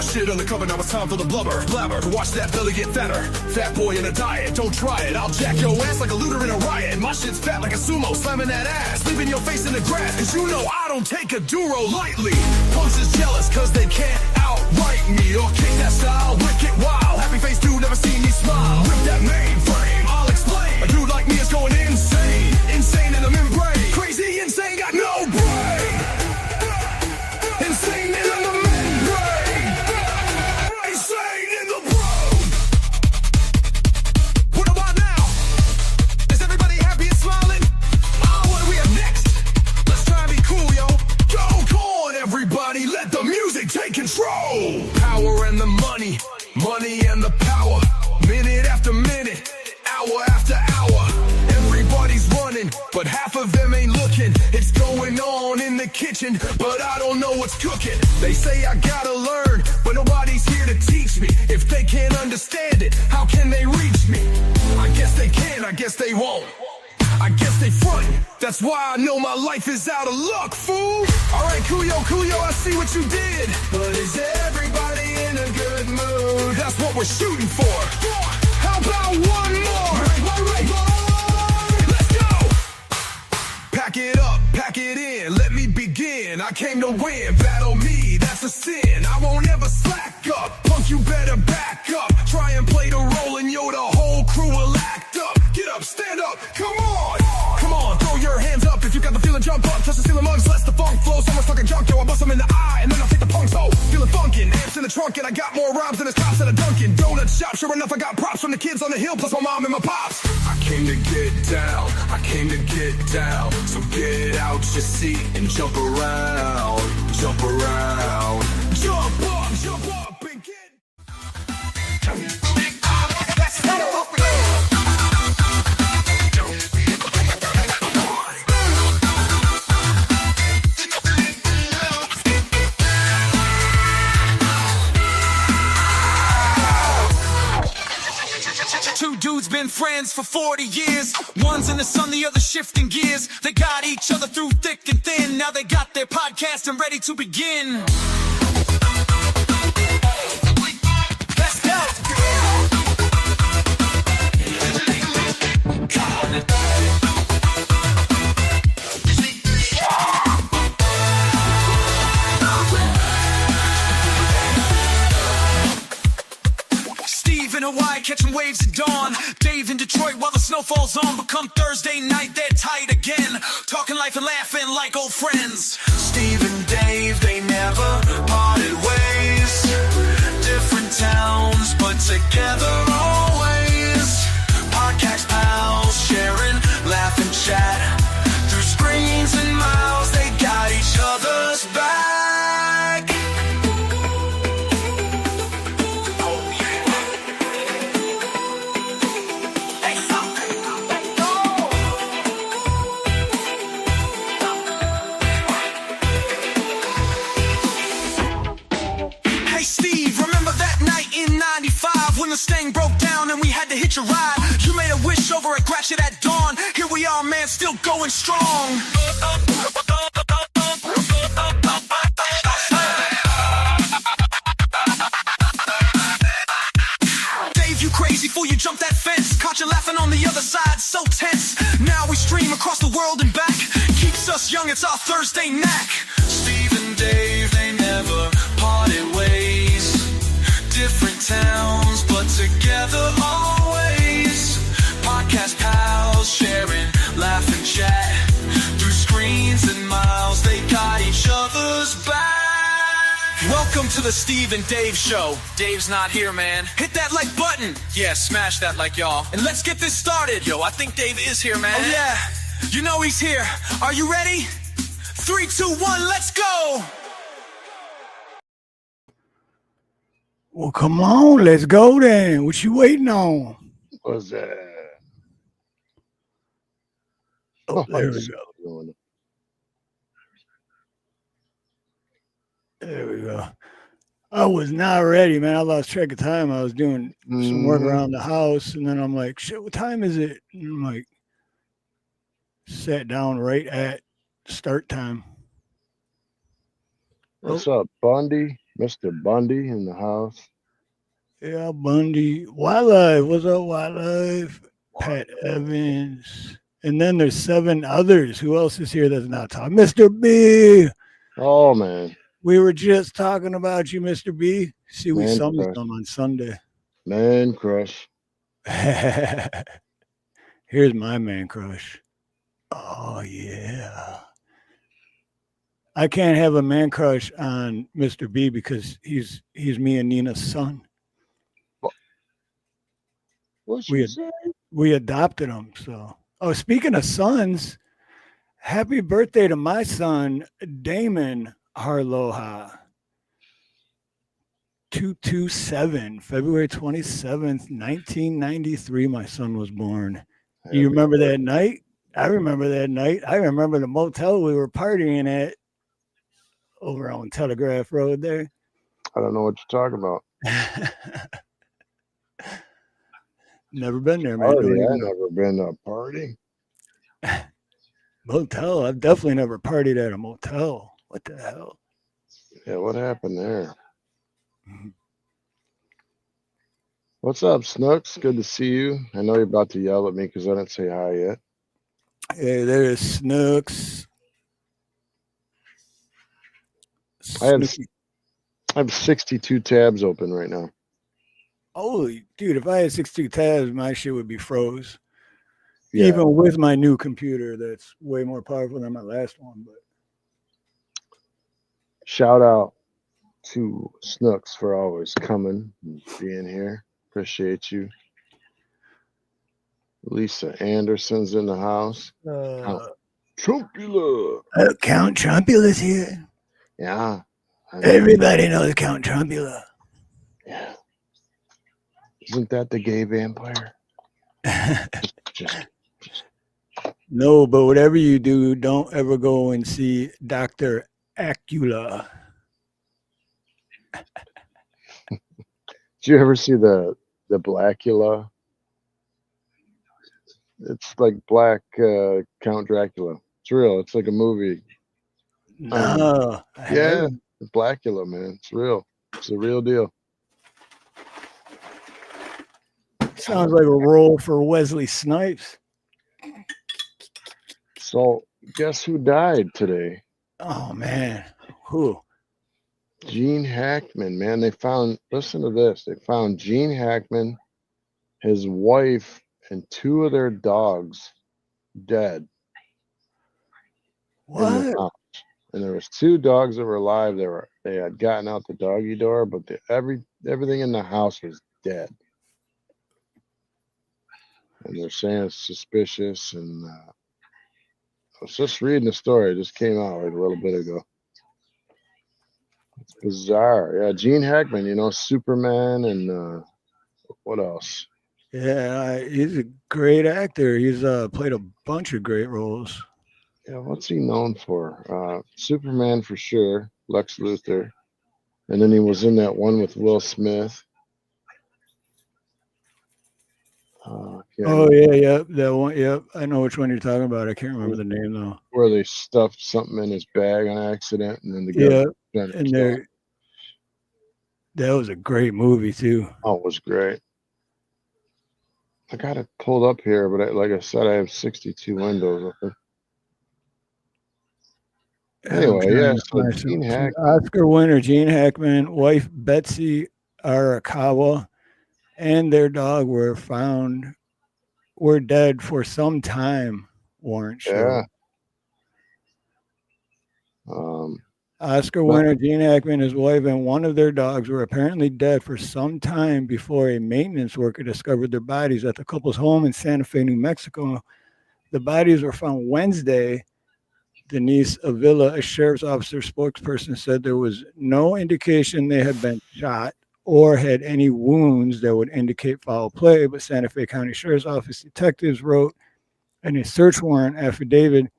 my shit on the cover, now it's time for the blubber. Blabber, watch that belly get fatter. Fat boy in a diet, don't try it. I'll jack your ass like a looter in a riot. My shit's fat like a sumo, slamming that ass, leaving your face in the grass. Cause you know I don't take a duro lightly. Punks is jealous cause they can't outright me. Or kick that style, wicked wild. Happy face dude, never seen me smile. Rip that mainframe, I'll explain. A dude like me is going insane. Insane in the membrane. Crazy, insane, got no brain. Insane in the membrane. Insane in the brain. What about now? Is everybody happy and smiling? Oh, what do we have next? Let's try and be cool, yo. Go on, everybody, let the music take control. Power and the money, money and the power. Minute after minute, hour after hour. Everybody's running, but half of them ain't looking. It's going on in the kitchen, but I don't know what's cooking. They say I gotta learn, but nobody's here to teach me. If they can't understand it, how can they reach me? I guess they can, I guess they won't. I guess they frontin', that's why I know my life is out of luck, fool. Alright, Coolio, I see what you did. But is everybody in a good mood? That's what we're shooting for. How about one more? Right. Let's go! Pack it up, pack it in, let me begin. I came to win, battle me, that's a sin. I won't ever slack up, punk you better back up. Try and play the role and yo, the whole crew will act up. Get up, stand up, come on! Come on, throw your hands up if you got the feeling, jump up. Touch the ceiling mugs, let the funk flow. Someone's stuck in junk, yo, I bust them in the eye and then I'll take the punks, oh. Feeling funkin', amps in the trunk and I got more rhymes than his cops at a Dunkin' Donut shop. Sure enough, I got props from the kids on the hill, plus my mom and my pops. I came to get down, I came to get down. So get out your seat and jump around, jump around. Jump up and get... That's not appropriate. Two dudes been friends for 40 years. One's in the sun, the other shifting gears. They got each other through thick and thin. Now they got their podcast and ready to begin. Let's go! Steve in Hawaii catching waves at dawn. Dave in Detroit while the snow falls on. But come Thursday night they're tight again, talking life and laughing like old friends. Steve and Dave, they never parted ways. Different towns but together always. Podcast pals sharing, laugh and chat. Through screens and miles they got each other's back. When the Stang broke down and we had to hitch a ride, you made a wish over at Gratchet at dawn. Here we are, man, still going strong. Dave, you crazy fool, you jumped that fence. Caught you laughing on the other side, so tense. Now we stream across the world and back. Keeps us young, it's our Thursday knack. Steve and Dave, they never parted ways. Different towns, but together always. Podcast pals sharing, laugh and chat. Through screens and miles, they got each other's back. Welcome to the Steve and Dave Show. Dave's not here, man. Hit that like button. Yeah, smash that like y'all. And let's get this started. Yo, I think Dave is here, man. Oh yeah, you know he's here. Are you ready? 3, 2, 1, let's go. Well, come on, let's go then. What you waiting on? What's that? Oh, there we go. There we go. I was not ready, man. I lost track of time. I was doing some work around the house, and then I'm like, shit, what time is it? And I'm like, sat down right at start time. What's up, Bundy? Mr. Bundy in the house. Yeah, Bundy. Wildlife. What's up, Wildlife? Pat Evans. And then there's 7 others. Who else is here that's not talking? Mr. B. Oh man, We were just talking about you, Mr. B. See, we man summoned crush, them on Sunday. man crush. Here's my man crush. Oh, yeah. I can't have a man crush on Mr. B because he's me and Nina's son. What We you say? we adopted him. So, oh, speaking of sons, happy birthday to my son Damon Harloha. 227, February 27th, 1993. My son was born. You remember that night? I remember that night. I remember the motel we were partying at over on Telegraph Road there. I don't know what you're talking about. Never been there, man. Party? Don't I even know. never been to a party. Motel. I've definitely never partied at a motel. What the hell? Yeah, what happened there? What's up, Snooks? Good to see you. I know you're about to yell at me because I didn't say hi yet. Hey, there's Snooks. I have Snooky. 62 tabs open right now. Holy dude, if I had 62 tabs, my shit would be froze. Yeah. Even with my new computer that's way more powerful than my last one. But Shout out to Snooks for always coming and being here. Appreciate you. Lisa Anderson's in the house. Trumpula. Count Trumpula's here. Yeah. Everybody knows Count Trumpula. Yeah. Isn't that the gay vampire? Just No, but whatever you do, don't ever go and see Dr. Acula. Did you ever see the Blackula? It's like Black Count Dracula. It's real. It's like a movie. No. Yeah, Blackula, man. It's real. It's a real deal. Sounds like a role for Wesley Snipes. So, guess who died today? Oh, man. Who? Gene Hackman, man. They found, listen to this. They found Gene Hackman, his wife, and 2 of their dogs dead. In the What? house. And there was 2 dogs that were alive. They had gotten out the doggy door, but everything in the house was dead. And they're saying it's suspicious. And I was just reading the story. It just came out like a little bit ago. It's bizarre. Yeah, Gene Hackman, you know, Superman and what else? Yeah, he's a great actor. He's played a bunch of great roles. Yeah, what's he known for? Superman for sure, Lex Luthor. And then he was in that one with Will Smith. Oh, yeah, that one. Yep, I know which one you're talking about. I can't remember the name, though. Where they stuffed something in his bag on accident, and then the guy and that was a great movie, too. Oh, it was great. I got it pulled up here, but like I said, I have 62 windows open. Anyway, yeah, so Gene Hackman. Oscar winner Gene Hackman, wife Betsy Arakawa, and their dog were dead for some time. Warrant sure. Yeah. Oscar winner Gene Hackman, his wife, and one of their dogs were apparently dead for some time before a maintenance worker discovered their bodies at the couple's home in Santa Fe, New Mexico. The bodies were found Wednesday. Denise Avila, a sheriff's officer spokesperson, said there was no indication they had been shot or had any wounds that would indicate foul play, but Santa Fe County Sheriff's Office detectives wrote in a search warrant affidavit.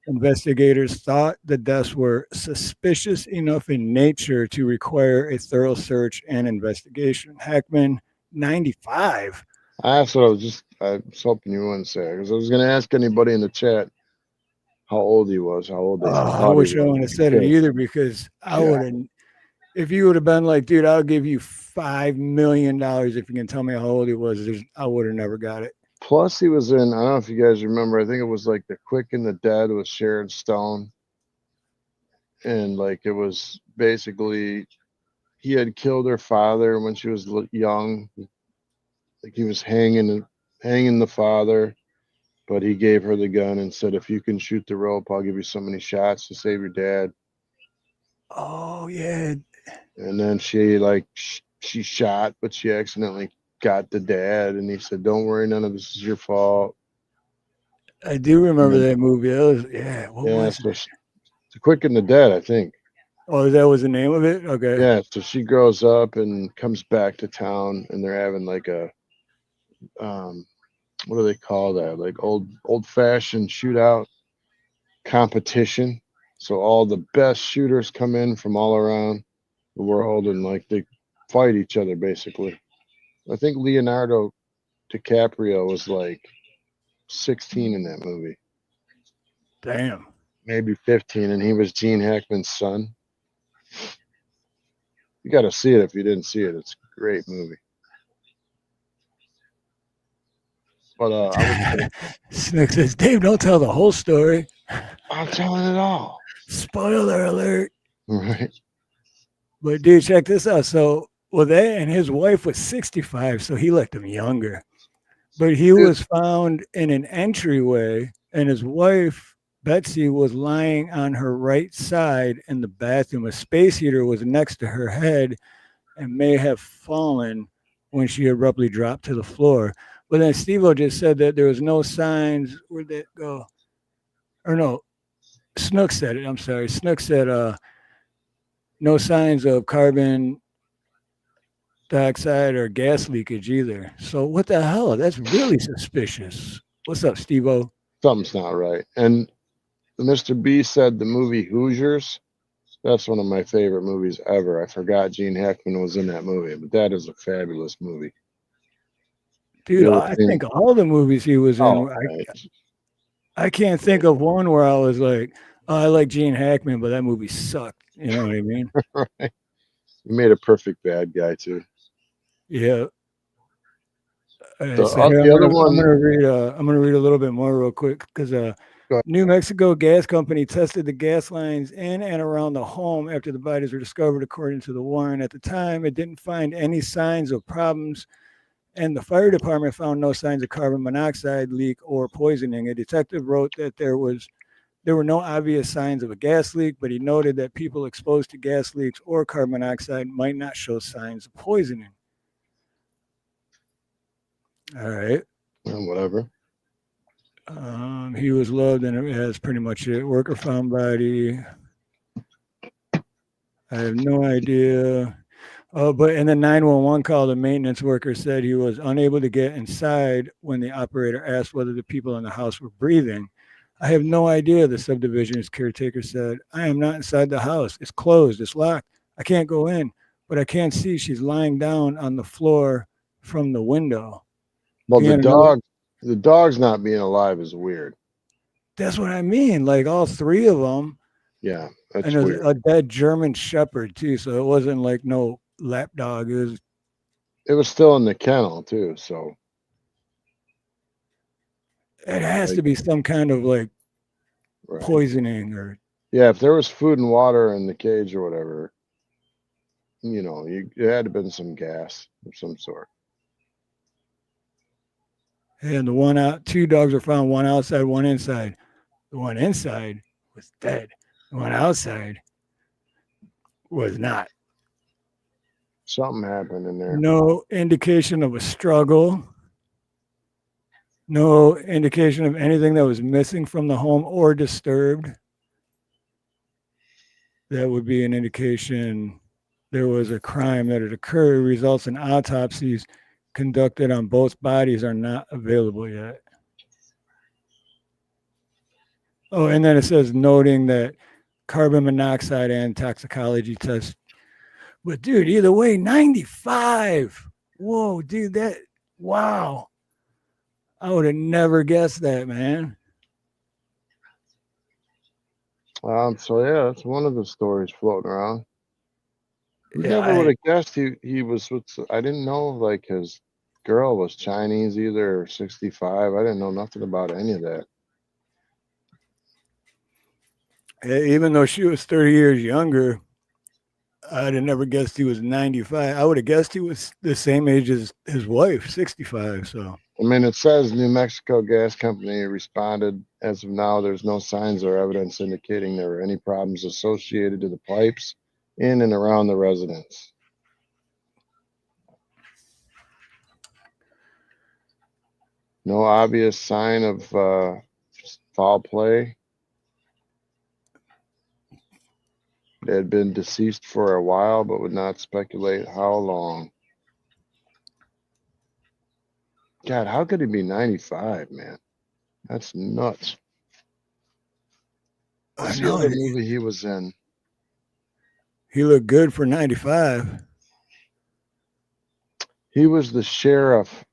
Investigators thought the deaths were suspicious enough in nature to require a thorough search and investigation. Hackman, 95. That's what I was hoping you wouldn't say, because I was going to ask anybody in the chat how old he was, how old they I wish I wouldn't have said it either, because I would have. If you would have been like, dude, I'll give you $5 million if you can tell me how old he was, I would have never got it. Plus, he was in, I don't know if you guys remember, I think it was like The Quick and the Dead with Sharon Stone. And like it was basically he had killed her father when she was young. Like he was hanging the father, but he gave her the gun and said, "If you can shoot the rope, I'll give you so many shots to save your dad." Oh yeah, And then she like she shot, but she accidentally got the dad, and he said, "Don't worry, none of this is your fault." I do And remember then, that movie. That was, yeah, what yeah, was it? so The Quick and the Dead, I think. Oh, that was the name of it. Okay. Yeah, so she grows up and comes back to town, and they're having like a um, what do they call that? Like old fashioned shootout competition. So all the best shooters come in from all around the world, and like they fight each other basically. I think Leonardo DiCaprio was like 16 in that movie, Damn. maybe 15, and he was Gene Hackman's son. You got to see it if you didn't see it. It's a great movie. But I was saying, Snick says, Dave, don't tell the whole story. I'm telling it all. Spoiler alert. Right. But dude, check this out. So, well, that and his wife was 65, so he looked him younger. But he Dude, was found in an entryway, and his wife, Betsy, was lying on her right side in the bathroom. A space heater was next to her head and may have fallen when she abruptly dropped to the floor. But then Steve-O just said that there was no signs. Where'd that go? Or no, Snook said it. I'm sorry. Snook said no signs of carbon dioxide or gas leakage either. So what the hell? That's really suspicious. What's up, Steve-O? something's not right. And Mr. B said the movie Hoosiers. That's one of my favorite movies ever. I forgot Gene Hackman was in that movie, but that is a fabulous movie. Dude, You ever I seen? think all the movies he was Oh, in, right. I can't think of one where I was like, oh, I like Gene Hackman, but that movie sucked. You know what I mean? Right. You made a perfect bad guy too. Yeah. The So here the other one, I'm gonna read a little bit more real quick because go ahead. New Mexico Gas Company tested the gas lines in and around the home after the bodies were discovered, according to the warrant. At the time, it didn't find any signs of problems, and the fire department found no signs of carbon monoxide leak or poisoning. A detective wrote that there were no obvious signs of a gas leak, but he noted that people exposed to gas leaks or carbon monoxide might not show signs of poisoning. All right. Whatever. He was loved, and that's pretty much it. Worker found body. I have no idea. But in the 911 call, the maintenance worker said he was unable to get inside when the operator asked whether the people in the house were breathing. I have no idea, the subdivision's caretaker said. I am not inside the house. It's closed. It's locked. I can't go in, but I can't see. She's lying down on the floor from the window. Well, Being another, the dog's not being alive is weird. that's what I mean. Like all three of them. Yeah, And that's it was weird. a dead German Shepherd too, so it wasn't like no lap dog. It was still in the kennel too, so It has like, to be some kind of like right. poisoning or. Yeah, if there was food and water in the cage or whatever, it had to been some gas of some sort. And the one out, two dogs were found, one outside, one inside. The one inside was dead. The one outside was not. Something happened in there. No indication of a struggle. No indication of anything that was missing from the home or disturbed. That would be an indication there was a crime that had occurred. Results in autopsies conducted on both bodies are not available yet. Oh, and then it says noting that carbon monoxide and toxicology tests. But dude, either way, 95. Whoa, dude, wow. I would have never guessed that, man. So yeah, that's one of the stories floating around. Never would have guessed he was with. I didn't know like his girl was Chinese either or 65. I didn't know nothing about any of that. Even though she was 30 years younger, I'd have never guessed he was 95. I would have guessed he was the same age as his wife, 65. So, I mean, it says New Mexico Gas Company responded. As of now, there's no signs or evidence indicating there were any problems associated to the pipes in and around the residence. No obvious sign of foul play. They had been deceased for a while, but would not speculate how long. God, how could he be 95, man? That's nuts. What's the other movie he was in? He looked good for 95. He was the sheriff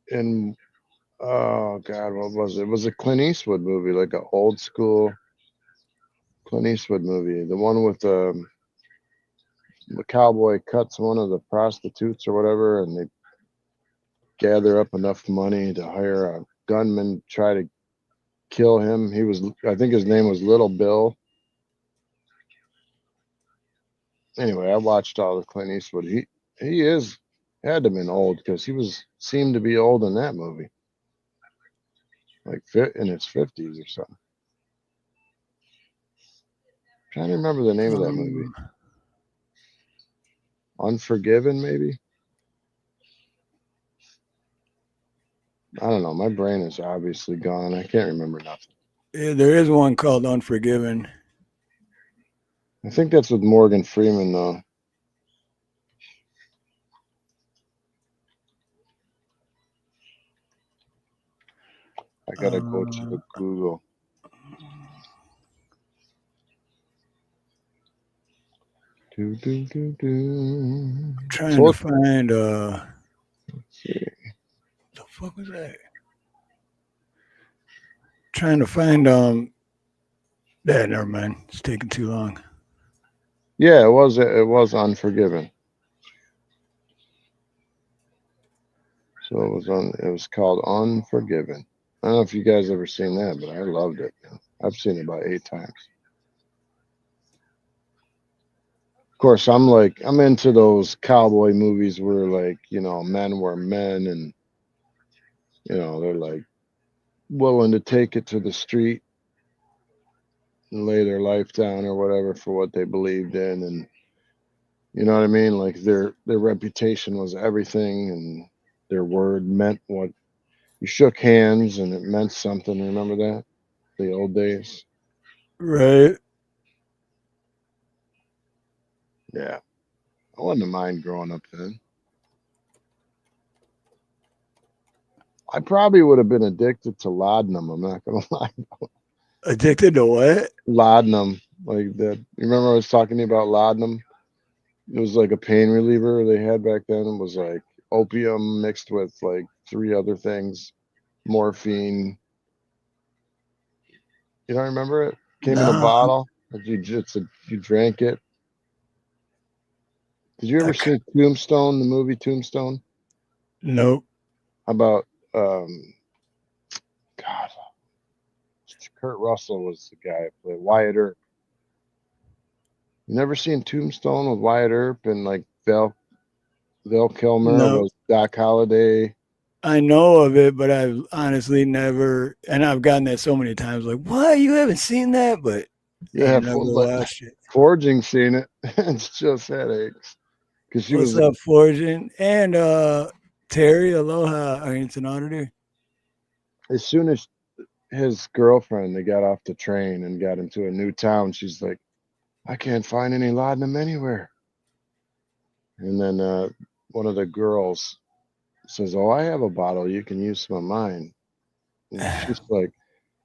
in, oh God, what was it? It was a Clint Eastwood movie, like an old school Clint Eastwood movie. The one with the cowboy cuts one of the prostitutes or whatever, and they gather up enough money to hire a gunman to try to kill him. He was, I think his name was Little Bill. Anyway, I watched all the Clint Eastwood. He had to have been old because he seemed to be old in that movie, like in his 50s or something. Trying to remember the name of that movie. Unforgiven, maybe. I don't know. My brain is obviously gone. I can't remember nothing. Yeah, there is one called Unforgiven. I think that's with Morgan Freeman, though. I gotta go to the Google. Trying to find let's see. The fuck was that? Trying to find yeah, never mind. It's taking too long. Yeah, it was Unforgiven. So it was called Unforgiven. I don't know if you guys ever seen that, but I loved it. I've seen it about 8 times. Of course, I'm into those cowboy movies where men were men and they're like willing to take it to the street and lay their life down or whatever for what they believed in, and you know what I mean? Like their reputation was everything and their word meant what. You shook hands and it meant something. Remember that? The old days. Right. Yeah. I wouldn't mind growing up then. I probably would have been addicted to laudanum. I'm not going to lie. Addicted to what? Laudanum. Like that. You remember I was talking to you about laudanum? It was like a pain reliever they had back then. It was like opium mixed with like 3 other things. Morphine. You don't remember it? Came in a bottle. You drank it. Did you ever see Tombstone, the movie Tombstone? Nope. How about God, Kurt Russell was the guy who played Wyatt Earp. You never seen Tombstone with Wyatt Earp and like Val Kilmer was Doc Holliday? I know of it, but I've honestly never, and I've gotten that so many times. Like, what? You haven't seen that? But Yeah, never watched it. Forging seen it. It's just headaches. Because she What's was up, Forging? And Terry, Aloha, Arlington Auditor. As soon as his girlfriend, they got off the train and got into a new town, she's like, I can't find any laudanum anywhere. And then one of the girls says, oh, I have a bottle. You can use some of mine. And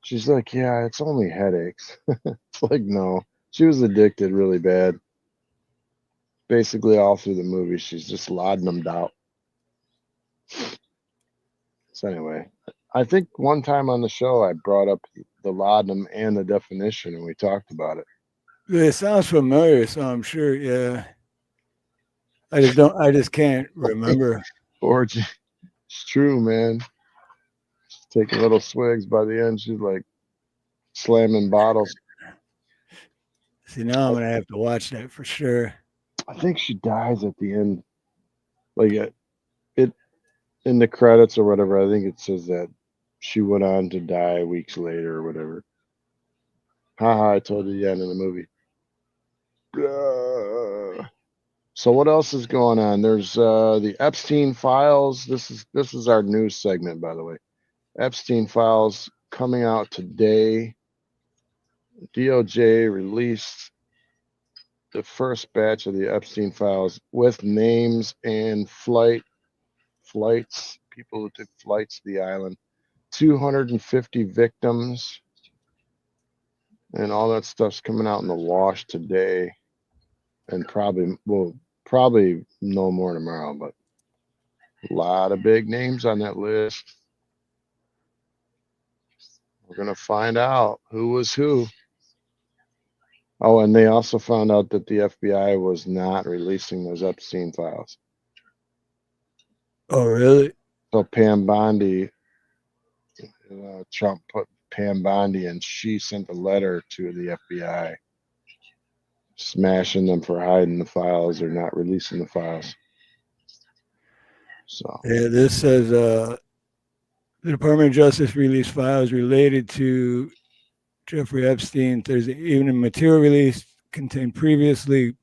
she's like, yeah, it's only headaches. It's like, no. She was addicted really bad. Basically, all through the movie, she's just laudanumed out. So anyway, I think one time on the show, I brought up the laudanum and the definition, and we talked about it. It sounds familiar, so I'm sure, yeah. I just can't remember. Orgy. It's true, man. She's taking little swigs. By the end, she's like slamming bottles. See, now I'm gonna have to watch that for sure. I think she dies at the end. Like it in the credits or whatever. I think it says that she went on to die weeks later or whatever. Haha, I told you the end of the movie. So what else is going on? There's the Epstein files. This is our news segment, by the way. Epstein files coming out today. DOJ released the first batch of the Epstein files with names and flights, people who took flights to the island, 250 victims, and all that stuff's coming out in the wash today, and probably no more tomorrow, but a lot of big names on that list. We're gonna find out who was who. Oh, and they also found out that the FBI was not releasing those Epstein files. Oh, really? So Pam Bondi, Trump put Pam Bondi, and she sent a letter to the FBI, smashing them for hiding the files or not releasing the files. So Yeah, this says the Department of Justice released files related to Jeffrey Epstein. There's even a material release contained previously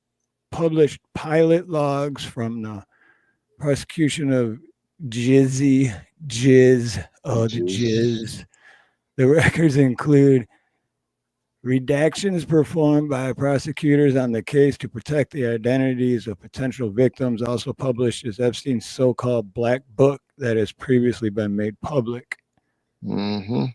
published pilot logs from the prosecution of Jizzy Jizz. Oh, the Jizz. The records include redactions performed by prosecutors on the case to protect the identities of potential victims, also published as Epstein's so-called black book that has previously been made public. mm-hmm.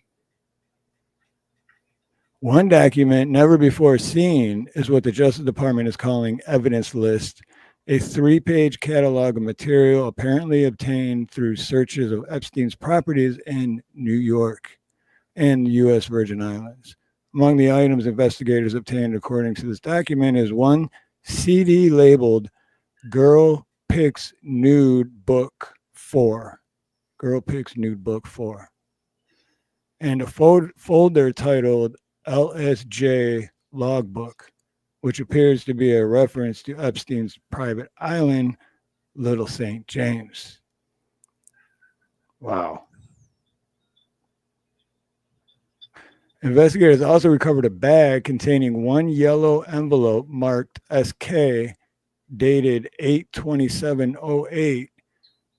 One document never before seen is what the Justice Department is calling evidence list, a 3-page catalog of material apparently obtained through searches of Epstein's properties in New York and the U.S. Virgin Islands. Among the items investigators obtained according to this document is one CD labeled Girl Pics Nude Book 4. Girl Pics Nude Book 4. And a folder titled LSJ Logbook, which appears to be a reference to Epstein's private island, Little St. James. Wow. Investigators also recovered a bag containing one yellow envelope marked SK, dated 8/27/08,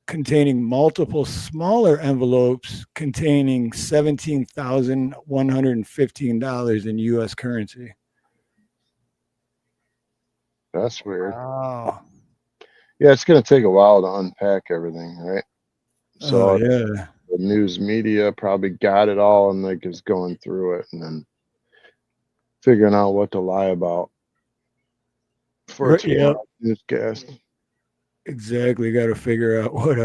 containing multiple smaller envelopes containing $17,115 in U.S. currency. That's weird. Wow. Yeah, it's gonna take a while to unpack everything, right? So yeah. the news media probably got it all and like is going through it and then figuring out what to lie about for tomorrow's newscast. Exactly. Got to figure out what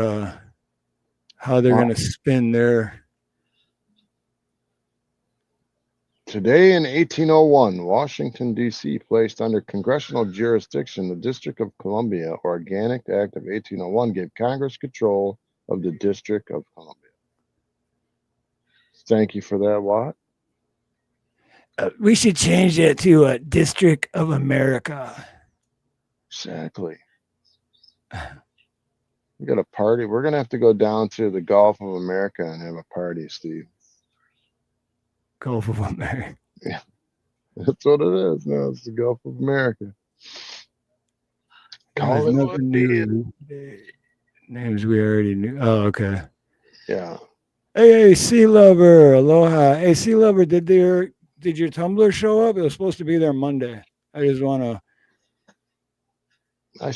how they're going to spin their. Today in 1801, Washington, D.C. placed under congressional jurisdiction the District of Columbia. Organic Act of 1801 gave Congress control of the District of Columbia. Thank you for that, Watt. We should change it to a District of America. Exactly. We got a party. We're going to have to go down to the Gulf of America and have a party, Steve. Gulf of America. Yeah. That's what it is. No, it's the Gulf of America. Call it nothing new. Names we already knew. Oh, okay. Yeah. Hey, Sea Lover. Aloha. Hey, Sea Lover, did your Tumblr show up? It was supposed to be there Monday. I just want to. I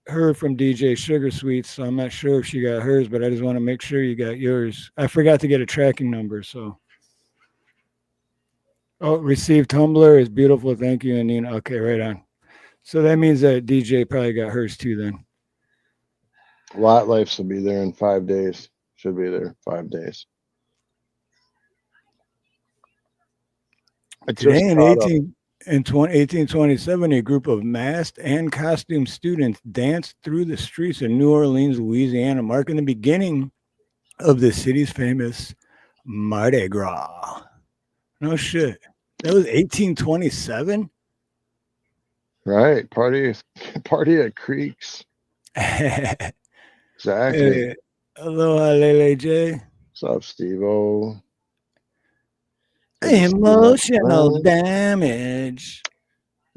heard from DJ Sugar Sweets, so I'm not sure if she got hers, but I just want to make sure you got yours. I forgot to get a tracking number, so. Oh, received Tumblr is beautiful. Thank you, Anina. Okay, right on. So that means that DJ probably got hers too then. Lot Lifes will be there in 5 days. Should be there 5 days. Today in 18. In 1827, a group of masked and costumed students danced through the streets of New Orleans, Louisiana, marking the beginning of the city's famous Mardi Gras. No shit. That was 1827? Right. Party party at Creeks. Hey, Exactly. aloha, Lele J. What's up, Steve-O? Good to see you, my Emotional friend. damage.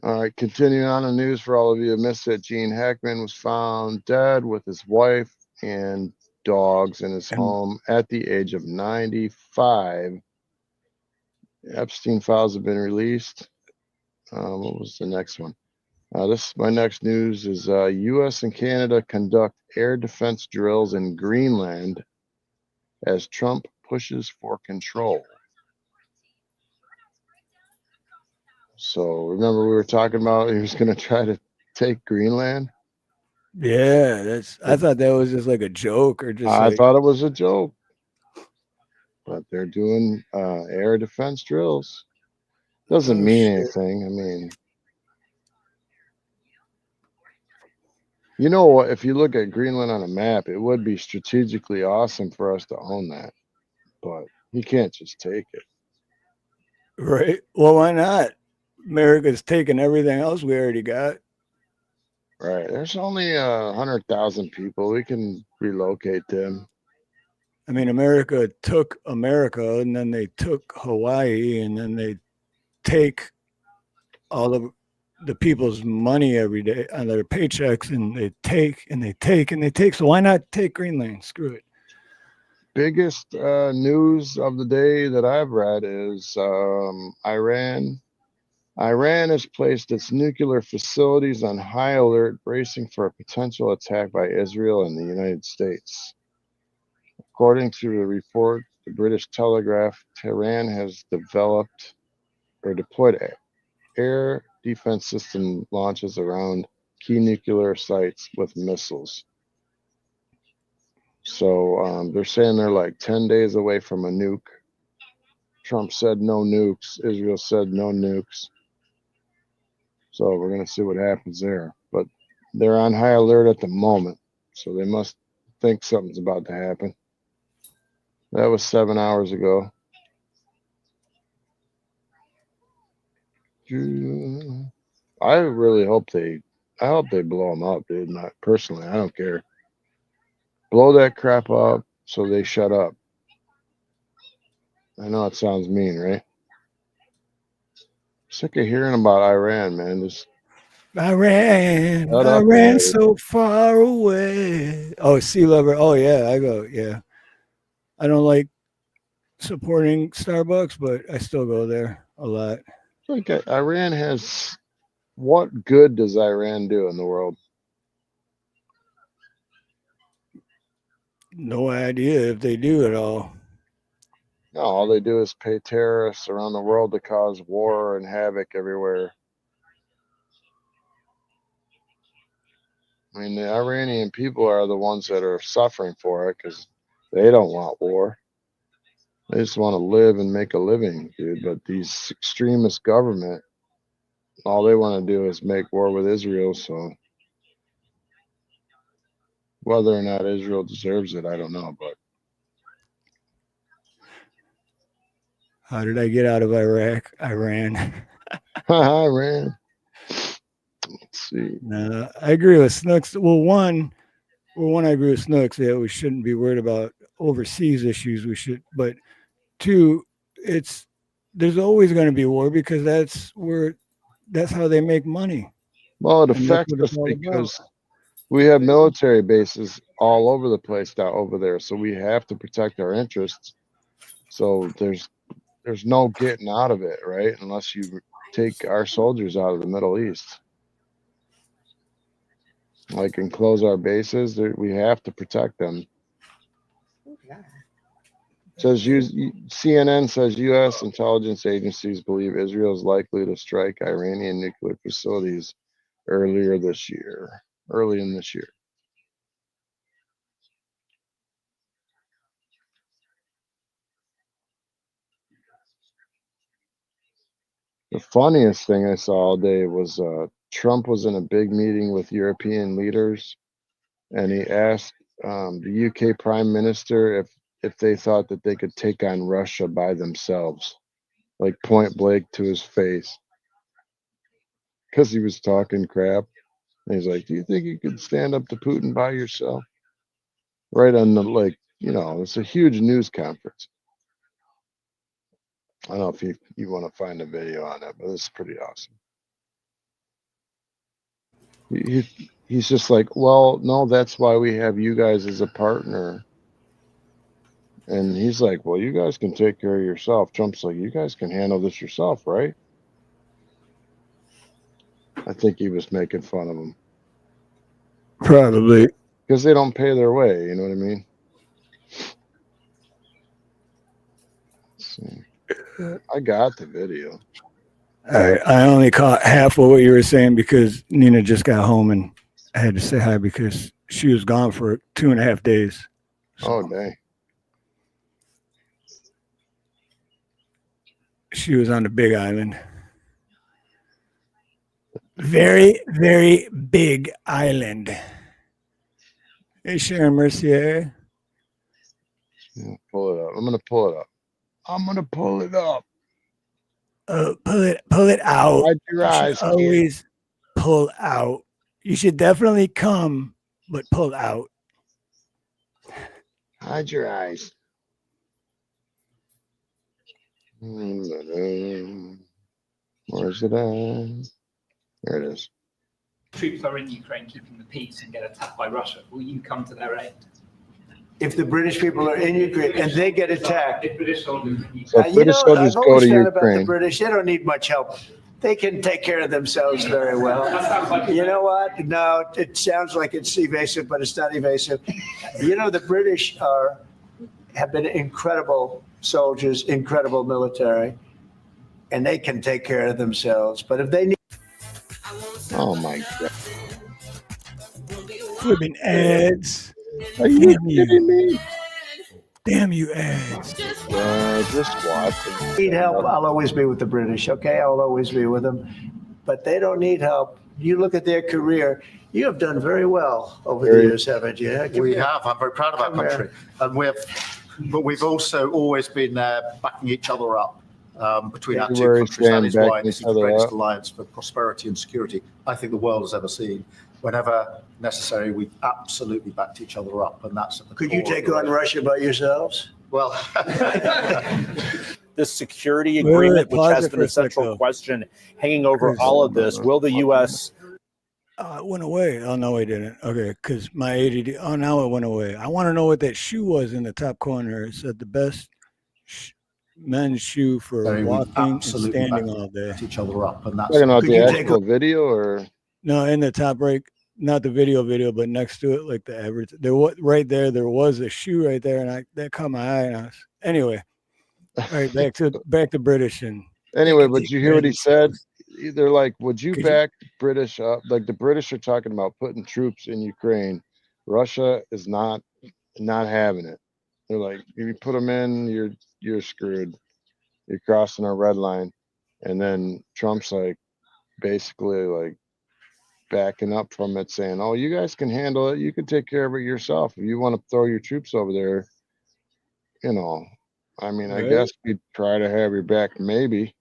All right, continuing on the news for all of you who missed it, Gene Hackman was found dead with his wife and dogs in his home at the age of 95. Epstein files have been released. What was the next one? My next news is U.S. and Canada conduct air defense drills in Greenland as Trump pushes for control. So remember we were talking about he was going to try to take Greenland? Yeah, I thought that was just like a joke or just I like, thought it was a joke, but they're doing air defense drills. Doesn't oh mean shit. anything. I mean, you know what? If you look at Greenland on a map, it would be strategically awesome for us to own that, but you can't just take it. Right. Well, why not? America's taking everything else we already got. Right. There's only 100,000 people. We can relocate them. I mean, America took America and then they took Hawaii and then they take all of the people's money every day on their paychecks and they take and they take and they take. So why not take Greenland? Screw it. Biggest news of the day that I've read is Iran. Iran has placed its nuclear facilities on high alert, bracing for a potential attack by Israel and the United States. According to the report, the British Telegraph, Tehran has developed or deployed air defense system launches around key nuclear sites with missiles. So they're saying they're like 10 days away from a nuke. Trump said no nukes. Israel said no nukes. So we're going to see what happens there. But they're on high alert at the moment. So they must think something's about to happen. That was 7 hours ago. I really hope I hope they blow them up, dude. Not personally, I don't care. Blow that crap up so they shut up. I know it sounds mean, right? Sick of hearing about Iran, man. Just shut I up ran already. so far away. Oh, sea lover. Oh yeah, I go. Yeah, I don't like supporting Starbucks, but I still go there a lot. Like Iran has what good does Iran do in the world? No idea if they do at all. No, all they do is pay terrorists around the world to cause war and havoc everywhere. I mean, the Iranian people are the ones that are suffering for it because they don't want war. They just want to live and make a living, dude. But these extremist government, all they want to do is make war with Israel. So whether or not Israel deserves it, I don't know. But How did I get out of Iraq? Iran. Iran. Let's see. No, I agree with Snooks. Well, one, I agree with Snooks. Yeah, we shouldn't be worried about overseas issues. We should, but two, it's there's always going to be war because that's how they make money, Well, it and that's affects what it's us all about. because we have military bases all over the place now over there. So we have to protect our interests. So there's no getting out of it, right? Unless you take our soldiers out of the Middle East, like and close our bases. We have to protect them. Says CNN says U.S. intelligence agencies believe Israel is likely to strike Iranian nuclear facilities earlier this year. Early in this year. The funniest thing I saw all day was Trump was in a big meeting with European leaders, and he asked the UK Prime Minister if they thought that they could take on Russia by themselves, like point blank to his face, because he was talking crap. And he's like, "Do you think you could stand up to Putin by yourself?" Right on the it's a huge news conference. I don't know if you want to find a video on it, but it's pretty awesome. He's just like, well, no, that's why we have you guys as a partner. And he's like, well, you guys can take care of yourself. Trump's like, you guys can handle this yourself, right? I think he was making fun of him. Probably. Because they don't pay their way, you know what I mean? Let's see. I got the video. All right. I only caught half of what you were saying because Nina just got home and I had to say hi because she was gone for 2.5 days. Oh, dang. She was on the Big Island. Very, very big island. Hey, Sharon Mercier. Yeah, pull it up. I'm going to pull it up. I'm going to pull it up. Pull it out. Hide your eyes, kid. Always pull out. You should definitely come, but pull out. Hide your eyes. Where's it at? There it is. Troops are in Ukraine keeping the peace and get attacked by Russia. Will you come to their aid? If the British people are in Ukraine and they get attacked, If British soldiers in Ukraine. So British soldiers I've go always to found about the Ukraine. British, they don't need much help. They can take care of themselves very well. You know what? No, it sounds like it's evasive, but it's not evasive. You know, the British have been incredible soldiers, incredible military, and they can take care of themselves. But if they need Oh my God. Flipping ads. Are you kidding me? Damn you ads. Just watch it. need help, I'll always be with the British, okay? I'll always be with them. But they don't need help. You look at their career, you have done very well over the years, haven't you? We have. I'm very proud of our country. And we've also always been backing each other up between our two countries. That is why this is the greatest alliance for prosperity and security I think the world has ever seen. Whenever necessary, we've absolutely backed each other up, and that's at the Could you take on Russia by yourselves? Well, the security agreement, which has been a central though. question hanging over all of this. Will the U.S. It went away. Oh, no, it didn't. Okay, because my ADD. Oh, now it went away. I want to know what that shoe was in the top corner. It said the best men's shoe for walking and standing all day. each other up, and that's Talking about the you actual video, or No, in the top right, not the video, but next to it, like the average. There was right there. There was a shoe right there, and that caught my eye. And I was, anyway, all right, back to British and anyway. But you hear what he said? They're like, would you back British up? Like the British are talking about putting troops in Ukraine. Russia is not having it. They're like, if you put them in, you're screwed. You're crossing a red line. And then Trump's like, basically like backing up from it, saying, oh, you guys can handle it. You can take care of it yourself. If you want to throw your troops over there, I mean, I guess we'd try to have your back, maybe.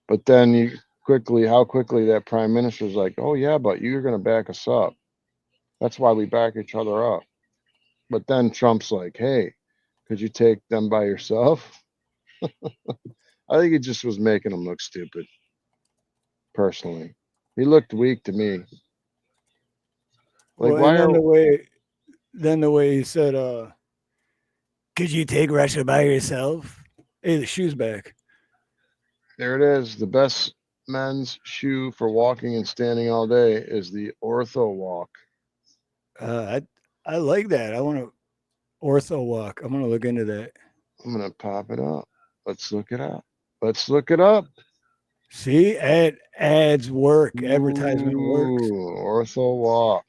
But then how quickly that prime minister's like, oh yeah, but you're going to back us up. That's why we back each other up. But then Trump's like, hey, could you take them by yourself? I think he just was making them look stupid. Personally, he looked weak to me. Like, then the way he said, could you take Russia by yourself? Hey, the shoe's back. There it is. The best men's shoe for walking and standing all day is the Ortho Walk. I like that. I want to Ortho Walk. I'm gonna look into that. I'm gonna pop it up. Let's look it up. Let's look it up. See, ads work. Advertisement works. Ortho Walk.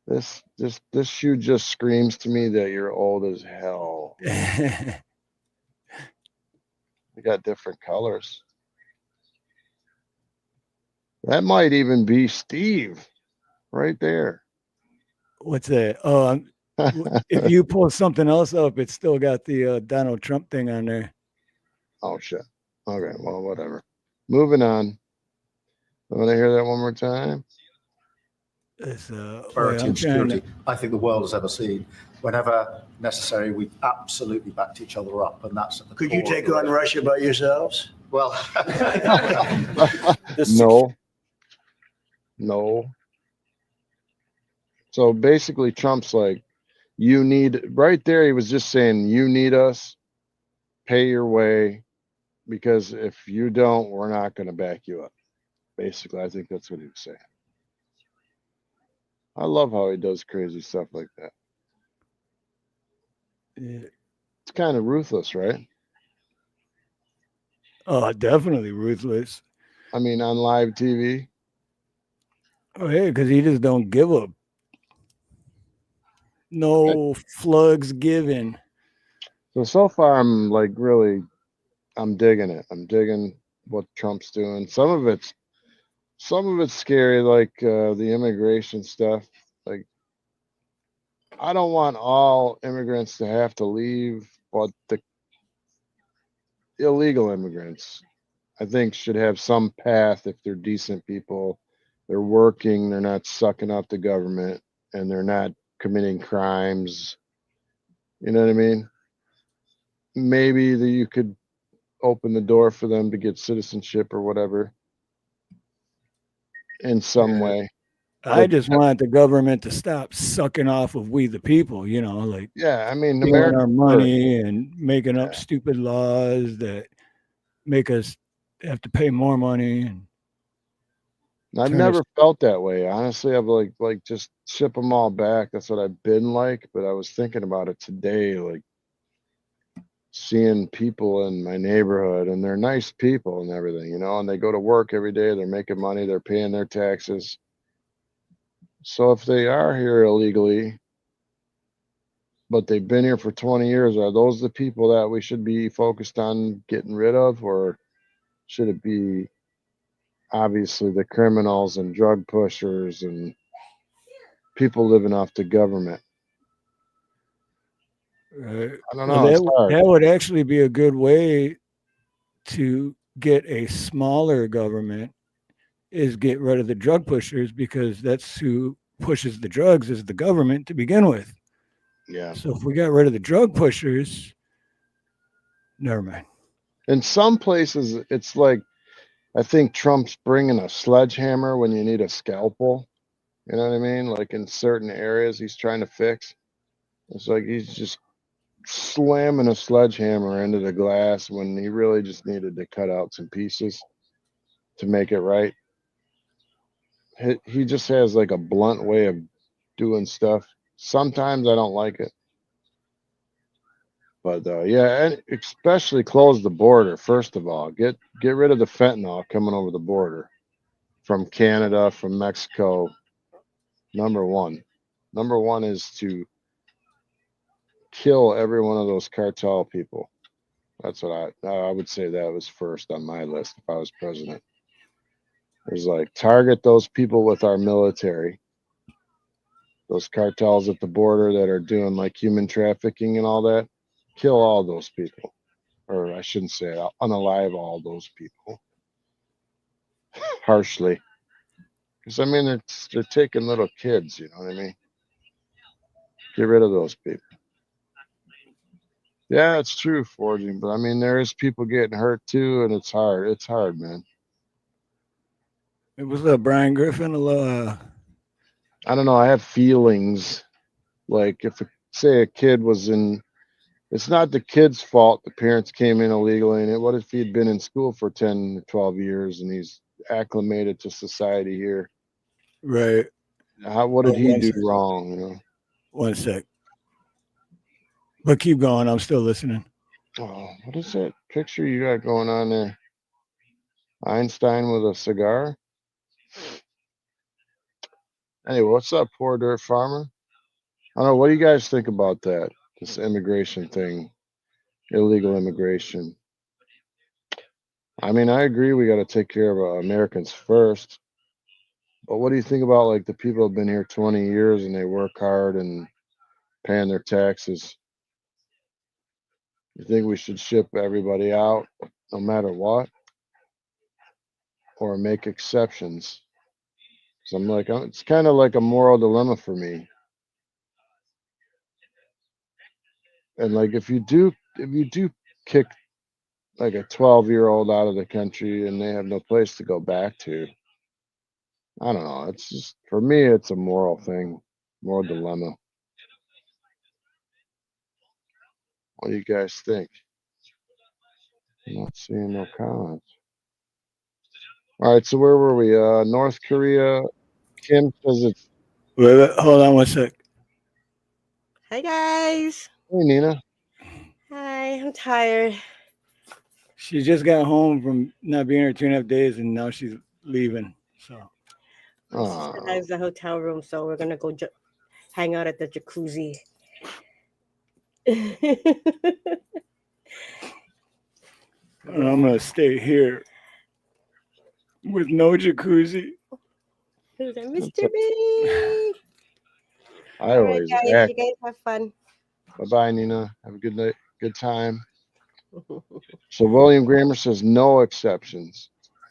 This shoe just screams to me that you're old as hell. They got different colors. That might even be Steve right there. What's that? Oh, if you pull something else up, it's still got the Donald Trump thing on there. Oh, shit. Okay, well, whatever. Moving on. I want to hear that one more time. Prosperity and security, I think the world has ever seen. Whenever necessary, we absolutely backed each other up, and that's at the Could you take on Russia by yourselves? Well, no. So basically, Trump's like, you need, right there, he was just saying, you need us, pay your way, because if you don't, we're not going to back you up. Basically, I think that's what he was saying. I love how he does crazy stuff like that. Yeah. It's kind of ruthless, right? Oh, definitely ruthless. I mean, on live TV. Oh, yeah, because he just don't give up. No flugs given. So far, I'm like really, I'm digging it. I'm digging what Trump's doing. Some of it's scary, like the immigration stuff. Like, I don't want all immigrants to have to leave, but the illegal immigrants, I think, should have some path if they're decent people. They're working, they're not sucking up the government, and they're not committing crimes. You know what I mean? Maybe you could open the door for them to get citizenship or whatever in some way. I just want the government to stop sucking off of we the people, you know, like I mean, stealing our money and making up stupid laws that make us have to pay more money. And I've never felt that way. Honestly, I've like just ship them all back. That's what I've been like. But I was thinking about it today, like seeing people in my neighborhood, and they're nice people and everything, you know, and they go to work every day. They're making money. They're paying their taxes. So if they are here illegally, but they've been here for 20 years, are those the people that we should be focused on getting rid of, or should it be obviously the criminals and drug pushers and people living off the government? I don't know. That would actually be a good way to get a smaller government, is get rid of the drug pushers, because that's who pushes the drugs, is the government to begin with. Yeah. So if we got rid of the drug pushers, never mind. In some places, it's like, I think Trump's bringing a sledgehammer when you need a scalpel. You know what I mean? Like in certain areas he's trying to fix. It's like he's just slamming a sledgehammer into the glass when he really just needed to cut out some pieces to make it right. He just has like a blunt way of doing stuff. Sometimes I don't like it. But yeah, and especially close the border. First of all, get rid of the fentanyl coming over the border from Canada, from Mexico. Number one is to kill every one of those cartel people. That's what I would say. That was first on my list if I was president. There's like, target those people with our military, those cartels at the border that are doing like human trafficking and all that. Kill all those people, or I shouldn't say it, unalive all those people harshly, because I mean they're taking little kids. You know what I mean? Get rid of those people. Yeah, it's true, forging, but I mean there is people getting hurt too, and it's hard. It's hard, man. It was Brian Griffin. I don't know. I have feelings like if say a kid was in. It's not the kid's fault the parents came in illegally. And what if he'd been in school for 10 or 12 years and he's acclimated to society here? Right. What did he do wrong? You know? One sec. But keep going. I'm still listening. Oh, what is that picture you got going on there? Einstein with a cigar? Anyway, what's up, poor dirt farmer? I don't know. What do you guys think about that? This immigration thing, illegal immigration. I mean, I agree we got to take care of Americans first. But what do you think about like the people who've been here 20 years and they work hard and paying their taxes? You think we should ship everybody out no matter what? Or make exceptions? So I'm like, it's kind of like a moral dilemma for me. And like, if you do kick like a 12-year-old out of the country and they have no place to go back to, I don't know. It's just for me, it's a moral thing, moral dilemma. What do you guys think? I'm not seeing no comments. All right, so where were we? North Korea. Kim says it's. Wait, hold on one sec. Hi guys. Hey, Nina. Hi, I'm tired. She just got home from not being here 2.5 days, and now she's leaving. So. My sister has the hotel room, so we're gonna go hang out at the jacuzzi. And I'm gonna stay here with no jacuzzi. Who's that, Mr. B? I All right, always guys, act. you guys have fun. Bye-bye, Nina. Have a good night, good time. So William Grammer says no exceptions.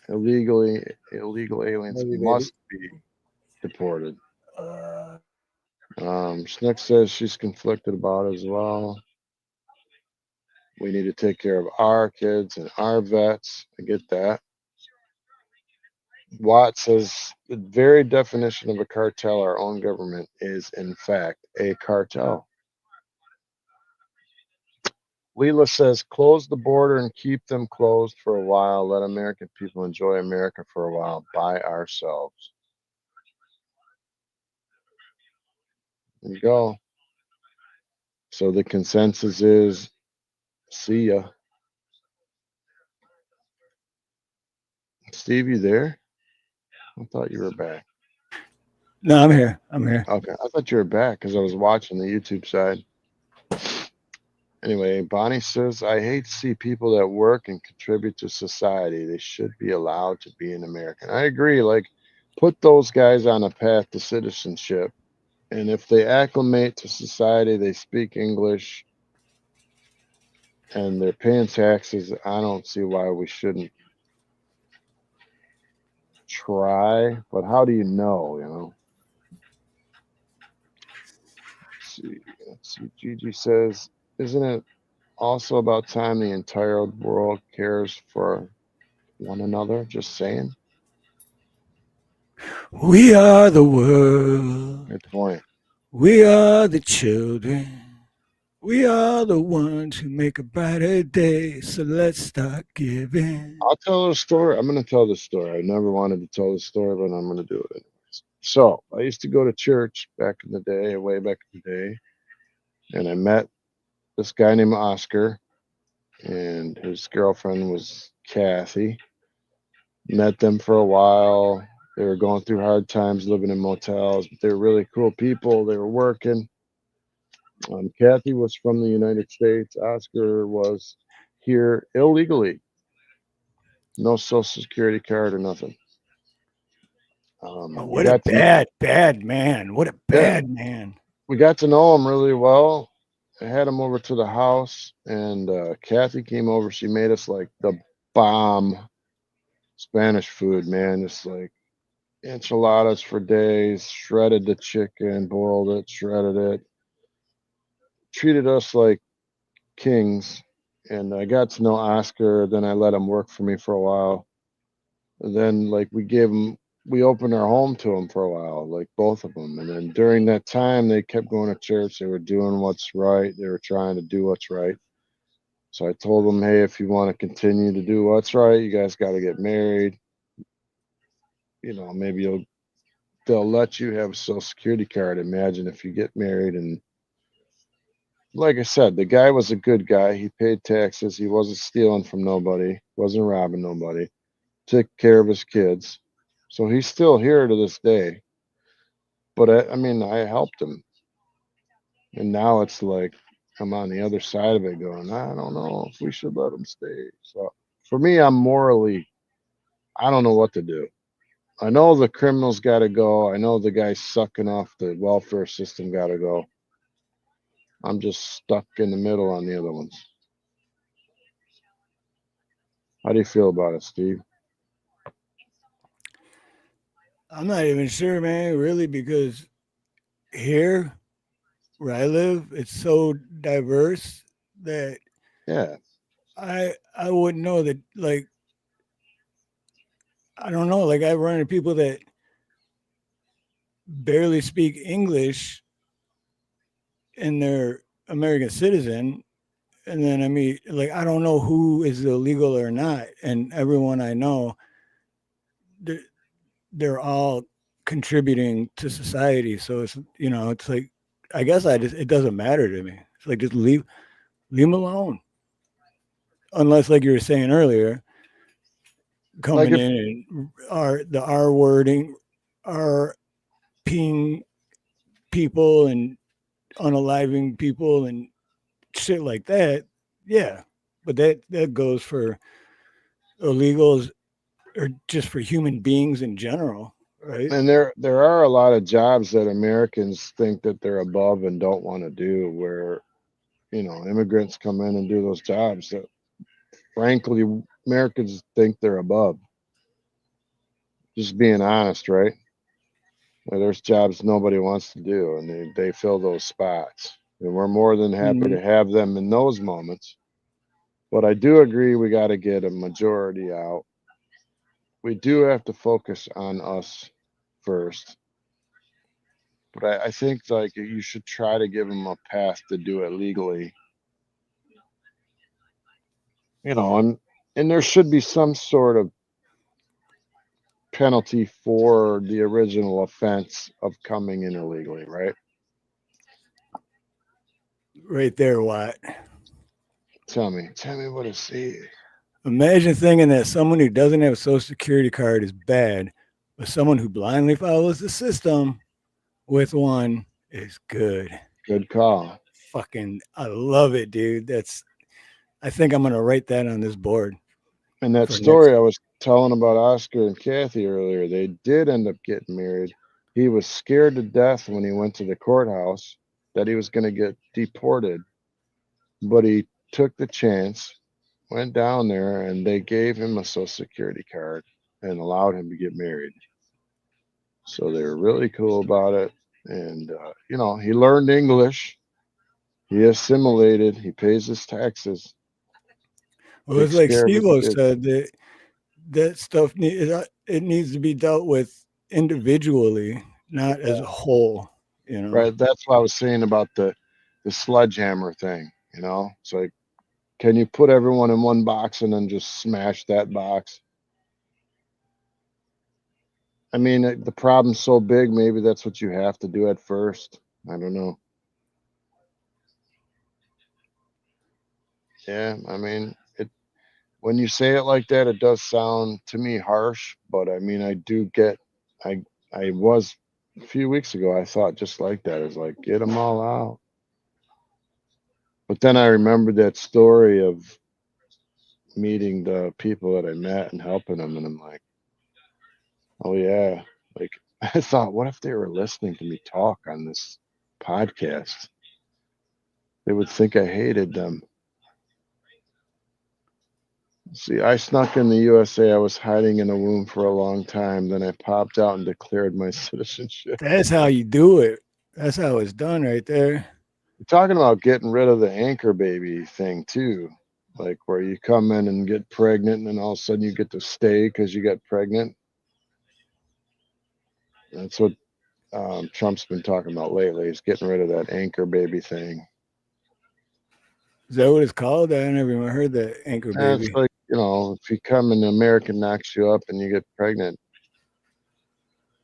Illegal aliens must be deported. Snook says she's conflicted about it as well. We need to take care of our kids and our vets. I get that. Watt says the very definition of a cartel, our own government, is in fact a cartel. Leela says close the border and keep them closed for a while. Let American people enjoy America for a while by ourselves. There you go. So the consensus is see ya. Steve, you there? I thought you were back. No, I'm here. I'm here. Okay. I thought you were back because I was watching the YouTube side. Anyway, Bonnie says, I hate to see people that work and contribute to society. They should be allowed to be an American. I agree. Like, put those guys on a path to citizenship. And if they acclimate to society, they speak English, and they're paying taxes, I don't see why we shouldn't try. But how do you know, you know? Let's see. Gigi says, isn't it also about time the entire world cares for one another? Just saying. We are the world. Good point. We are the children. We are the ones who make a brighter day. So let's start giving. I'll tell a story. I'm going to tell the story. I never wanted to tell the story, but I'm going to do it anyways. So I used to go to church back in the day, way back in the day, and I met this guy named Oscar, and his girlfriend was Kathy. Met them for a while. They were going through hard times living in motels, but they were really cool people. They were working. Kathy was from the United States. Oscar was here illegally. No social security card or nothing. What a bad man. What a bad man. We got to know him really well. I had him over to the house, and Kathy came over. She made us like the bomb Spanish food, man. Just like enchiladas for days, shredded the chicken, boiled it, shredded it. Treated us like kings. And I got to know Oscar. Then I let him work for me for a while. And then like we opened our home to him for a while, like both of them. And then during that time, they kept going to church. They were doing what's right. They were trying to do what's right. So I told them, hey, if you want to continue to do what's right, you guys got to get married. You know, maybe they'll let you have a social security card. Imagine if you get married. And like I said, the guy was a good guy. He paid taxes. He wasn't stealing from nobody, wasn't robbing nobody, took care of his kids. So he's still here to this day. But I mean, I helped him. And now it's like I'm on the other side of it going, I don't know if we should let him stay. So For me, I'm morally, I don't know what to do. I know the criminals got to go. I know the guy sucking off the welfare system got to go. I'm just stuck in the middle on the other ones. How do you feel about it, Steve? I'm not even sure, man, really, because here where I live, it's so diverse that Yeah. I wouldn't know that, like, I don't know, like I run into people that barely speak English and they're American citizen. And then I mean, like, I don't know who is illegal or not. And everyone I know, they're all contributing to society. So it's, you know, it's like, I guess it doesn't matter to me. It's like, just leave them alone. Unless, like you were saying earlier, coming Like in and the R wording, R peeing people and unaliving people and shit like that. Yeah. But that goes for illegals or just for human beings in general, right? and there are a lot of jobs that Americans think that they're above and don't want to do, where immigrants come in and do those jobs that frankly Americans think they're above. Just being honest, right? There's jobs nobody wants to do, and they fill those spots, and we're more than happy to have them in those moments. But I do agree we got to get a majority out. We do have to focus on us first. But I think like you should try to give them a path to do it legally. And there should be some sort of penalty for the original offense of coming in illegally, right? Right there, Watt. Tell me what to see. Imagine thinking that someone who doesn't have a social security card is bad, but someone who blindly follows the system with one is good. Good call. Fucking, I love it, dude. I think I'm gonna write that on this board. And that story I was telling about Oscar and Kathy earlier, they did end up getting married. He was scared to death when he went to the courthouse that he was going to get deported, but he took the chance, went down there, and they gave him a social security card and allowed him to get married. So they were really cool about it. And, he learned English. He assimilated. He pays his taxes. Well, it's like Steve-O said, that stuff it needs to be dealt with individually, not as a whole. Right. That's what I was saying about the sledgehammer thing. It's like, can you put everyone in one box and then just smash that box? I mean, the problem's so big, maybe that's what you have to do at first. I don't know. Yeah, I mean, when you say it like that, it does sound to me harsh, but I mean, I was a few weeks ago, I thought just like that. It's like, get them all out. But then I remembered that story of meeting the people that I met and helping them, and I'm like, oh yeah. Like, I thought, what if they were listening to me talk on this podcast? They would think I hated them. See, I snuck in the USA. I was hiding in a womb for a long time. Then I popped out and declared my citizenship. That's how you do it. That's how it's done right there. You're talking about getting rid of the anchor baby thing too, like where you come in and get pregnant and then all of a sudden you get to stay because you got pregnant. That's what Trump's been talking about lately. He's getting rid of that anchor baby thing. Is that what it's called? I never even heard that, anchor baby. It's like, if you come and the American knocks you up and you get pregnant,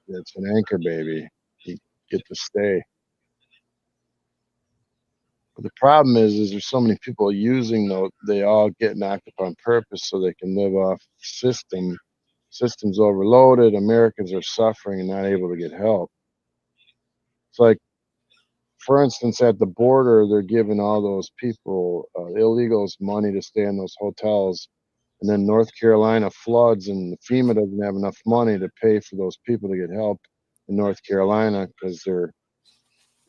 it's an anchor baby. You get to stay. But the problem is there's so many people using those, they all get knocked up on purpose so they can live off the system. System's overloaded. Americans are suffering and not able to get help. It's like, for instance, at the border, they're giving all those people, illegals, money to stay in those hotels and then North Carolina floods, and FEMA doesn't have enough money to pay for those people to get help in North Carolina because they're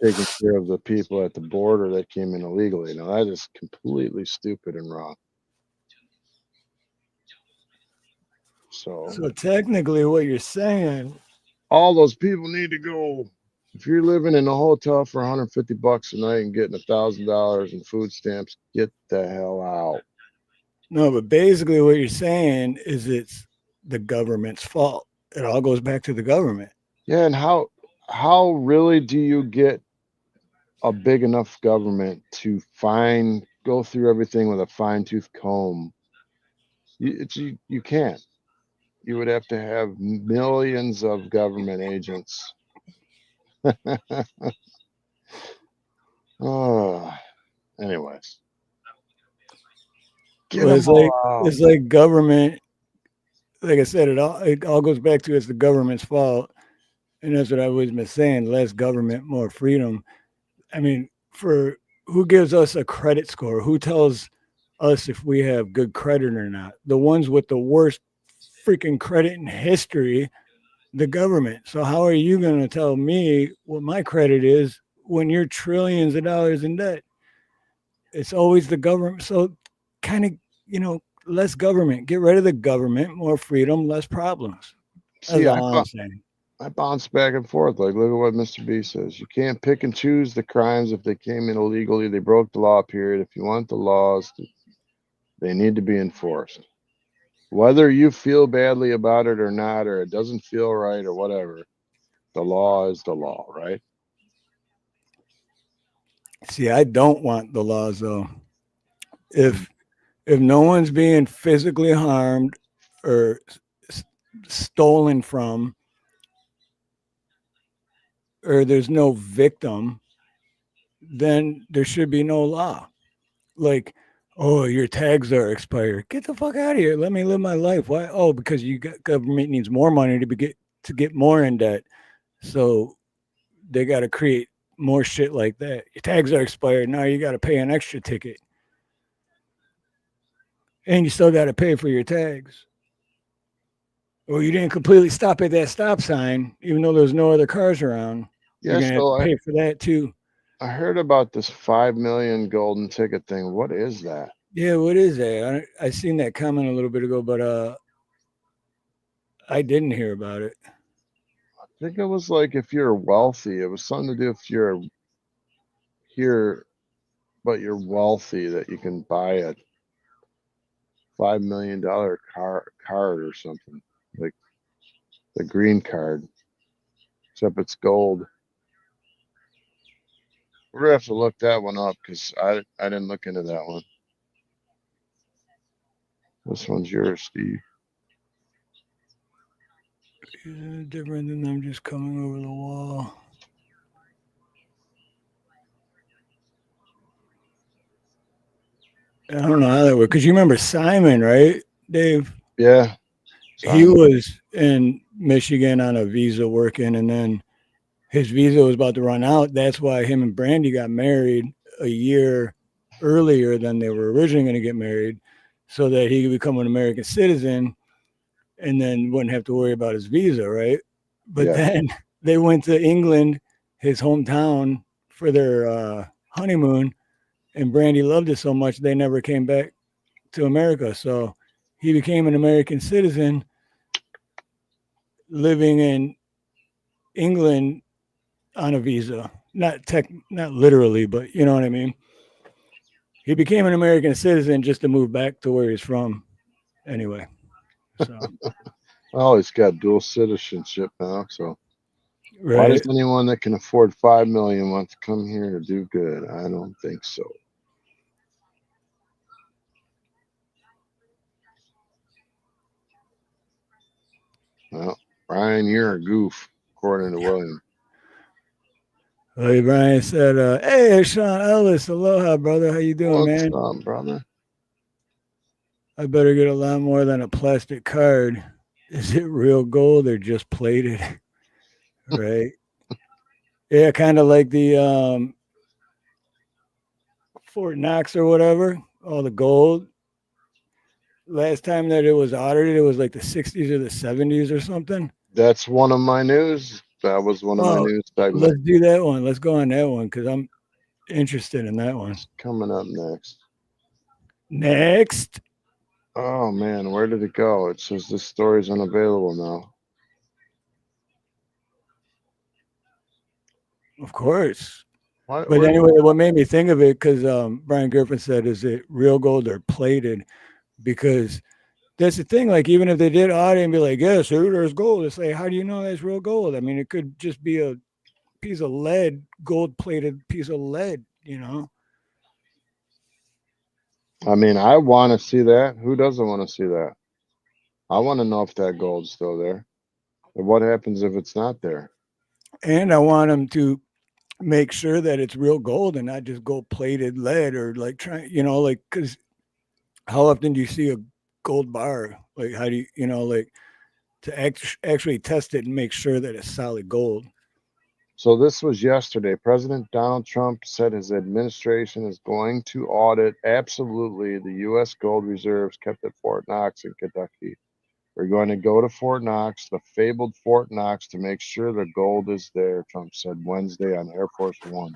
taking care of the people at the border that came in illegally. Now that is completely stupid and wrong. So technically, what you're saying, all those people need to go. If you're living in a hotel for $150 a night and getting $1,000 in food stamps, get the hell out. No, but basically what you're saying is it's the government's fault. It all goes back to the government. Yeah, and how really do you get a big enough government to go through everything with a fine-tooth comb? You can't. You would have to have millions of government agents. Oh, anyways. It's like government. Like I said, it all goes back to it's the government's fault, and that's what I've always been saying: less government, more freedom. I mean, for who gives us a credit score? Who tells us if we have good credit or not? The ones with the worst freaking credit in history, the government. So how are you going to tell me what my credit is when you're trillions of dollars in debt? It's always the government. So kind of, less government. Get rid of the government, more freedom, less problems. That's all I'm saying. I bounce back and forth. Like, look at what Mr. B says. You can't pick and choose the crimes if they came in illegally. They broke the law, period. If you want the laws, they need to be enforced. Whether you feel badly about it or not, or it doesn't feel right or whatever, the law is the law, right? See, I don't want the laws, though. If no one's being physically harmed or stolen from, or there's no victim, then there should be no law. Like, oh, your tags are expired. Get the fuck out of here. Let me live my life. Why? Oh, because government needs more money to get more in debt. So they got to create more shit like that. Your tags are expired. Now you got to pay an extra ticket. And you still got to pay for your tags. Or you didn't completely stop at that stop sign, even though there's no other cars around. Yeah, You're going to have to pay for that too. I heard about this 5 million golden ticket thing. What is that? Yeah, what is that? I seen that comment a little bit ago, but I didn't hear about it. I think it was like if you're wealthy. It was something to do if you're here, but you're wealthy, that you can buy a $5 million card or something, like the green card, except it's gold. We're gonna have to look that one up because I didn't look into that one. This one's yours, Steve. Yeah, different than them just coming over the wall. I don't know how that worked, because you remember Simon, right, Dave? Yeah. Simon. He was in Michigan on a visa working, and then his visa was about to run out. That's why him and Brandy got married a year earlier than they were originally going to get married, so that he could become an American citizen and then wouldn't have to worry about his visa, right? But then they went to England, his hometown, for their honeymoon, and Brandy loved it so much they never came back to America. So he became an American citizen living in England on a visa. Not literally, but you know what I mean? He became an American citizen just to move back to where he's from anyway. So well, he's got dual citizenship now, so right. Why does anyone that can afford 5 million want to come here to do good? I don't think so. Well, Brian, you're a goof, according to William. Hey, Brian said, hey, Sean Ellis, aloha, brother. How you doing, man? What's up, brother? I better get a lot more than a plastic card. Is it real gold or just plated? Right. Yeah, kind of like the Fort Knox or whatever, all the gold. last time that it was audited, it was like the 60s or the 70s or something. That's one of my news. That was one of my news segments. Let's do that one. Let's go on that one because I'm interested in that one. What's coming up next? Next. Oh man, where did it go? It says this story's unavailable now. Of course. What, but anyway, what made me think of it, because Brian Griffin said, is it real gold or plated? Because that's the thing. Like, even if they did audit and be like, yes, there's gold. It's like, how do you know that's real gold? I mean, it could just be a piece of lead, gold-plated piece of lead, you know? I mean, I want to see that. Who doesn't want to see that? I want to know if that gold's still there. And what happens if it's not there? And I want them to make sure that it's real gold and not just gold-plated lead, or like trying, you know, like, because how often do you see a gold bar? Like, how do you, you know, like, to actually test it and make sure that it's solid gold? So this was yesterday. President Donald Trump said his administration is going to audit absolutely the U.S. gold reserves kept at Fort Knox in Kentucky. We're going to go to Fort Knox, the fabled Fort Knox, to make sure the gold is there, Trump said Wednesday on Air Force One.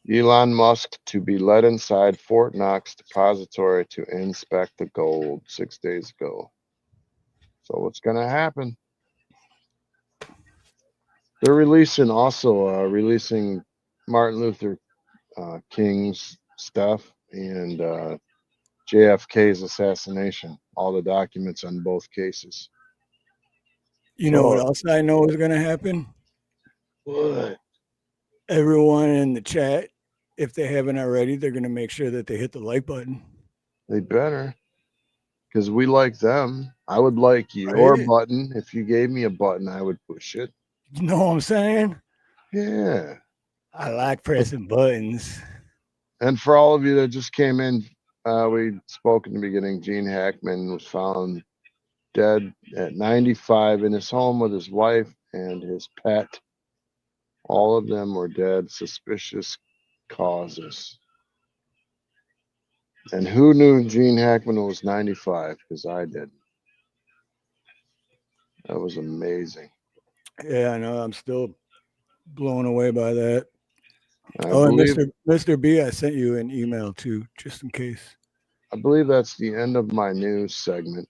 Elon Musk to be led inside Fort Knox depository to inspect the gold 6 days ago. So what's going to happen? They're releasing Martin Luther King's stuff and JFK's assassination, all the documents on both cases. You know what else I know is going to happen? What? Everyone in the chat, if they haven't already, they're going to make sure that they hit the like button. They better, because we like them. I would like your button. If you gave me a button, I would push it. You know what I'm saying? Yeah. I like pressing buttons. And for all of you that just came in, we spoke in the beginning. Gene Hackman was found dead at 95 in his home with his wife and his pet. All of them were dead, suspicious causes. And who knew Gene Hackman was 95? Because I did. That was amazing. Yeah, I know. I'm still blown away by that. And Mr. B, I sent you an email too, just in case. I believe that's the end of my news segment.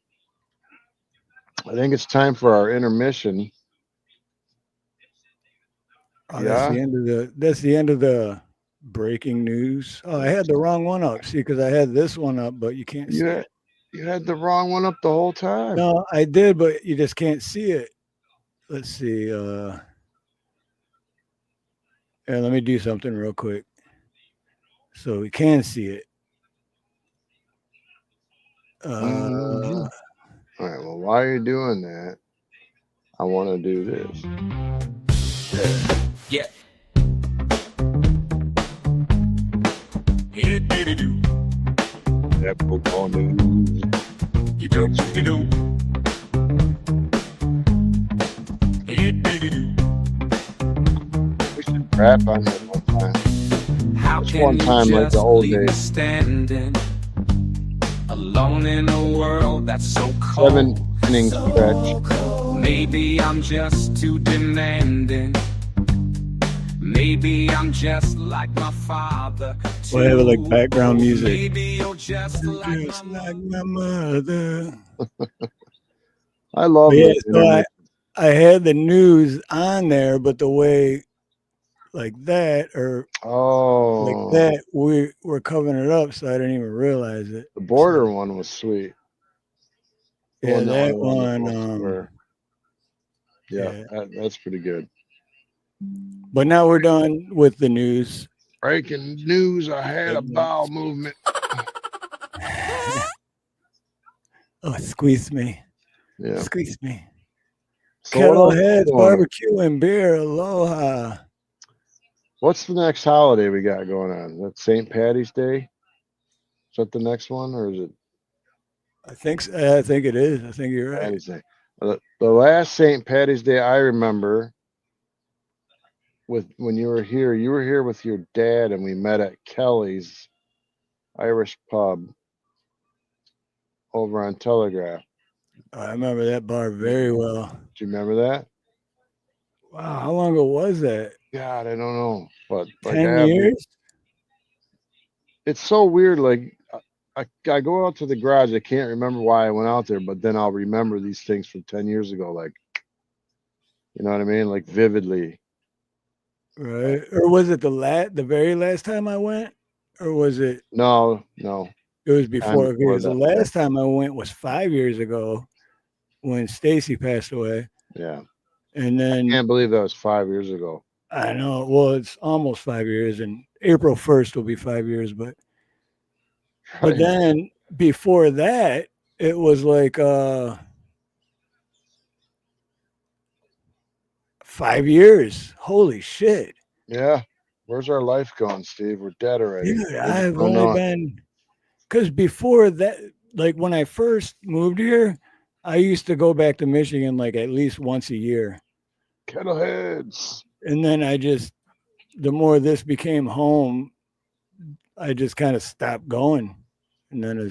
I think it's time for our intermission. Oh, yeah, that's the end of the breaking news. Oh, I had the wrong one up. See, because I had this one up, but you can't see it. You had the wrong one up the whole time. No, I did, but you just can't see it. Let's see. Yeah, let me do something real quick so we can see it. All right. Well, while you're doing that, I want to do this. Yeah. That football news. You do. We should rap on that one time. How just one time, like the old days. Standing alone in a world that's so cold. 7-inning stretch. Maybe I'm just too demanding. Maybe I'm just like my father. Whatever, like background music. Maybe you're just like my mother. I love it. So I had the news on there, but the way like that or like that, we're covering it up, so I didn't even realize it. The border one was sweet. Yeah, that one. Yeah, that's pretty good. But now we're done with the news. Breaking news, I had a bowel movement. Oh, squeeze me. Yeah. Squeeze me. So Kettleheads, barbecue, and beer. Aloha. What's the next holiday we got going on? Is that St. Patty's Day? Is that the next one, or is it? I think so. I think it is. I think you're right. Patty's Day. The last St. Patty's Day I remember when you were here with your dad, and we met at Kelly's Irish pub over on Telegraph. I remember that bar very well. Do you remember that? Wow, how long ago was that? God, I don't know, but like 10 years? It's so weird. Like I go out to the garage. I can't remember why I went out there, but then I'll remember these things from 10 years ago. Like, you know what I mean? Like vividly. Right. Or was it the very last time I went? Or was it? No. It was before. Because the last yeah. time I went was 5 years ago when Stacy passed away. Yeah. And then I can't believe that was 5 years ago. I know. Well, it's almost 5 years, and April 1st will be 5 years. But then before that, it was like 5 years. Holy shit. Yeah. Where's our life going, Steve? We're dead already. Dude, I've only been, because before that, like when I first moved here, I used to go back to Michigan like at least once a year. Kettleheads. And then the more this became home, I just kind of stopped going. And then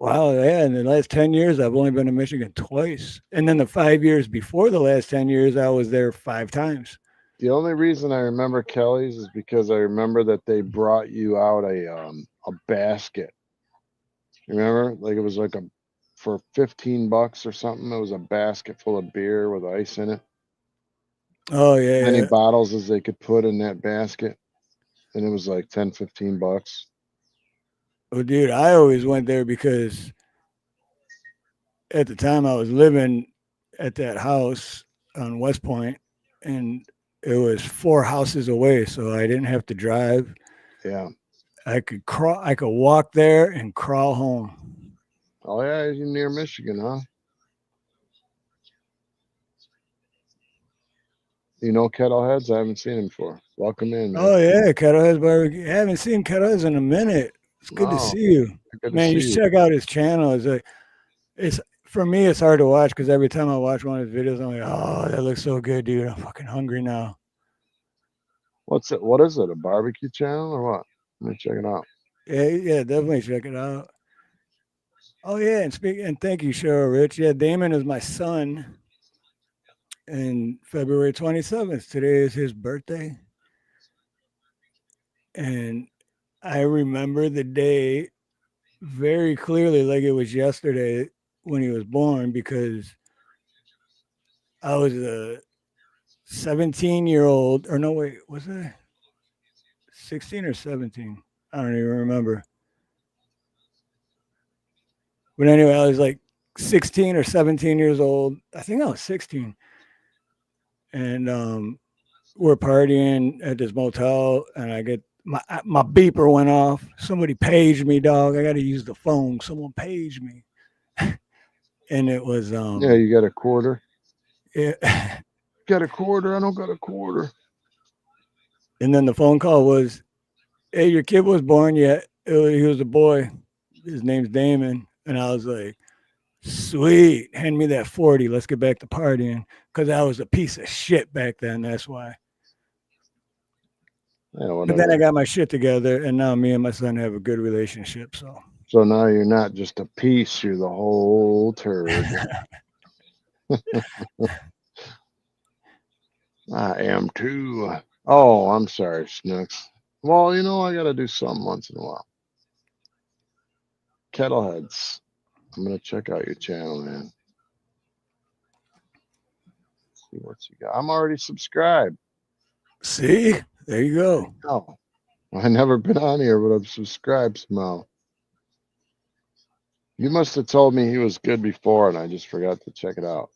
wow, yeah, in the last 10 years, I've only been to Michigan twice. And then the 5 years before the last 10 years, I was there 5 times. The only reason I remember Kelly's is because I remember that they brought you out a basket. Remember? Like it was like for $15 or something. It was a basket full of beer with ice in it. Oh, yeah. Many bottles as they could put in that basket. And it was like $10-15. Well, dude, I always went there because at the time I was living at that house on West Point, and it was 4 houses away, so I didn't have to drive. Yeah. I could walk there and crawl home. Oh yeah, you're near Michigan, huh? You know Kettleheads? I haven't seen him before. Welcome in, man. Oh yeah, Kettleheads Barbecue. I haven't seen Kettleheads in a minute. It's good to see you. Man, you should check out his channel. It's for me, it's hard to watch because every time I watch one of his videos, I'm like, oh, that looks so good, dude. I'm fucking hungry now. What's it? What is it? A barbecue channel or what? Let me check it out. Yeah, definitely check it out. Oh yeah, and thank you, Cheryl Rich. Yeah, Damon is my son. And February 27th, today is his birthday. And I remember the day very clearly, like it was yesterday when he was born, because I was a 17-year-old, or no, wait, was I 16 or 17? I don't even remember. But anyway, I was like 16 or 17 years old. I think I was 16. And we're partying at this motel, and I get my beeper went off. Somebody paged me, dog. I got to use the phone. Someone paged me. And it was yeah, you got a quarter? Yeah. Got a quarter? I don't got a quarter. And then the phone call was, hey, your kid was born yet? He was a boy. His name's Damon. And I was like, sweet, hand me that 40. Let's get back to partying. Because I was a piece of shit back then. That's why. Yeah, but then I got my shit together, and now me and my son have a good relationship. So now you're not just a piece, you're the whole turd. I am too. Oh, I'm sorry, Snooks. Well, you know, I got to do something once in a while. Kettleheads. I'm going to check out your channel, man. See what you got. I'm already subscribed. See? There you go. Oh, I've never been on here, but I'm subscribed somehow. You must have told me he was good before, and I just forgot to check it out.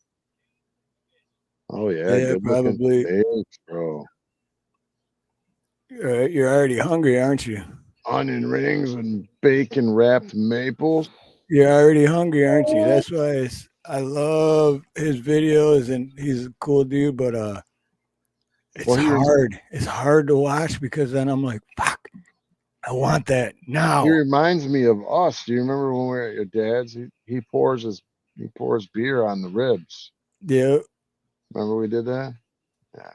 Oh, yeah. Yeah, good probably. Steaks, bro. You're already hungry, aren't you? Onion rings and bacon wrapped maples. You're already hungry, aren't you? That's why I love his videos, and he's a cool dude, but it's hard. It's hard to watch because then I'm like, fuck, I want that now. He reminds me of us. Do you remember when we were at your dad's? He pours beer on the ribs. Yeah. Remember we did that? Yeah.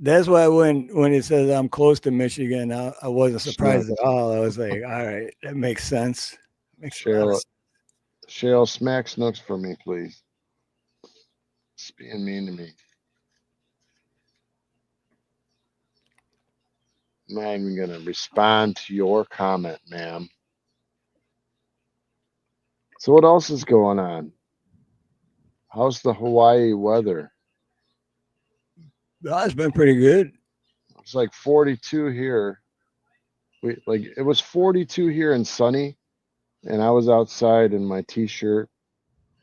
That's why when it says I'm close to Michigan, I wasn't surprised at all. I was like, all right, that makes sense. Makes a lot of sense. Cheryl, smack Snooks for me, please. It's being mean to me. I'm not even going to respond to your comment, ma'am. So what else is going on? How's the Hawaii weather? It's been pretty good. It's like 42 here. It was 42 here and sunny, and I was outside in my t-shirt.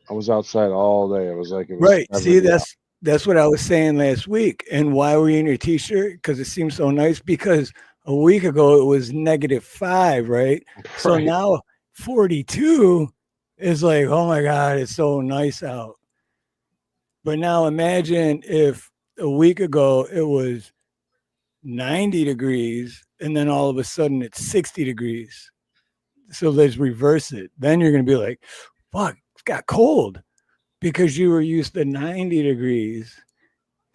I was outside all day. It was like it was right. See, that's what I was saying last week. And why were you in your t-shirt? Because it seems so nice. Because a week ago it was -5, right? So now 42 is like, oh my God, it's so nice out. But now imagine if a week ago it was 90 degrees and then all of a sudden it's 60 degrees. So let's reverse it. Then you're going to be like, fuck, it's got cold because you were used to 90 degrees.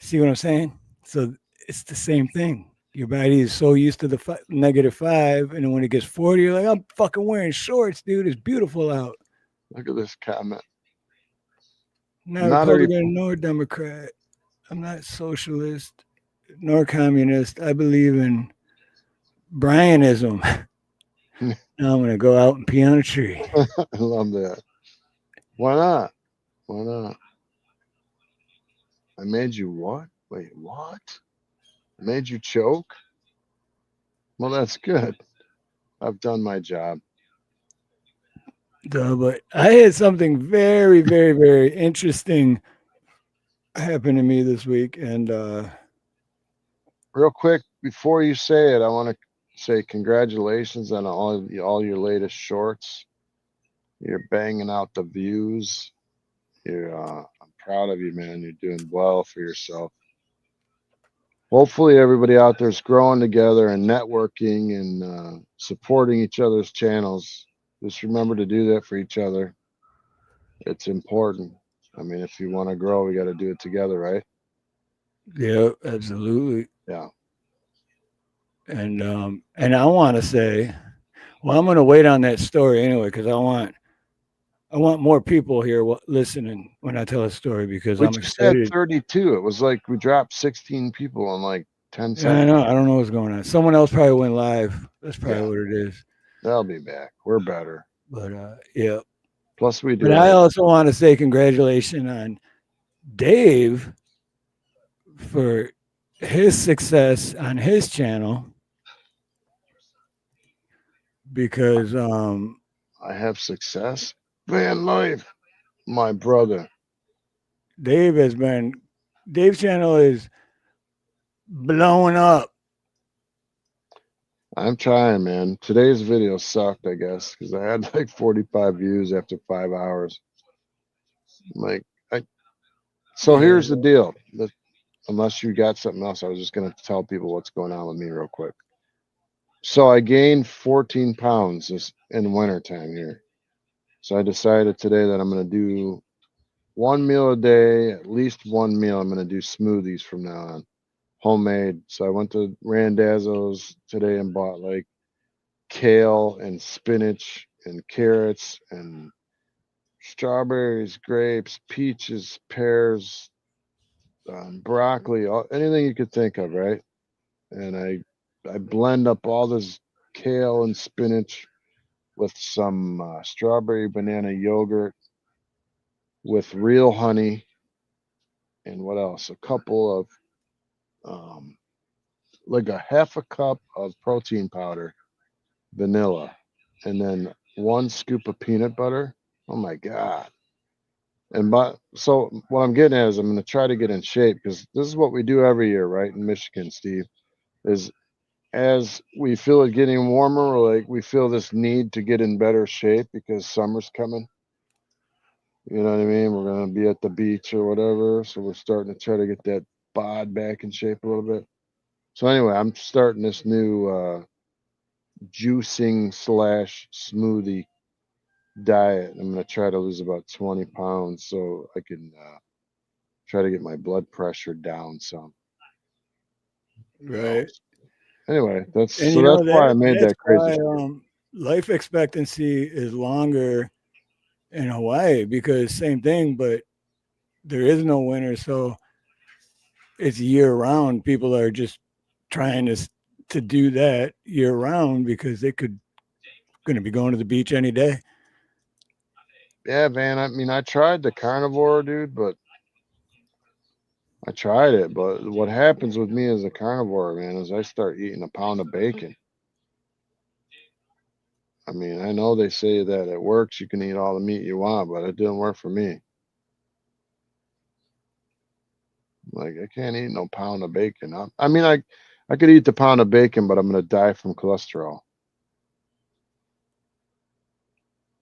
See what I'm saying? So it's the same thing. Your body is so used to the -5. And then when it gets 40, you're like, I'm fucking wearing shorts, dude. It's beautiful out. Look at this comment. Not Republican nor Democrat. I'm not socialist nor communist. I believe in Brianism. Now I'm going to go out and pee on a tree. I love that. Why not? Why not? I made you what? Wait, what? I made you choke? Well, that's good. I've done my job. But I had something very, very, very interesting happen to me this week. And real quick, before you say it, I want to say congratulations on all your latest shorts. You're banging out the views. I'm proud of you, man. You're doing well for yourself. Hopefully everybody out there is growing together and networking and supporting each other's channels. Just remember to do that for each other. It's important. I mean, if you want to grow, we got to do it together, right? Yeah, absolutely. Yeah. And I want to say, well, I'm going to wait on that story anyway because I want more people here listening when I tell a story because I'm excited. 32. It was like we dropped 16 people in like 10 seconds. I know. I don't know what's going on. Someone else probably went live. That's probably what it is. They'll be back. We're better. But yeah. Plus we do. But I also want to say congratulations on Dave for his success on his channel because I have success. Van life, my brother. Dave's channel is blowing up. I'm trying, man. Today's video sucked, I guess, because I had like 45 views after 5 hours. Here's the deal. Unless you got something else, I was just gonna tell people what's going on with me real quick. So I gained 14 pounds in wintertime here. So I decided today that I'm gonna do 1 meal a day, at least 1 meal. I'm gonna do smoothies from now on. Homemade. So I went to Randazzo's today and bought like kale and spinach and carrots and strawberries, grapes, peaches, pears, broccoli, anything you could think of, right? And I blend up all this kale and spinach with some strawberry banana yogurt with real honey and what else? A couple of like a half a cup of protein powder, vanilla, and then 1 scoop of peanut butter. Oh my God. So what I'm getting at is I'm going to try to get in shape because this is what we do every year, right? In Michigan, Steve, is as we feel it getting warmer, we feel this need to get in better shape because summer's coming. You know what I mean? We're going to be at the beach or whatever. So we're starting to try to get that bod back in shape a little bit. So anyway, I'm starting this new juicing / smoothie diet. I'm going to try to lose about 20 pounds so I can try to get my blood pressure down some. Right. Anyway, that's And so that's why I made that crazy. Life expectancy is longer in Hawaii because same thing, but there is no winter, so it's year round. People are just trying to do that year round because they going to be going to the beach any day. Yeah, man. I mean, I tried the carnivore, dude, but I tried it. But what happens with me as a carnivore, man, is I start eating a pound of bacon. I mean, I know they say that it works. You can eat all the meat you want, but it didn't work for me. Like, I can't eat no pound of bacon. I mean, I could eat the pound of bacon, but I'm going to die from cholesterol.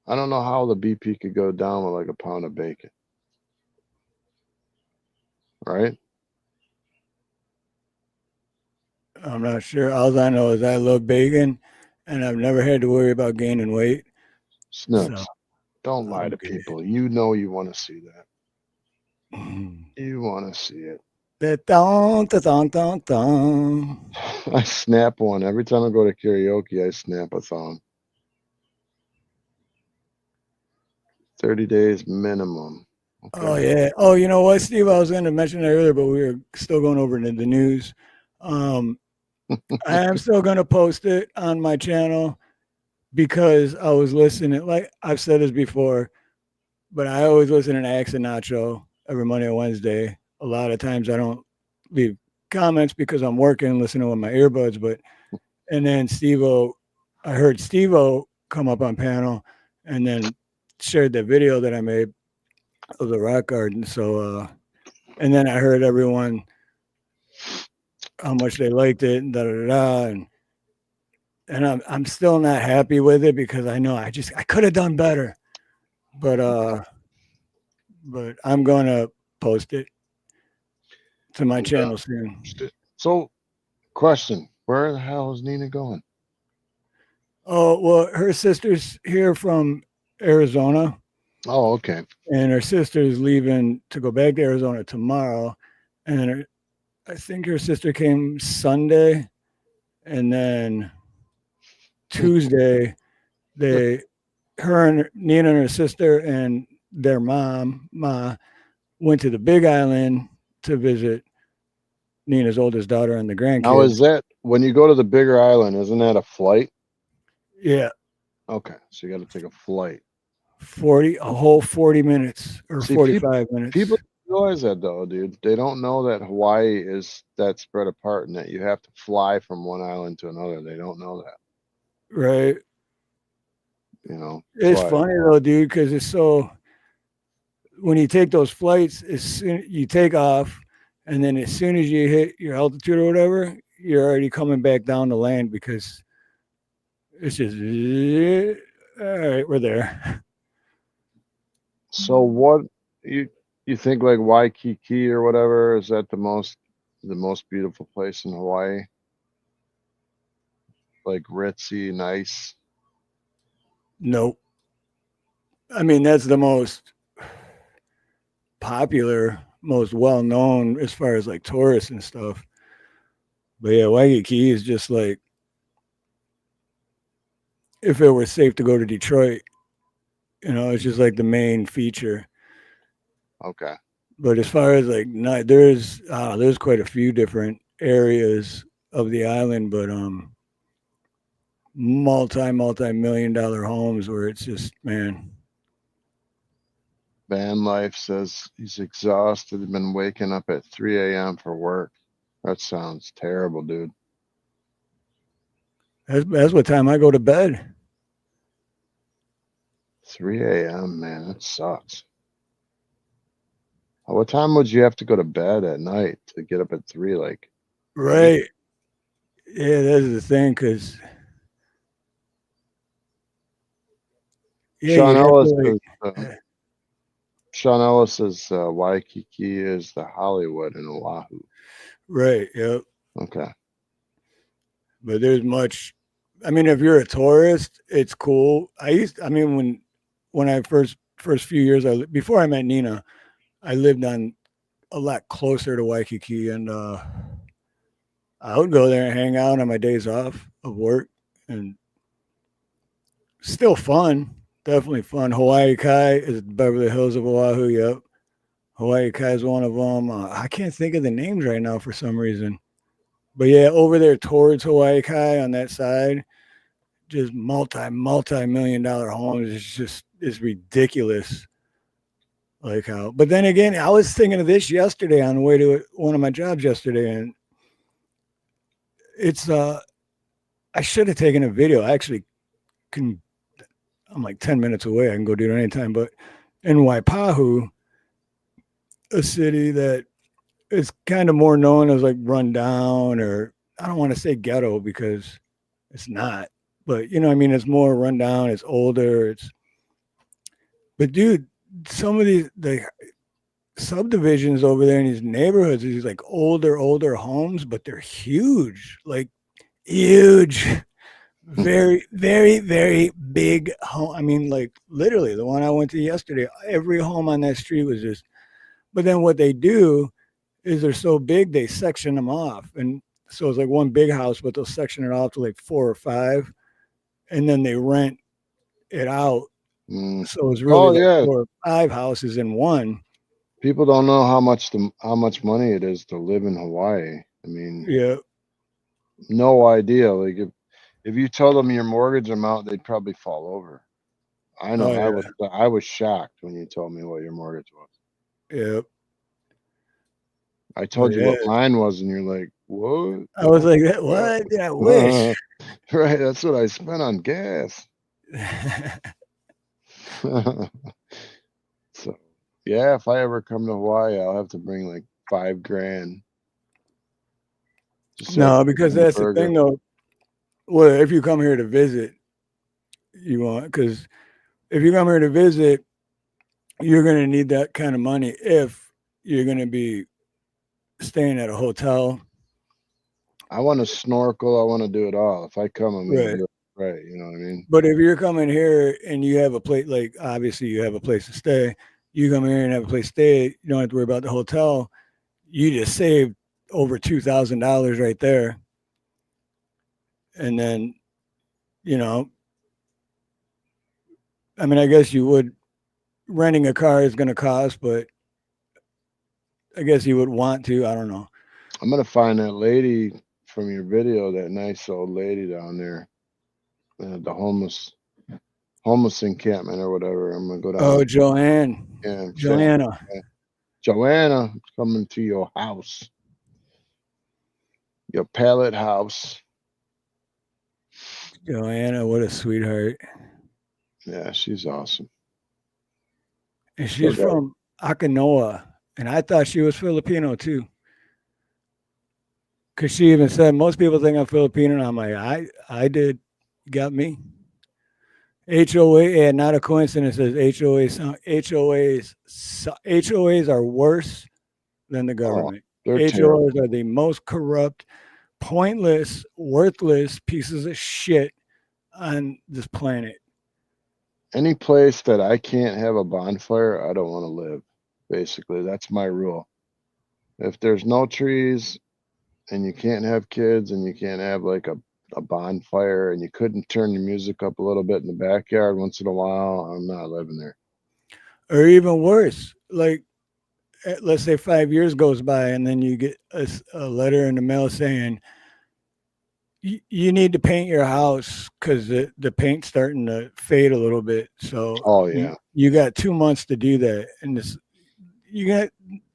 I don't know how the BP could go down with like a pound of bacon. Right? I'm not sure. All I know is I love bacon, and I've never had to worry about gaining weight. Snips, don't lie to people. You know you want to see that. You want to see it. I snap one. Every time I go to karaoke, I snap a song. 30 days minimum. Okay. Oh, yeah. Oh, you know what, Steve? I was going to mention that earlier, but we were still going over into the news. I am still going to post it on my channel because I was listening. Like I've said this before, but I always listen to Axe and Nacho every Monday and Wednesday. A lot of times I don't leave comments because I'm working, listening with my earbuds. And then I heard Steve-O come up on panel and then shared the video that I made of the rock garden. So, and then I heard everyone how much they liked it and and I'm still not happy with it because I know I could have done better, but I'm gonna post it to my channel soon. So, question: where the hell is Nina going? Oh well, her sister's here from Arizona. Oh, okay. And her sister's leaving to go back to Arizona tomorrow, and I think her sister came Sunday, and then Tuesday, her and Nina and her sister and their Ma, went to the Big Island to visit Nina's oldest daughter and the grandkids. Now, is that when you go to the bigger island? Isn't that a flight? Yeah. Okay, so you got to take a flight. A whole 40 minutes or 45 minutes. People realize that though, dude. They don't know that Hawaii is that spread apart and that you have to fly from one island to another. They don't know that. Right. You know, it's funny though, dude, because it's so when you take those flights, you take off, and then as soon as you hit your altitude or whatever, you're already coming back down to land because it's just all right, we're there. So what you think like Waikiki or whatever, is that the most beautiful place in Hawaii? Like ritzy, nice? Nope. I mean, that's the most popular, most well-known as far as like tourists and stuff. But yeah, Waikiki is just like if it were safe to go to Detroit, you know, it's just like the main feature. Okay. But as far as like there's quite a few different areas of the island, but multi-million-dollar homes where it's just, man. Van Life says he's exhausted and been waking up at 3 a.m. for work. That sounds terrible, dude. That's what time I go to bed. 3 a.m., man, that sucks. What time would you have to go to bed at night to get up at 3? Like, right? Yeah, that's the thing, because Sean Ellis says Waikiki is the Hollywood in Oahu. Right. Yep. Okay. But there's much. I mean, if you're a tourist, it's cool. When I first few years, before I met Nina, I lived on a lot closer to Waikiki, and I would go there and hang out on my days off of work, and still fun. Definitely fun. Hawaii Kai is Beverly Hills of Oahu. Yep. Hawaii Kai is one of them. I can't think of the names right now for some reason. But yeah, over there towards Hawaii Kai on that side, just multi-million dollar homes. It's ridiculous. Like how, but then again, I was thinking of this yesterday on the way to one of my jobs yesterday, and it's I should have taken a video. I actually can. I'm like 10 minutes away. I can go do it anytime. But in Waipahu, a city that is kind of more known as like run down, or I don't want to say ghetto because it's not, but you know what I mean, it's more run down, it's older, but dude, some of these the subdivisions over there in these neighborhoods, these like older homes, but they're huge, like huge. Very, very, very big home. I mean, like literally the one I went to yesterday, every home on that street was just, but then what they do is they're so big, they section them off. And so it's like one big house, but they'll section it off to like 4 or 5. And then they rent it out. So it's really like 4 or 5 houses in one. People don't know how much money it is to live in Hawaii. I mean, yeah, no idea. Like if you told them your mortgage amount, they'd probably fall over. I know. I was shocked when you told me what your mortgage was. Yeah. I told you what mine was, and you're like, "What?" I was like, "What? Yeah, I wish." Right. That's what I spent on gas. So, yeah, if I ever come to Hawaii, I'll have to bring like $5,000. No, because that's the thing, though. Well, if you come here to visit, you want, because if you come here to visit, you're going to need that kind of money if you're going to be staying at a hotel. I want to snorkel. I want to do it all. If I come, I'm going to do it right. You know what I mean? But if you're coming here and you have a place, like obviously you have a place to stay, you come here and have a place to stay, you don't have to worry about the hotel. You just saved over $2,000 right there. And then, you know, I mean, I guess you would, renting a car is going to cost, but I guess you would want to. I don't know. I'm going to find that lady from your video, that nice old lady down there, the homeless encampment or whatever. I'm going to go down. Oh, Joanne. Yeah, Joanna. Joanna, coming to your house. Your pallet house. Joanna, what a sweetheart. Yeah, she's awesome. And she's from Akinoa. And I thought she was Filipino too. Because she even said, most people think I'm Filipino. And I'm like, I did. You got me. HOA, yeah, not a coincidence. HOAs are worse than the government. HOAs are the most corrupt, pointless, worthless pieces of shit on this planet. Any place that I can't have a bonfire, I don't want to live. Basically, that's my rule. If there's no trees and you can't have kids and you can't have like a bonfire and you couldn't turn your music up a little bit in the backyard once in a while, I'm not living there. Or even worse, like let's say 5 years goes by and then you get a letter in the mail saying you need to paint your house because the paint's starting to fade a little bit. So you got 2 months to do that. And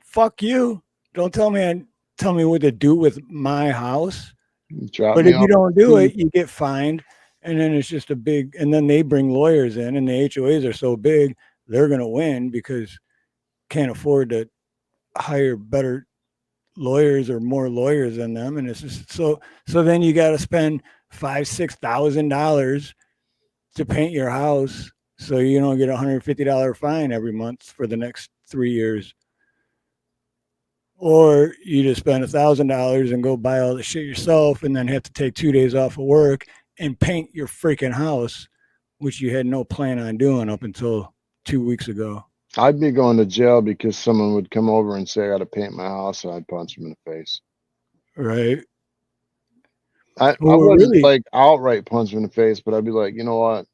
fuck you. Don't tell me what to do with my house. But if you don't do it, you get fined. And then it's just and then they bring lawyers in, and the HOAs are so big, they're going to win because can't afford to hire better lawyers or more lawyers than them. And it's just so then you got to spend $5,000-$6,000 to paint your house. So you don't get a $150 fine every month for the next 3 years. Or you just spend $1,000 and go buy all the shit yourself and then have to take 2 days off of work and paint your freaking house, which you had no plan on doing up until 2 weeks ago. I'd be going to jail because someone would come over and say I got to paint my house, and I'd punch him in the face. Right. I wouldn't like outright punch him in the face, but I'd be like, you know what,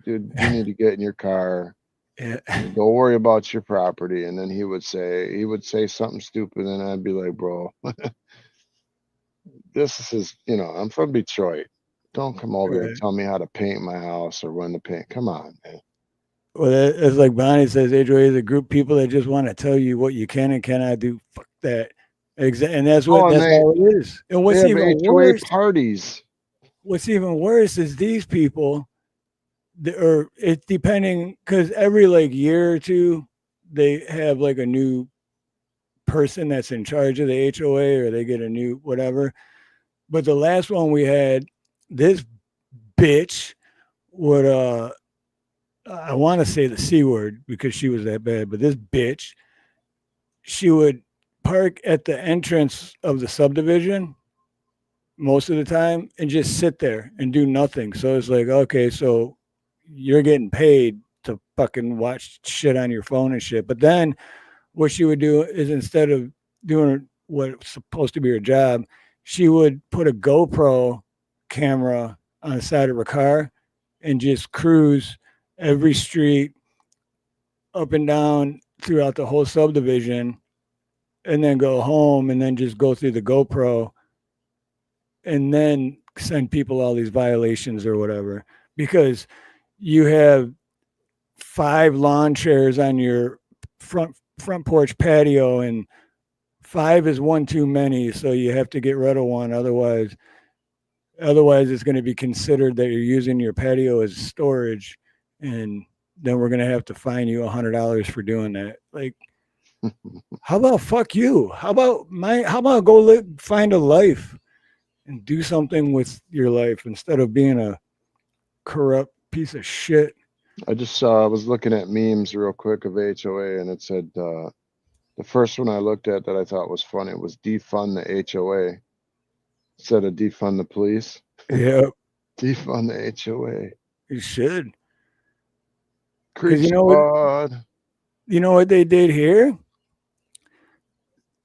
dude, you need to get in your car. Yeah. Go worry about your property. And then he would say something stupid, and I'd be like, bro, this is, I'm from Detroit. Don't come over here and tell me how to paint my house or when to paint. Come on, man. Well, it's like Bonnie says, HOA is a group of people that just want to tell you what you can and cannot do. Fuck that. And that's all it is. And what's even worse, parties. What's even worse is these people, or it's depending, because every like year or two, they have like a new person that's in charge of the HOA, or they get a new whatever. But the last one we had, this bitch would I want to say the C word because she was that bad, but this bitch, she would park at the entrance of the subdivision most of the time and just sit there and do nothing. So it's like, okay, so you're getting paid to fucking watch shit on your phone and shit. But then what she would do is, instead of doing what's supposed to be her job, she would put a GoPro camera on the side of her car and just cruise every street up and down throughout the whole subdivision, and then go home and then just go through the GoPro and then send people all these violations or whatever, because you have 5 lawn chairs on your front porch patio, and 5 is one too many, so you have to get rid of one. Otherwise it's going to be considered that you're using your patio as storage, and then we're going to have to fine you $100 for doing that. Like, how about fuck you? How about go find a life and do something with your life instead of being a corrupt piece of shit. I just I was looking at memes real quick of HOA, and it said the first one I looked at that I thought was funny was defund the HOA instead of defund the police. Yeah. Defund the HOA. You should. Creep you know what they did here?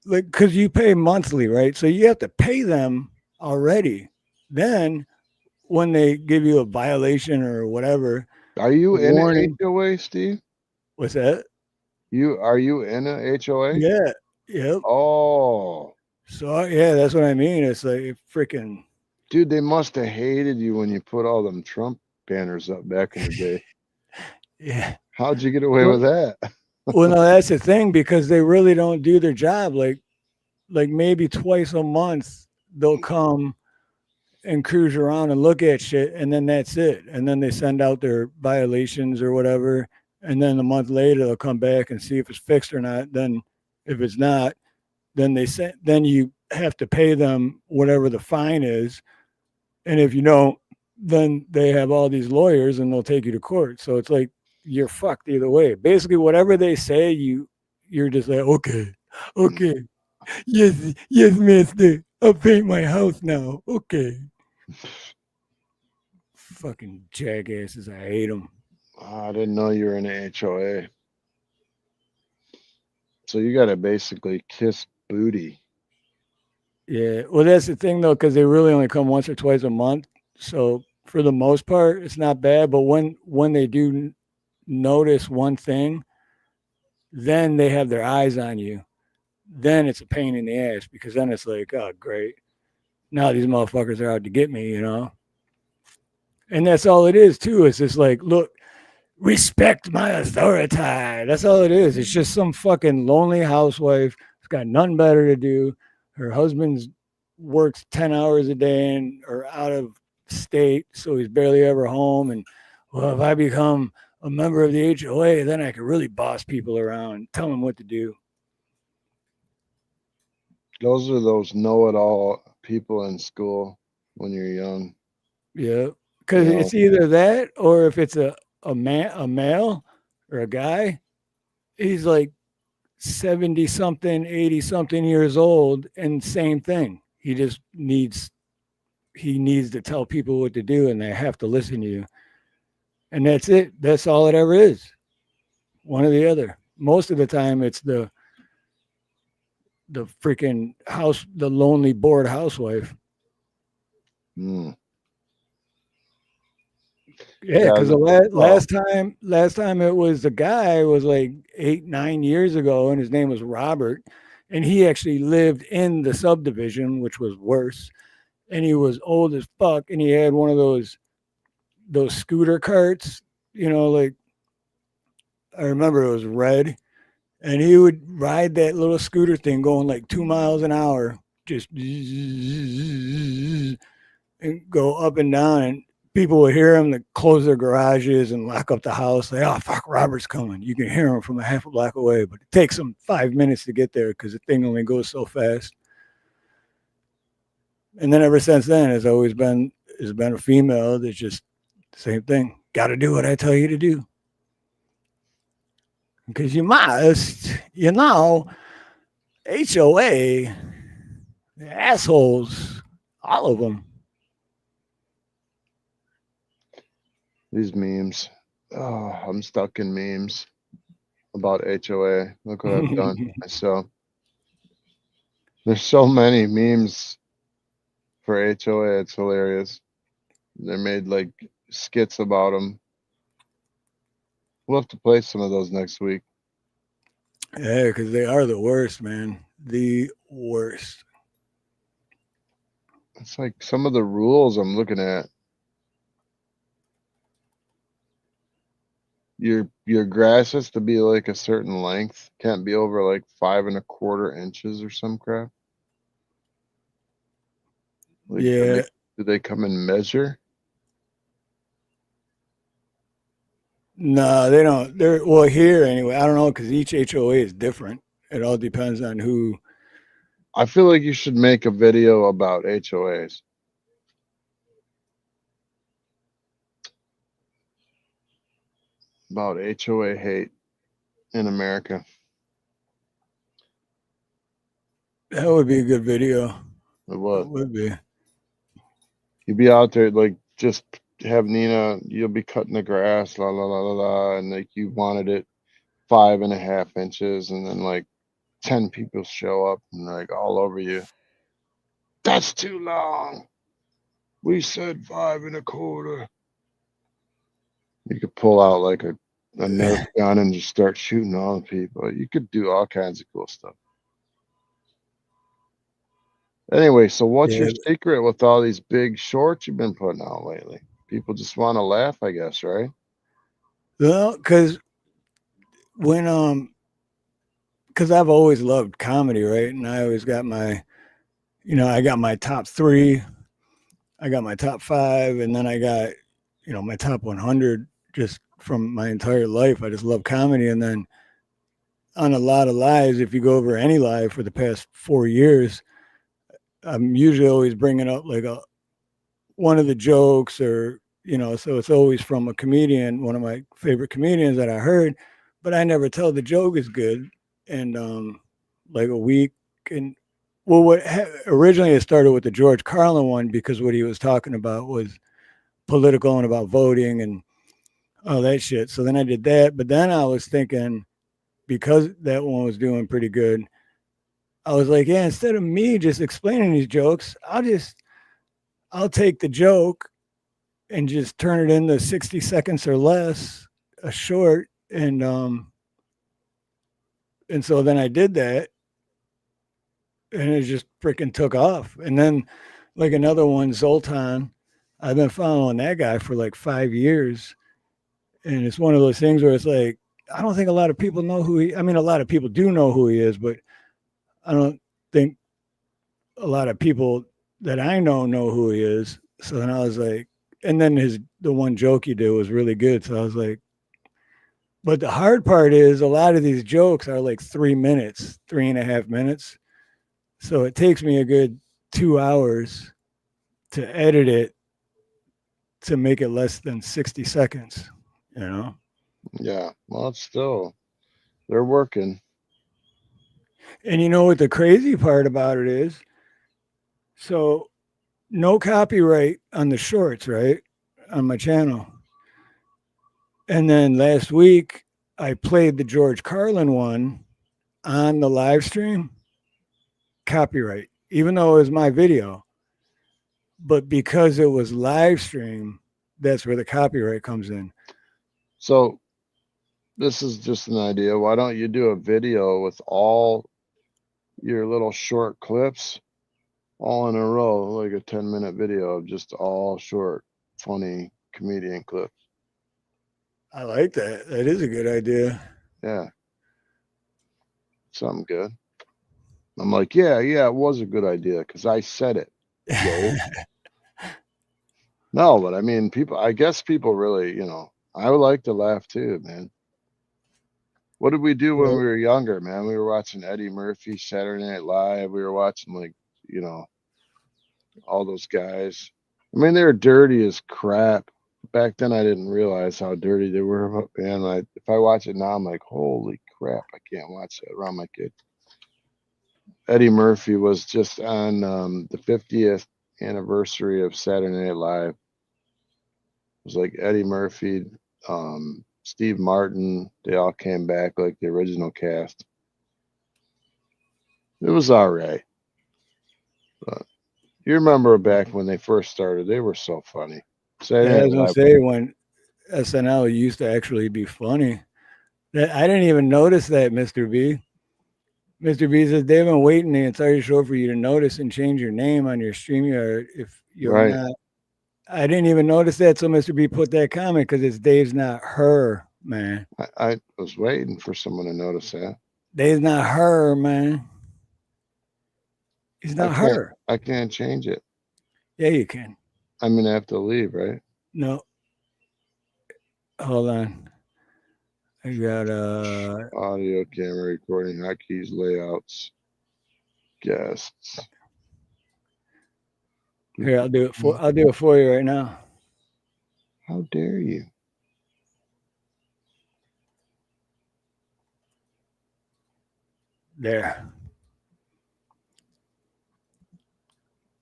Like, because you pay monthly, right? So you have to pay them already. Then when they give you a violation or whatever. Are you in an HOA, Steve? What's that? Are you in a HOA? Yeah. Yep. Oh. So yeah, that's what I mean. It's like freaking. Dude, they must have hated you when you put all them Trump banners up back in the day. Yeah. How'd you get away with that? Well, no, that's the thing, because they really don't do their job. Like maybe twice a month they'll come and cruise around and look at shit, and then that's it. And then they send out their violations or whatever, and then a month later they'll come back and see if it's fixed or not. Then if it's not, then then you have to pay them whatever the fine is, and if you don't, then they have all these lawyers and they'll take you to court. So it's like you're fucked either way. Basically, whatever they say, you're just like, okay, yes, mister, I'll paint my house now. Okay. Fucking jackasses, I hate them. I didn't know you were in a HOA. So you got to basically kiss booty. Yeah, well, that's the thing though, because they really only come once or twice a month. So for the most part, it's not bad. But when they do notice one thing, then they have their eyes on you. Then it's a pain in the ass, because then it's like, oh, great. Now these motherfuckers are out to get me, And that's all it is, too. It's just like, look, respect my authority. That's all it is. It's just some fucking lonely housewife who's got nothing better to do. Her husband's works 10 hours a day or out of state, so he's barely ever home. And, well, if I become a member of the HOA, then I can really boss people around, tell them what to do. Those are those know-it-all people in school when you're young. Yeah, because it's either that, or if it's a male or a guy, he's like 70-something, 80-something years old, and same thing. He just needs to tell people what to do, and they have to listen to you. And that's it. That's all it ever is. One or the other. Most of the time, it's the freaking house, the lonely, bored housewife. Yeah, because last time it was the guy was like 8-9 years ago, and his name was Robert, and he actually lived in the subdivision, which was worse, and he was old as fuck, and he had one of those scooter carts, like I remember it was red, and he would ride that little scooter thing going like 2 miles an hour, just and go up and down, and people would hear him to close their garages and lock up the house. Like, oh, fuck, Robert's coming. You can hear him from a half a block away, but it takes him 5 minutes to get there because the thing only goes so fast. And then ever since then, it's been a female that's just the same thing. Got to do what I tell you to do. Because you must, HOA, the assholes, all of them. These memes. Oh, I'm stuck in memes about HOA. Look what I've done myself. There's so many memes for HOA. It's hilarious. They made like skits about them. We'll have to play some of those next week. Yeah, because they are the worst, man. The worst. It's like some of the rules I'm looking at. Your grass has to be like a certain length. Can't be over like 5 1/4 inches or some crap. Like, yeah. Do they come and measure? No, they don't. Well, here anyway. I don't know, because each HOA is different. It all depends on who. I feel like you should make a video about HOAs. About HOA hate in America. That would be a good video. It would. It would be. You'd be out there, like, just have Nina, you'll be cutting the grass, la la la la la, and like you wanted it 5 1/2 inches, and then like 10 people show up and like all over you. That's too long. We said 5 1/4. You could pull out like a Nerf gun and just start shooting all the people. You could do all kinds of cool stuff. Anyway, so what's your secret with all these big shorts you've been putting out lately? People just want to laugh, I guess, right? Well, because because I've always loved comedy, right? And I always got my, I got my top 3, I got my top 5, and then I got, my top 100 just from my entire life. I just love comedy. And then on a lot of lives, if you go over any live for the past 4 years, I'm usually always bringing up like one of the jokes, or, so it's always from a comedian, one of my favorite comedians that I heard, but I never tell the joke is good. And like a week, and well, originally it started with the George Carlin one, because what he was talking about was political and about voting and all that shit. So then I did that, but then I was thinking, because that one was doing pretty good, I was like, yeah, instead of me just explaining these jokes, I'll take the joke and just turn it into 60 seconds or less, a short. And so then I did that, and it just freaking took off. And then like another one, Zoltan, I've been following that guy for like 5 years. And it's one of those things where it's like, I don't think a lot of people know a lot of people do know who he is, but I don't think a lot of people that I know who he is. So then I was like, and then the one joke he did was really good. So I was like, but the hard part is a lot of these jokes are like 3 minutes, 3.5 minutes. So it takes me a good 2 hours to edit it to make it less than 60 seconds, Yeah. Well, it's still, they're working. And you know what the crazy part about it is? So no copyright on the shorts, right? On my channel. And then last week I played the George Carlin one on the live stream. Copyright, even though it was my video. but because it was live stream, that's where the copyright comes in. So this is just an idea. Why don't you do a video with all your little short clips all in a row, like a 10-minute video of just all short, funny comedian clips? I like that. That is a good idea. Yeah. Something good. I'm like, yeah, it was a good idea because I said it. Yo. No, but I mean, I guess people really, I would like to laugh too, man. What did we do when we were younger, man? We were watching Eddie Murphy, Saturday Night Live. We were watching, like, all those guys. I mean, they were dirty as crap. Back then, I didn't realize how dirty they were. But, man, if I watch it now, I'm like, holy crap, I can't watch that around my kid. Eddie Murphy was just on the 50th anniversary of Saturday Night Live. It was like Eddie Murphy, Steve Martin, they all came back like the original cast. It was all right. But you remember back when they first started, they were so funny. I was going to say, when SNL used to actually be funny. I didn't even notice that, Mr. B. Mr. B says they've been waiting the entire show for you to notice and change your name on your StreamYard if you're not. I didn't even notice that, so Mr. B put that comment because it's Dave's not her, man. I was waiting for someone to notice that. Dave's not her, man. He's not her. I can't change it. Yeah, you can. I'm going to have to leave, right? No. Hold on. I got audio, camera, recording, hotkeys, layouts, guests. Here, I'll do it for you right now. How dare you? There.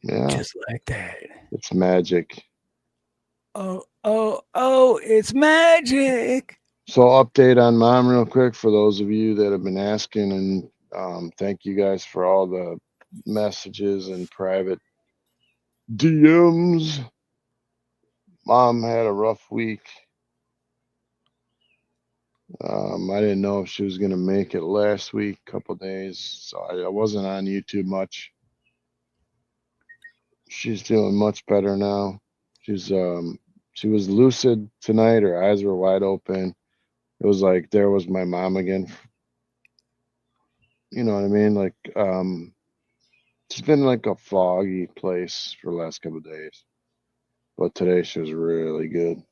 Yeah. Just like that. It's magic. Oh, it's magic. So update on Mom real quick for those of you that have been asking, and thank you guys for all the messages and private DMs. Mom had a rough week. I didn't know if she was going to make it last week, couple days, so I wasn't on YouTube much. She's doing much better now. She was lucid tonight. Her eyes were wide open. It was like there was my mom again. You know what I mean? Like, it's been like a foggy place for the last couple of days. But today she was really good.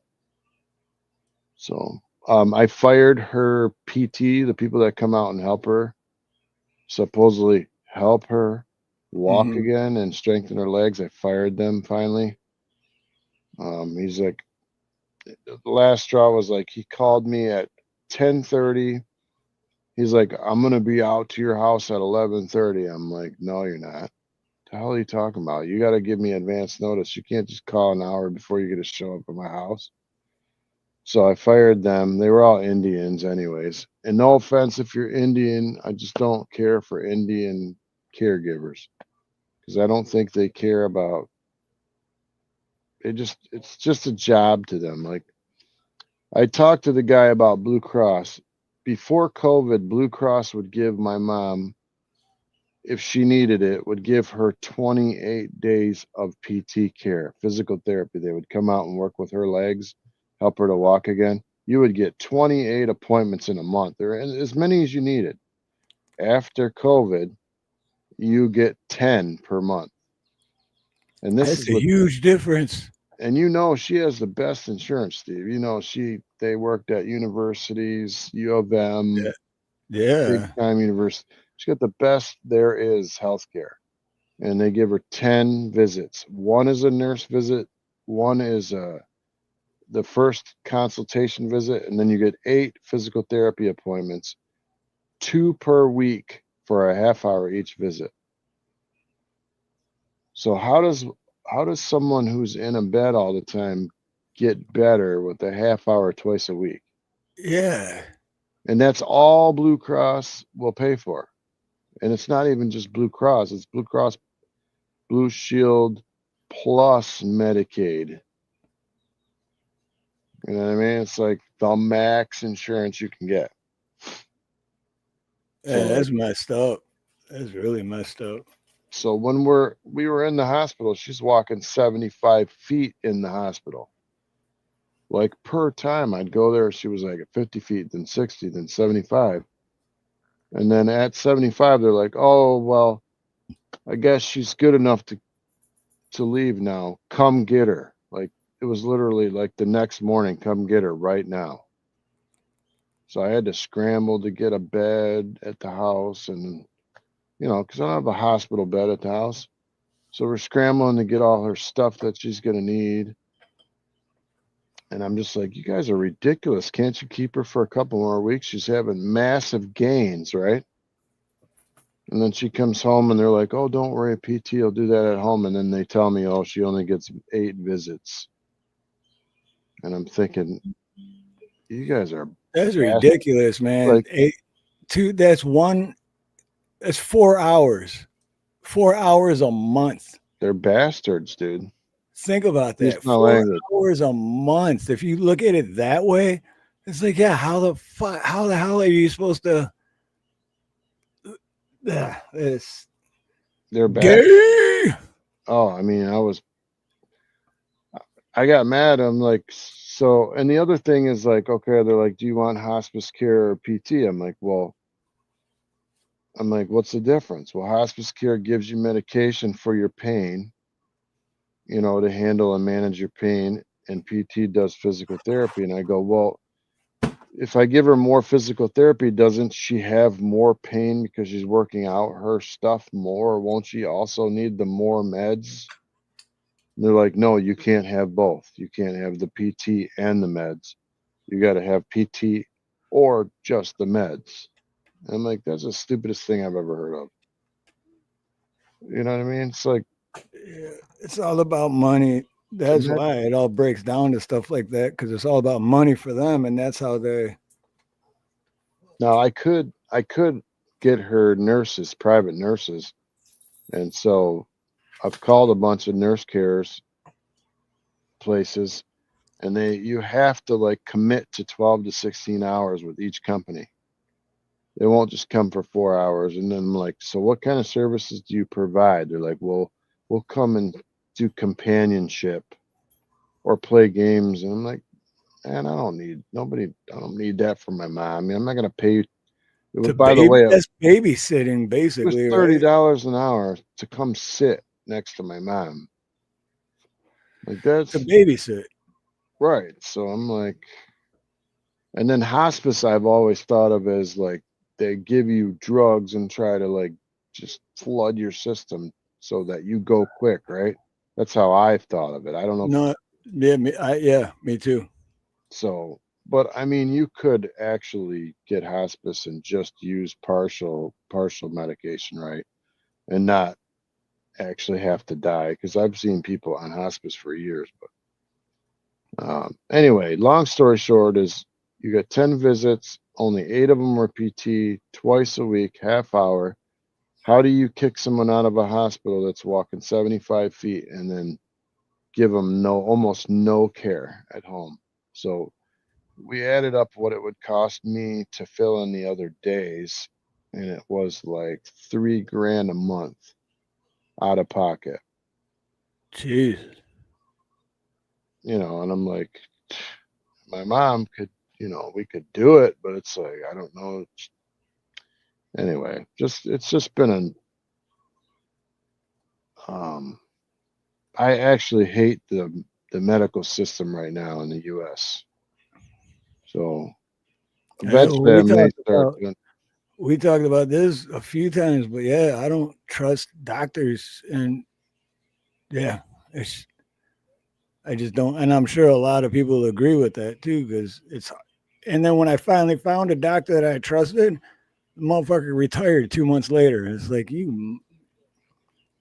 So, I fired her PT, the people that come out and help her, supposedly help her walk again and strengthen her legs. I fired them finally. He's like, the last straw was like, he called me at 10:30. He's like, I'm gonna be out to your house at 11:30. I'm like, no, you're not. What the hell are you talking about? You got to give me advance notice. You can't just call an hour before you get to show up at my house. So I fired them. They were all Indians anyways. And no offense if you're Indian, I just don't care for Indian caregivers because I don't think they care about it's just a job to them. Like, I talked to the guy about Blue Cross. Before COVID, Blue Cross would give my mom, if she needed it, would give her 28 days of PT care, physical therapy. They would come out and work with her legs, help her to walk again. You would get 28 appointments in a month, or as many as you needed. After COVID, you get 10 per month. And that's a huge difference. And she has the best insurance, Steve. They worked at universities, U of M, big time university. She got the best there is healthcare. And they give her 10 visits. One is a nurse visit, one is the first consultation visit, and then you get 8 physical therapy appointments, 2 per week for a half hour each visit. So how does someone who's in a bed all the time get better with a half hour twice a week? Yeah. And that's all Blue Cross will pay for. And it's not even just Blue Cross. It's Blue Cross, Blue Shield, plus Medicaid. You know what I mean? It's like the max insurance you can get. Yeah, that's messed up. That's really messed up. So when we were in the hospital, she's walking 75 feet in the hospital. Like per time I'd go there, she was like at 50 feet, then 60, then 75. And then at 75, they're like, oh, well, I guess she's good enough to leave now. Come get her. Like it was literally like the next morning, come get her right now. So I had to scramble to get a bed at the house, and you know, because I don't have a hospital bed at the house. So we're scrambling to get all her stuff that she's gonna need. And I'm just like, you guys are ridiculous. Can't you keep her for a couple more weeks? She's having massive gains, right? And then she comes home and they're like, oh, don't worry, PT will do that at home. And then they tell me, oh, she only gets 8 visits. And I'm thinking, you guys are that's ridiculous, man. Like, That's 4 hours. 4 hours a month. They're bastards, dude. Think about that. 4 hours a month. If you look at it that way, it's like, yeah, how the hell are you supposed to? They're bad. Gay. Oh, I mean, I got mad. I'm like, so, and the other thing is like, okay, they're like, do you want hospice care or PT? I'm like, what's the difference? Well, hospice care gives you medication for your pain, you know, to handle and manage your pain, and PT does physical therapy. And I go, well, if I give her more physical therapy, doesn't she have more pain because she's working out her stuff more? Won't she also need the more meds? And they're like, no, you can't have both. You can't have the PT and the meds. You got to have PT or just the meds. And I'm like, that's the stupidest thing I've ever heard of. You know what I mean? It's like, it's all about money. That's why it all breaks down to stuff like that, because it's all about money for them, and that's how they. Now I could get her nurses, private nurses, and so I've called a bunch of nurse cares places, and you have to like commit to 12 to 16 hours with each company. They won't just come for 4 hours. And then I'm like, so what kind of services do you provide? They're like, well, we'll come and do companionship or play games. And I'm like, man, I don't need that for my mom. I mean, I'm not going to pay you. The way, that's babysitting, basically. It was $30 an hour to come sit next to my mom. Like, that's to babysit. Right. So I'm like, and then hospice, I've always thought of as like, they give you drugs and try to like just flood your system so that you go quick, right? That's how I've thought of it. I don't know. No, me too. So, but I mean, you could actually get hospice and just use partial medication, right? And not actually have to die, because I've seen people on hospice for years. But anyway, long story short is you got 10 visits. Only 8 of them were PT, twice a week, half hour. How do you kick someone out of a hospital that's walking 75 feet and then give them almost no care at home? So we added up what it would cost me to fill in the other days, and it was like $3,000 a month out of pocket. Jeez. You know, and I'm like, my mom could, you know, we could do it, but it's like, I don't know. Anyway, it's just been I actually hate the medical system right now in the US. So eventually we talked about this a few times, but yeah, I don't trust doctors, and yeah, I just don't, and I'm sure a lot of people agree with that too, because and then when I finally found a doctor that I trusted, the motherfucker retired 2 months later. It's like, you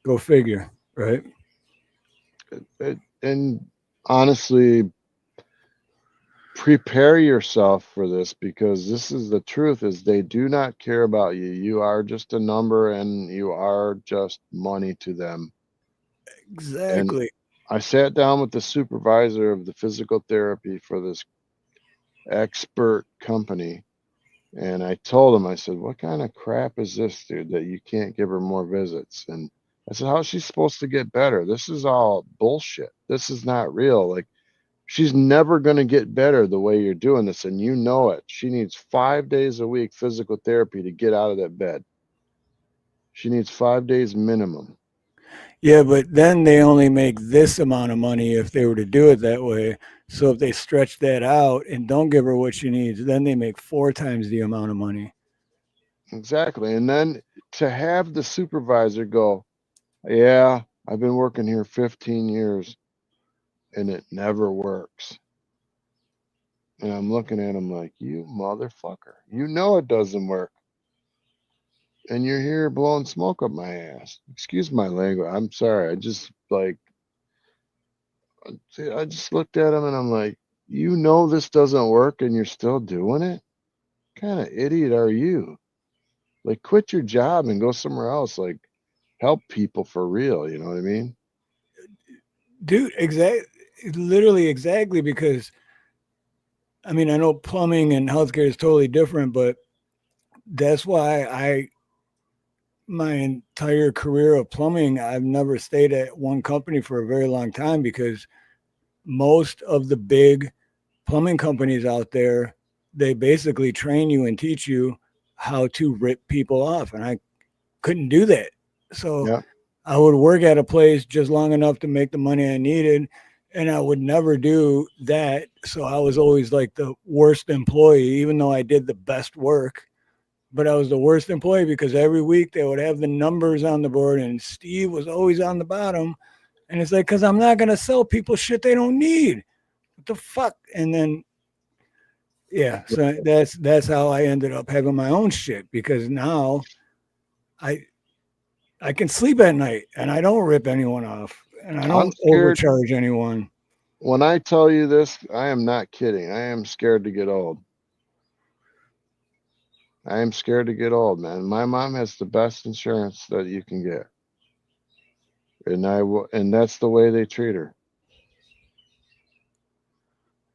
go figure, right? And honestly, prepare yourself for this, because this is the truth, is they do not care about you. You are just a number, and you are just money to them. Exactly. I sat down with the supervisor of the physical therapy for this expert company, and I told him, I said, what kind of crap is this, dude, that you can't give her more visits? And I said, how's she supposed to get better? This is all bullshit. This is not real. Like, she's never going to get better the way you're doing this, and you know it. She needs 5 days a week physical therapy to get out of that bed. She needs 5 days minimum. Yeah, but then they only make this amount of money if they were to do it that way. So if they stretch that out and don't give her what she needs, then they make 4 times the amount of money. Exactly. And then to have the supervisor go, yeah, I've been working here 15 years and it never works. And I'm looking at him like, you motherfucker, you know it doesn't work. And you're here blowing smoke up my ass. Excuse my language. I'm sorry. I just looked at him and I'm like, you know this doesn't work and you're still doing it? What kind of idiot are you? Like, quit your job and go somewhere else. Like, help people for real. You know what I mean? Dude, literally exactly, because I mean, I know plumbing and healthcare is totally different, but that's why my entire career of plumbing, I've never stayed at one company for a very long time, because most of the big plumbing companies out there, they basically train you and teach you how to rip people off. And I couldn't do that. So yeah. I would work at a place just long enough to make the money I needed, and I would never do that. So I was always like the worst employee, even though I did the best work. But I was the worst employee because every week they would have the numbers on the board and Steve was always on the bottom. And it's like, because I'm not going to sell people shit they don't need. What the fuck? And then, yeah, so that's how I ended up having my own shit, because now I can sleep at night and I don't rip anyone off and I don't overcharge anyone. When I tell you this, I am not kidding. I am scared to get old. I am scared to get old, man. My mom has the best insurance that you can get. And that's the way they treat her.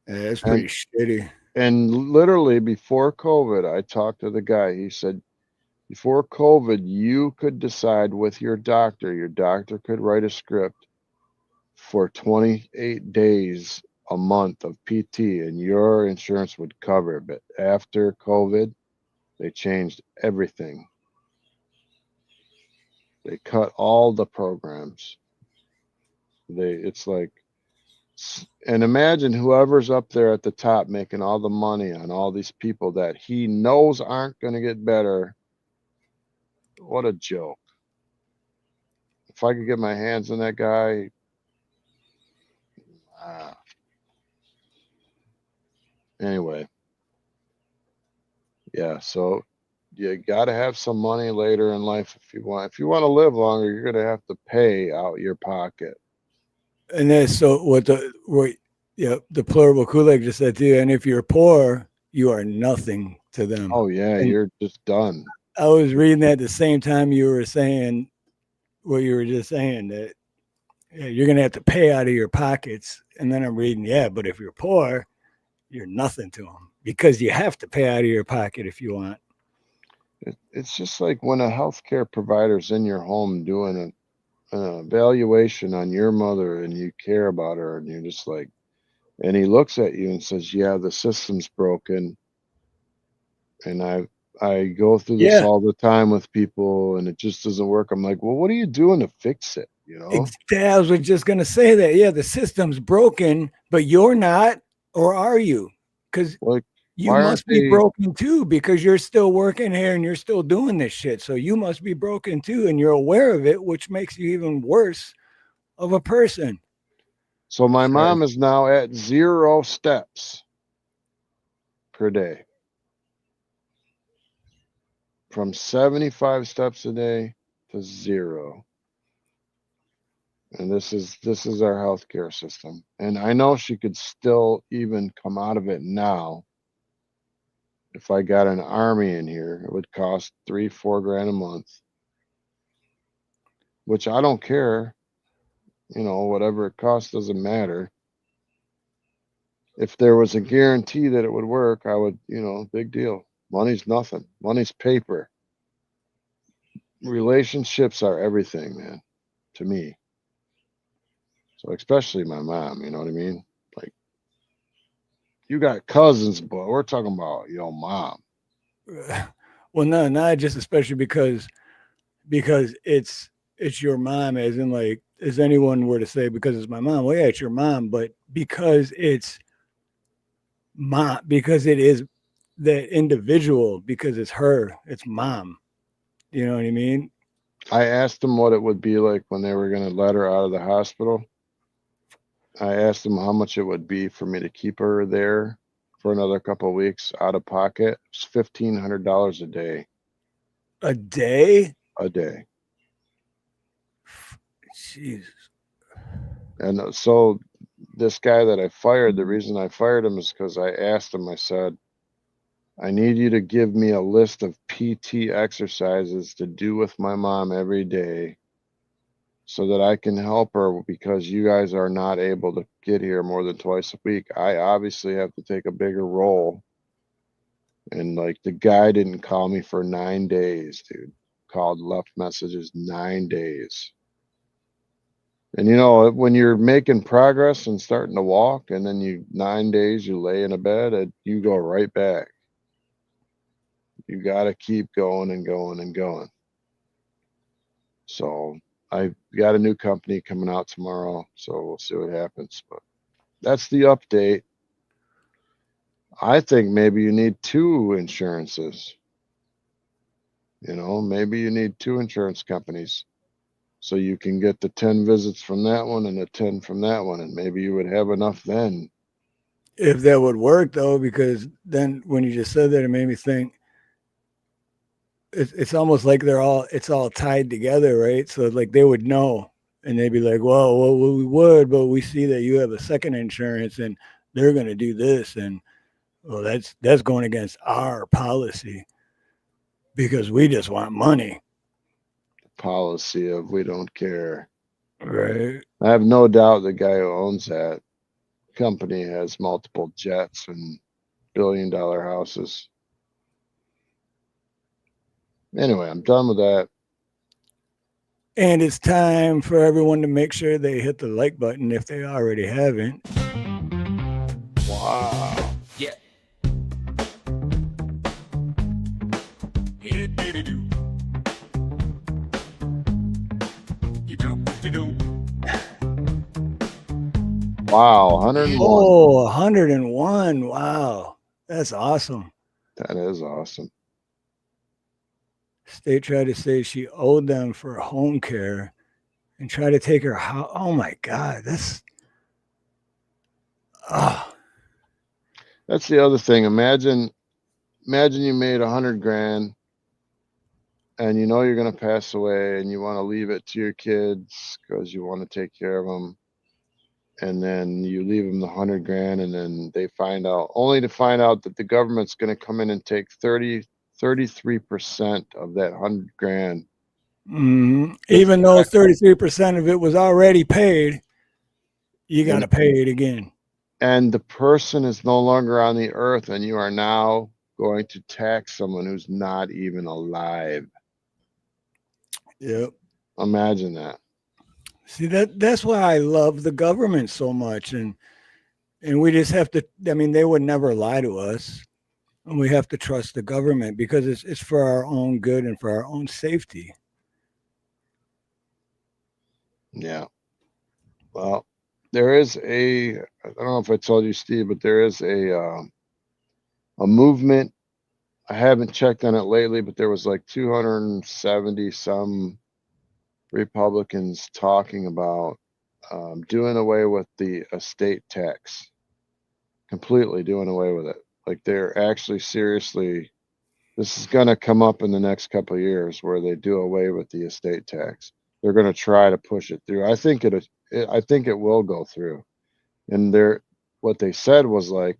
Yeah, it's pretty shitty. And literally before COVID, I talked to the guy. He said, before COVID, you could decide with your doctor could write a script for 28 days a month of PT and your insurance would cover it. But after COVID, they changed everything. They cut all the programs. It's like, and imagine whoever's up there at the top making all the money on all these people that he knows aren't going to get better. What a joke. If I could get my hands on that guy, anyway. Yeah, so you got to have some money later in life if you want to live longer. You're going to have to pay out your pocket. And that's so the plural Kulak just said to you. And if you're poor, you are nothing to them. Oh yeah, and you're just done. I was reading that at the same time you were saying what you were just saying, that you're going to have to pay out of your pockets. And then I'm reading, but if you're poor, you're nothing to them, because you have to pay out of your pocket if you want. It's just like when a healthcare provider's in your home doing an evaluation on your mother and you care about her and you're just like, and he looks at you and says, yeah, the system's broken. And I go through this all the time with people and it just doesn't work. I'm like, well, what are you doing to fix it? You know? I was just going to say that. Yeah, the system's broken, but you're not, or are you? Because you must be broken too, because you're still working here and you're still doing this shit. So you must be broken too, and you're aware of it, which makes you even worse of a person. So my mom is now at 0 steps per day. From 75 steps a day to 0. And this is our healthcare system. And I know she could still even come out of it now. If I got an army in here, it would cost $3-4 grand a month, which I don't care. you know, whatever it costs doesn't matter. If there was a guarantee that it would work, I would, you know, big deal. Money's nothing. Money's paper. Relationships are everything, man, to me. So especially my mom, you know what I mean? Like, you got cousins, but we're talking about your mom. Well, no, not just especially because it's your mom, as in like, as anyone were to say, because it's my mom. Well, yeah, it's your mom, but because it's mom, because it is that individual, because it's her, it's mom. You know what I mean? I asked them what it would be like when they were going to let her out of the hospital. I asked them how much it would be for me to keep her there for another couple of weeks out of pocket. It's $1,500 a day. A day? A day. Jesus. And so this guy that I fired, the reason I fired him is because I asked him, I said, I need you to give me a list of PT exercises to do with my mom every day so that I can help her, because you guys are not able to get here more than twice a week. I obviously have to take a bigger role. And like, the guy didn't call me for 9 days, dude. Called, left messages, 9 days. And you know, when you're making progress and starting to walk, and then 9 days you lay in a bed, you go right back. You got to keep going and going and going. So I got a new company coming out tomorrow, so we'll see what happens. But that's the update. I think maybe you need 2 insurances. You know, maybe you need 2 insurance companies, so you can get the 10 visits from that one and the 10 from that one, and maybe you would have enough then. If that would work, though, because then when you just said that, it made me think it's almost like it's all tied together, right? So like they would know, and they'd be like, well, we would, but we see that you have a second insurance and they're going to do this. And well, that's going against our policy because we just want money. Policy of we don't care. Right. I have no doubt the guy who owns that company has multiple jets and billion-dollar houses. Anyway, I'm done with that. And it's time for everyone to make sure they hit the like button if they already haven't. Wow. Yeah. Wow, 101. Oh, 101. Wow. That's awesome. That is awesome. State tried to say she owed them for home care and tried to take her house. Oh my God. That's the other thing. Imagine you made 100 grand and you know you're going to pass away and you want to leave it to your kids because you want to take care of them. And then you leave them the 100 grand, and then they find out, only to find out that the government's going to come in and take 33% of that 100 grand. Mm-hmm. Even though 33% of it was already paid, you got to pay it again. And the person is no longer on the earth, and you are now going to tax someone who's not even alive. Yep. Imagine that. See, that's why I love the government so much. And we just have to, I mean, they would never lie to us. And we have to trust the government because it's for our own good and for our own safety. Yeah. Well, there is I don't know if I told you, Steve, but there is a movement. I haven't checked on it lately, but there was like 270 some Republicans talking about doing away with the estate tax, completely doing away with it. Like, they're actually seriously, this is going to come up in the next couple of years where they do away with the estate tax. They're going to try to push it through. I think it will go through. And what they said was like,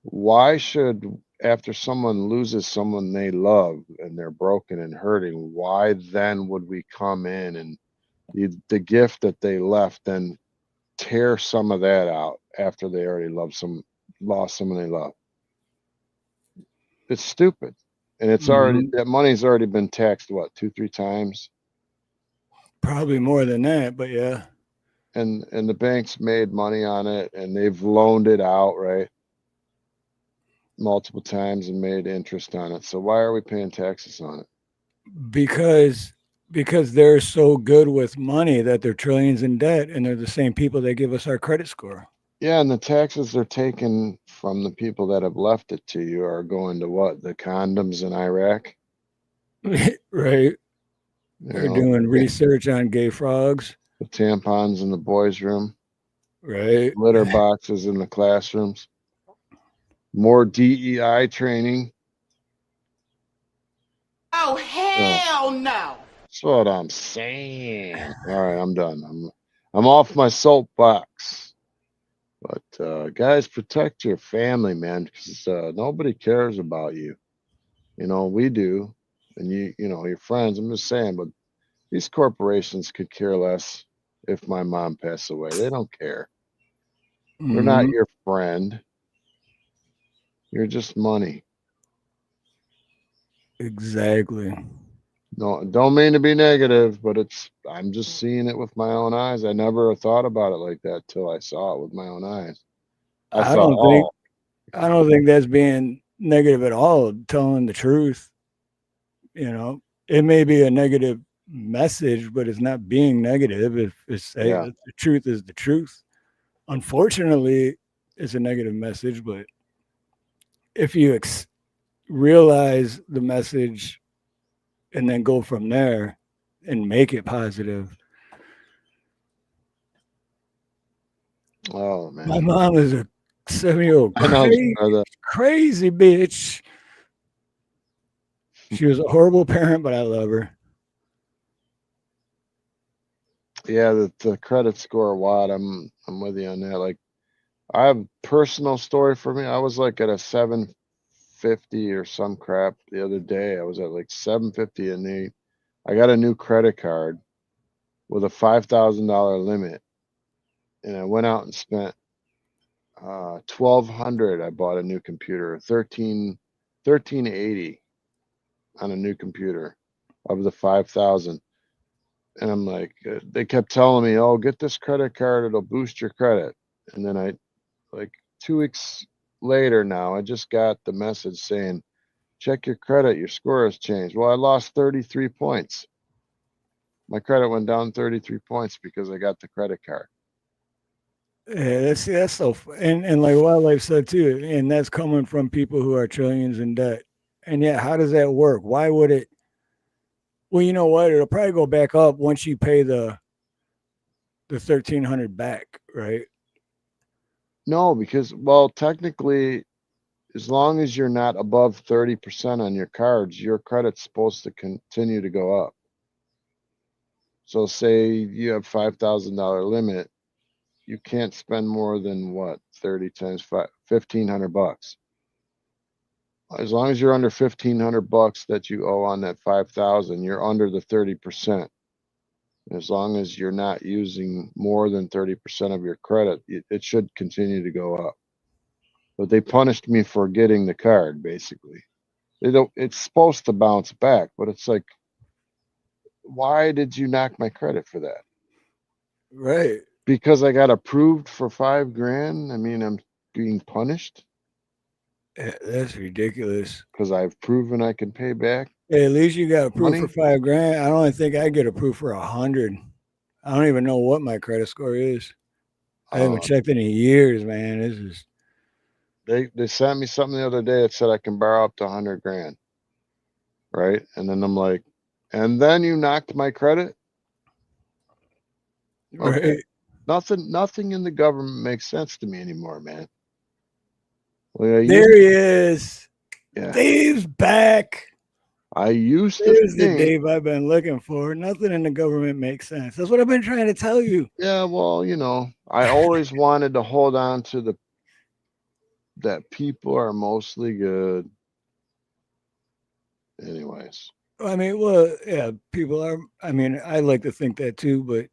why should, after someone loses someone they love and they're broken and hurting, why then would we come in and the gift that they left, then tear some of that out after they already lost someone they love. It's stupid. And it's already, that money's already been taxed, what, 2-3 times? Probably more than that, but yeah. And the banks made money on it, and they've loaned it out, right? Multiple times and made interest on it. So why are we paying taxes on it? Because they're so good with money that they're trillions in debt, and they're the same people that give us our credit score. Yeah, and the taxes they're taking from the people that have left it to you are going to what? The condoms in Iraq? Right. They're doing research on gay frogs. The tampons in the boys' room. Right. Litter boxes in the classrooms. More DEI training. Oh, hell no. That's what I'm saying. All right, I'm done. I'm off my soapbox. But guys, protect your family, man, because nobody cares about you. You know, we do. And you know, your friends. I'm just saying, but these corporations could care less if my mom passed away. They don't care. They're not your friend. You're just money. Exactly. No, don't mean to be negative, but I'm just seeing it with my own eyes. I never thought about it like that till I saw it with my own eyes. I don't think that's being negative at all, telling the truth. You know, it may be a negative message, but it's not being negative. If it's the truth is the truth. Unfortunately, it's a negative message, but if you realize the message and then go from there and make it positive. Oh man, my mom is a 7-year-old crazy bitch. She was a horrible parent, but I love her. Yeah, the credit score, Watt. I'm with you on that. Like, I have a personal story for me. I was like at a 750 or some crap the other day. I was at like 750, and I got a new credit card with a $5,000 limit, and I went out and spent $1,200. I bought a new computer, $1,380 on a new computer of the 5,000. And I'm like, they kept telling me, oh, get this credit card, it'll boost your credit. And then like 2 weeks later now, I just got the message saying, check your credit, your score has changed. Well, I lost 33 points. My credit went down 33 points because I got the credit card. Yeah, that's so, and like Wildlife said too, and that's coming from people who are trillions in debt. And yeah, how does that work? Why would it? Well, you know what? It'll probably go back up once you pay the 1,300 back, right? No, because, well, technically, as long as you're not above 30% on your cards, your credit's supposed to continue to go up. So say you have $5,000 limit, you can't spend more than what, 30 times 5, $1,500. As long as you're under $1,500 that you owe on that 5,000, you're under the 30%. As long as you're not using more than 30% of your credit, it should continue to go up. But they punished me for getting the card, basically. It's supposed to bounce back, but it's like, why did you knock my credit for that? Right. Because I got approved for $5,000. I mean, I'm being punished. Yeah, that's ridiculous. Because I've proven I can pay back. Hey, at least you got approved for $5,000. I don't think I get approved for 100. I don't even know what my credit score is. I haven't checked in years, man. This is. They sent me something the other day that said I can borrow up to $100,000. Right, and then I'm like, and then you knocked my credit. Okay. Right. Nothing in the government makes sense to me anymore, man. Well, there he is. Yeah. Dave's back. I used to There's the Dave I've been looking for. Nothing in the government makes sense. That's what I've been trying to tell you. Yeah, well, you know, I always wanted to hold on to that people are mostly good. Anyways. I mean, well, yeah, people are. I mean, I like to think that too, but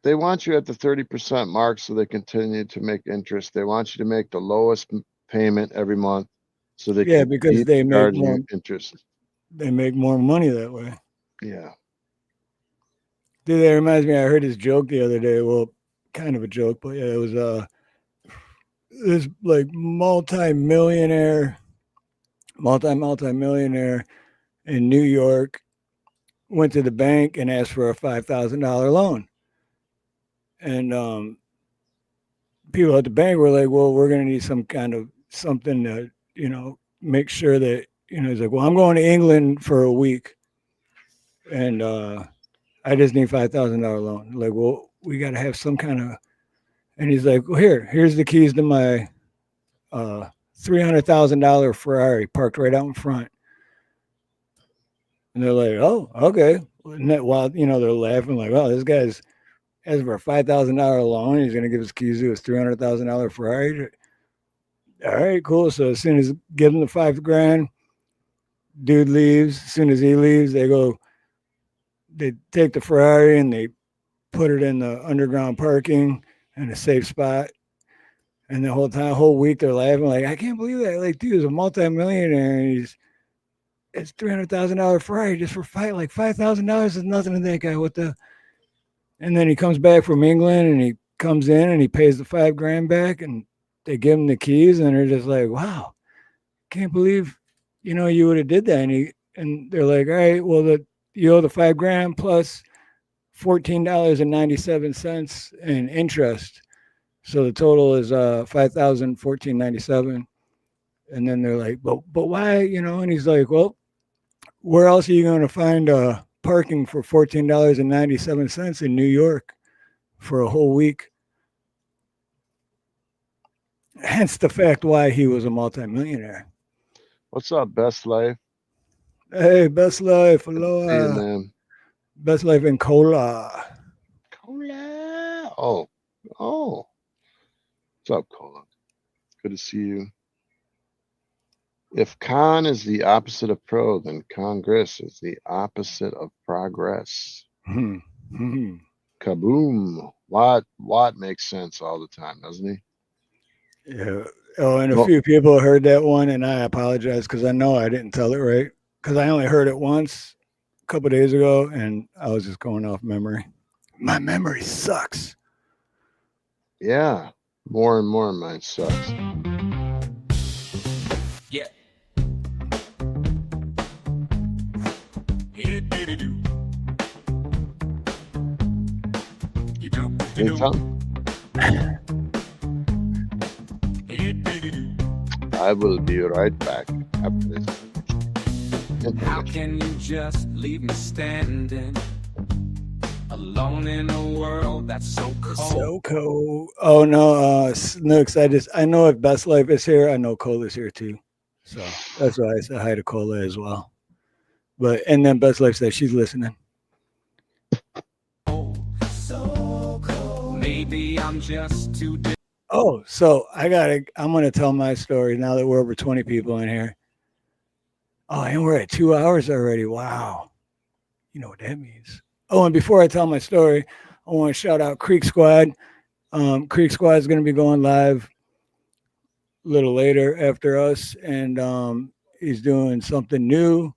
they want you at the 30% mark so they continue to make interest. They want you to make the lowest payment every month so they can because keep they make charging more you interest. They make more money that way. Yeah. Dude, that reminds me. I heard this joke the other day. Well, kind of a joke, but yeah, it was this like multi-millionaire in New York went to the bank and asked for a $5,000 loan, and people at the bank were like, "Well, we're going to need some kind of something to, make sure that he's like, well, I'm going to England for a week, and I just need $5,000 loan." Like, well, we got to have some kind of, and he's like, well, here's the keys to my $300,000 Ferrari parked right out in front. And they're like, oh, okay. And that, while they're laughing like, oh, this guy's asking for a $5,000 loan. He's going to give his keys to his $300,000 Ferrari. All right, cool. So as soon as give him the $5,000, dude leaves. As soon as he leaves, they take the Ferrari and they put it in the underground parking in a safe spot. And the whole week they're laughing like, I can't believe that. Like, dude is a multimillionaire and it's $300,000 Ferrari just for like $5,000 is nothing to that guy. And then he comes back from England and he comes in and he pays the $5,000 back and they give him the keys and they're just like, wow, can't believe, you would have did that. And they're like, all right, well, you owe the $5,000 plus $14.97 in interest. So the total is $5,014.97. And then they're like, but why, and he's like, well, where else are you going to find parking for $14.97 in New York for a whole week? Hence the fact why he was a multimillionaire. What's up, Best Life? Hey, Best Life. Hello. Hey, man. Best Life in Cola. Cola. Oh. What's up, Cola? Good to see you. If con is the opposite of pro, then Congress is the opposite of progress. Kaboom. Watt makes sense all the time, doesn't he? Yeah. Oh, and a few people heard that one, and I apologize because I know I didn't tell it right. Because I only heard it once a couple of days ago, and I was just going off memory. My memory sucks. Yeah. More and more mine sucks. Yeah. I will be right back after this. How can you just leave me standing alone in a world that's so cold? So cold. Oh no, Snooks. I know if Best Life is here, I know Cola's here too. So that's why I said hi to Cola as well. And then Best Life says she's listening. So cold. Maybe I'm just too. Oh, so I'm gonna tell my story now that we're over 20 people in here. Oh, and we're at 2 hours already. Wow. You know what that means. Oh, and before I tell my story, I want to shout out Creek Squad. Creek Squad is going to be going live a little later after us, and he's doing something new,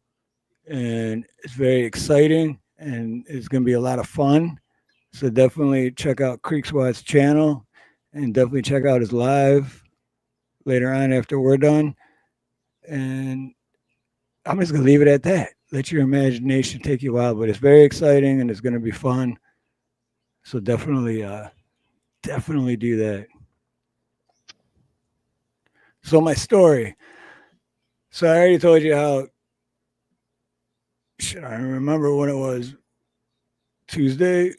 and it's very exciting, and it's going to be a lot of fun. So definitely check out Creek Squad's channel, and definitely check out his live later on after we're done. And I'm just going to leave it at that. Let your imagination take you out, but it's very exciting and it's going to be fun. So definitely do that. So my story. So I already told you how, shit, I remember when it was Tuesday.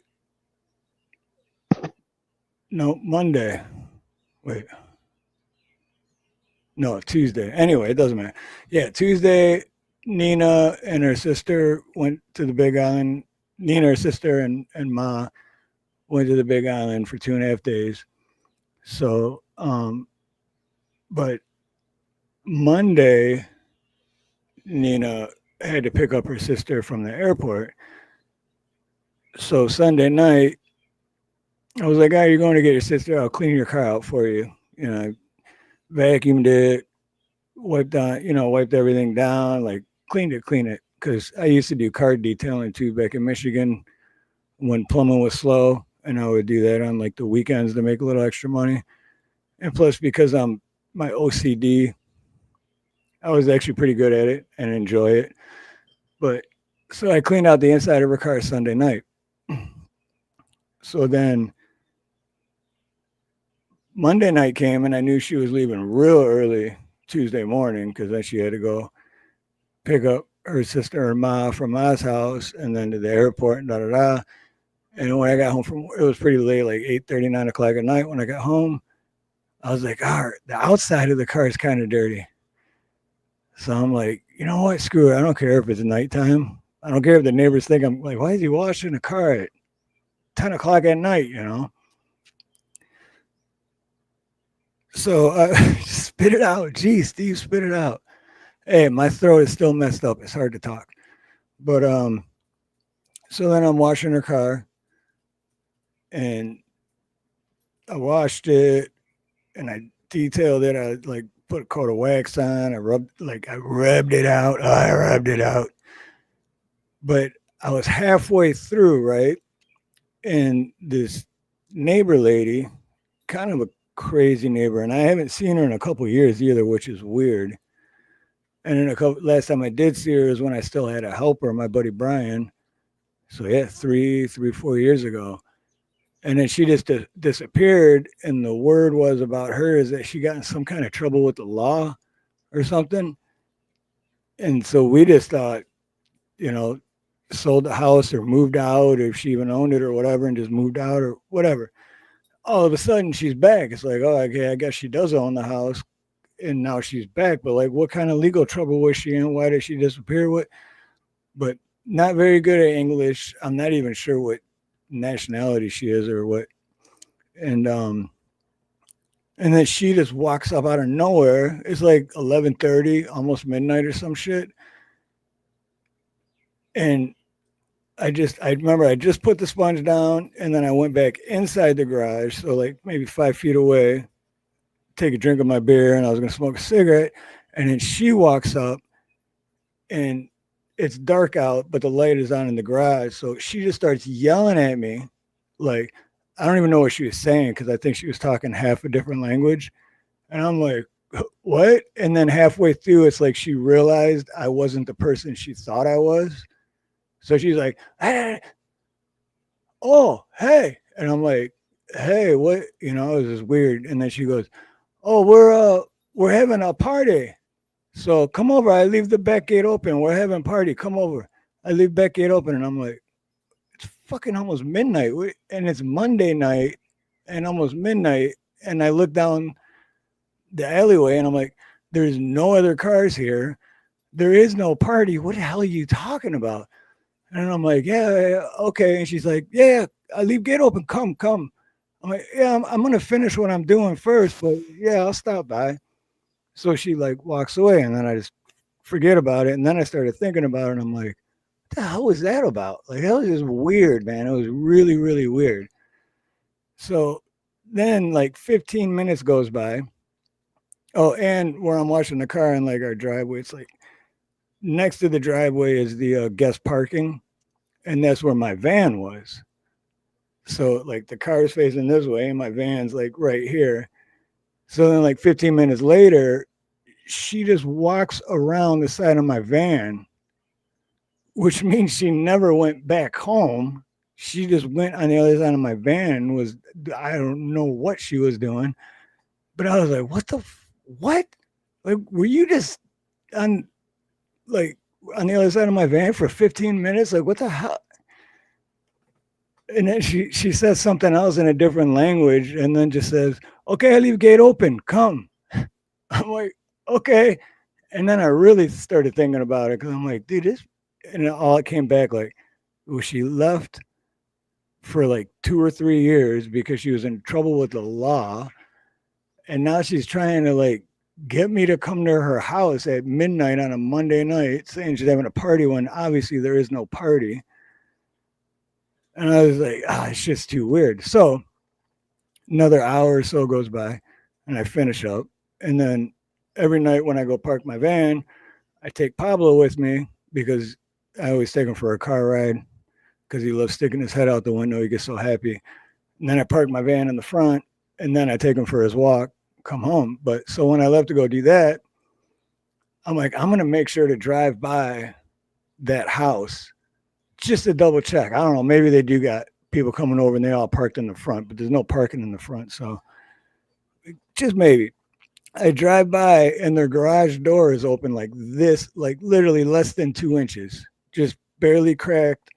No, Monday. Wait. No, Tuesday. Anyway, it doesn't matter. Yeah, Tuesday, Nina and her sister went to the Big Island. Nina, her sister, and Ma went to the Big Island for 2.5 days. So, but Monday, Nina had to pick up her sister from the airport. So Sunday night, I was like, "Oh, you're going to get your sister? I'll clean your car out for you." You know, I vacuumed it, wiped everything down, like clean it. Because I used to do car detailing too back in Michigan when plumbing was slow, and I would do that on like the weekends to make a little extra money. And plus, because my OCD, I was actually pretty good at it and enjoy it. But so I cleaned out the inside of her car Sunday night. So then Monday night came and I knew she was leaving real early Tuesday morning because then she had to go pick up her sister and Ma from Ma's house and then to the airport and da da da. And when I got home it was pretty late, like 8:30, 9 o'clock at night. When I got home, I was like, the outside of the car is kind of dirty. So I'm like, you know what? Screw it. I don't care if it's nighttime. I don't care if the neighbors think I'm like, why is he washing the car at 10 o'clock at night, So I spit it out. Gee, Steve, spit it out. Hey, my throat is still messed up. It's hard to talk. But so then I'm washing her car and I washed it and I detailed it. I like put a coat of wax on. I rubbed it out. I rubbed it out. But I was halfway through, right? And this neighbor lady, kind of a crazy neighbor, and I haven't seen her in a couple of years either, which is weird. And then last time I did see her is when I still had a helper, my buddy Brian. So yeah, 4 years ago. And then she just disappeared. And the word was about her is that she got in some kind of trouble with the law or something. And so we just thought, sold the house or moved out, or if she even owned it or whatever, and just moved out or whatever. All of a sudden she's back. It's like, oh, okay, I guess she does own the house and now she's back. But like, what kind of legal trouble was she in? Why did she disappear? But not very good at English. I'm not even sure what nationality she is or what. And then she just walks up out of nowhere. It's like 11:30, almost midnight or some shit. And I remember I just put the sponge down and then I went back inside the garage. So like maybe 5 feet away, take a drink of my beer, and I was going to smoke a cigarette. And then she walks up and it's dark out, but the light is on in the garage. So she just starts yelling at me. Like, I don't even know what she was saying because I think she was talking half a different language. And I'm like, what? And then halfway through, it's like she realized I wasn't the person she thought I was. So she's like, hey, oh, hey. And I'm like, hey, what? It was just weird. And then she goes, oh, we're having a party. So come over. I leave the back gate open. We're having a party. Come over. I leave back gate open. And I'm like, it's fucking almost midnight. And it's Monday night and almost midnight. And I look down the alleyway and I'm like, there's no other cars here. There is no party. What the hell are you talking about? And I'm like, yeah, okay. And she's like, yeah, I leave gate open. Come. I'm like, yeah, I'm going to finish what I'm doing first, but yeah, I'll stop by. So she like walks away and then I just forget about it. And then I started thinking about it and I'm like, what the hell was that about? Like, that was just weird, man. It was really, really weird. So then like 15 minutes goes by. Oh, and where I'm washing the car in like our driveway, it's like next to the driveway is the guest parking. And that's where my van was. So like the car's facing this way and my van's like right here. So then like 15 minutes later, she just walks around the side of my van, which means she never went back home. She just went on the other side of my van. I don't know what she was doing, but I was like, what? Like, were you just on the other side of my van for 15 minutes? Like, what the hell? And then she says something else in a different language and then just says, okay, I leave gate open. Come. I'm like, okay. And then I really started thinking about it because I'm like, dude, and it came back like, well, she left for like 2 or 3 years because she was in trouble with the law. And now she's trying to like get me to come to her house at midnight on a Monday night saying she's having a party when obviously there is no party. And I was like, it's just too weird. So another hour or so goes by and I finish up. And then every night when I go park my van, I take Pablo with me because I always take him for a car ride because he loves sticking his head out the window. He gets so happy. And then I park my van in the front and then I take him for his walk, come home. But so when I left to go do that, I'm like, I'm going to make sure to drive by that house just to double check. I don't know. Maybe they do got people coming over and they all parked in the front, but there's no parking in the front. So just maybe. I drive by and their garage door is open like this, like literally less than 2 inches, just barely cracked.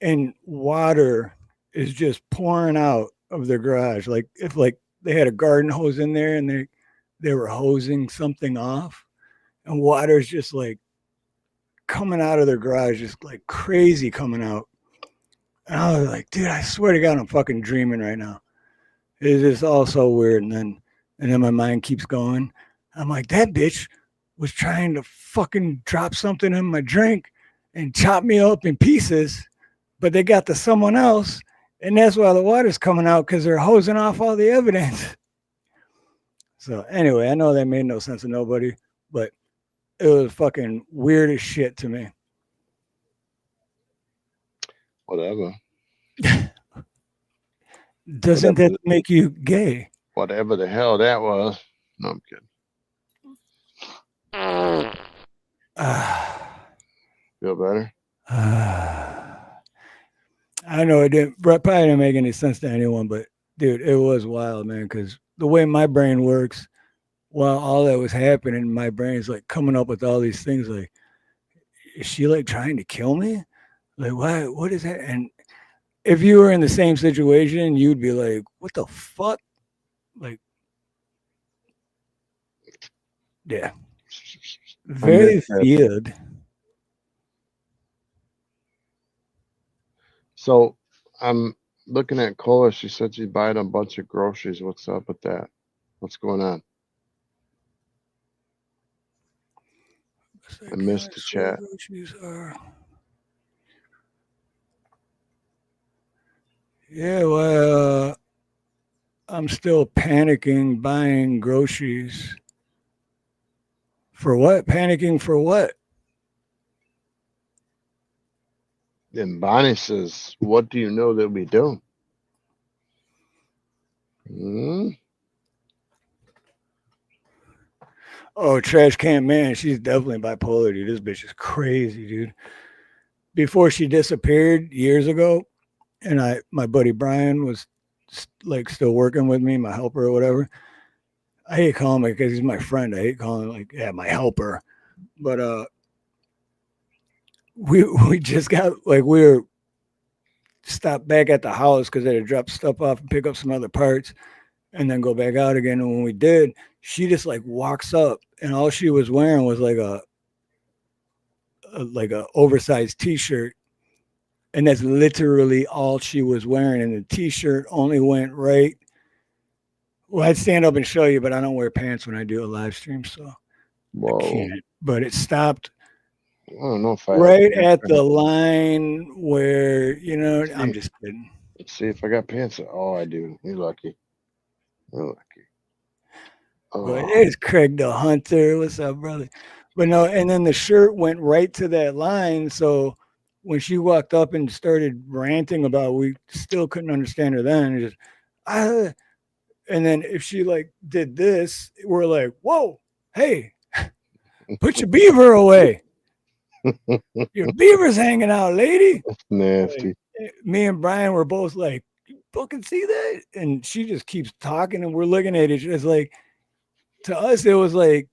And water is just pouring out of their garage. Like if like they had a garden hose in there and they were hosing something off and water is just like coming out of their garage, just like crazy coming out. And I was like, dude, I swear to God, I'm fucking dreaming right now. It's just all so weird. And then my mind keeps going. I'm like, that bitch was trying to fucking drop something in my drink and chop me up in pieces, but they got to someone else. And that's why the water's coming out because they're hosing off all the evidence. So anyway, I know that made no sense to nobody, but it was fucking weird as shit to me. Whatever. Doesn't that make you gay? Whatever the hell that was. No, I'm kidding. Feel better? I know it didn't, probably didn't make any sense to anyone, but dude, it was wild, man, because the way my brain works, while all that was happening, my brain's like coming up with all these things like, is she like trying to kill me? Like, why? What is that? And if you were in the same situation, you'd be like, what the fuck? Like, yeah. Very weird. So I'm looking at Cola. She said she's buying a bunch of groceries. What's up with that? What's going on? I missed the chat. Yeah, well, I'm still panicking buying groceries. For what? Panicking for what? Then Bonnie says, what do you know that we don't? Oh, Trash Can Man, she's definitely bipolar, dude. This bitch is crazy, dude. Before she disappeared years ago, and my buddy Brian was like still working with me, my helper or whatever. I hate calling him because he's my friend. I hate calling him like, yeah, my helper. But we just got like we were stopped back at the house because they had to drop stuff off and pick up some other parts and then go back out again. And when we did, she just like walks up and all she was wearing was like a oversized t-shirt. And that's literally all she was wearing. And the t-shirt only went right. Well, I'd stand up and show you, but I don't wear pants when I do a live stream. So I can't. But it stopped I don't know if I right at the line where, you know, I'm just kidding. Let's see if I got pants. Oh, I do. You're lucky. You're lucky. Oh. But there's Craig the Hunter. What's up, brother? But no, and then the shirt went right to that line. So when she walked up and started ranting about, we still couldn't understand her then. Just, and then if she like did this, we're like, whoa, hey, put your beaver away. Your beaver's hanging out, lady. That's nasty. Like, me and Brian were both like, you fucking see that? And she just keeps talking and we're looking at each other. It's like, to us, it was like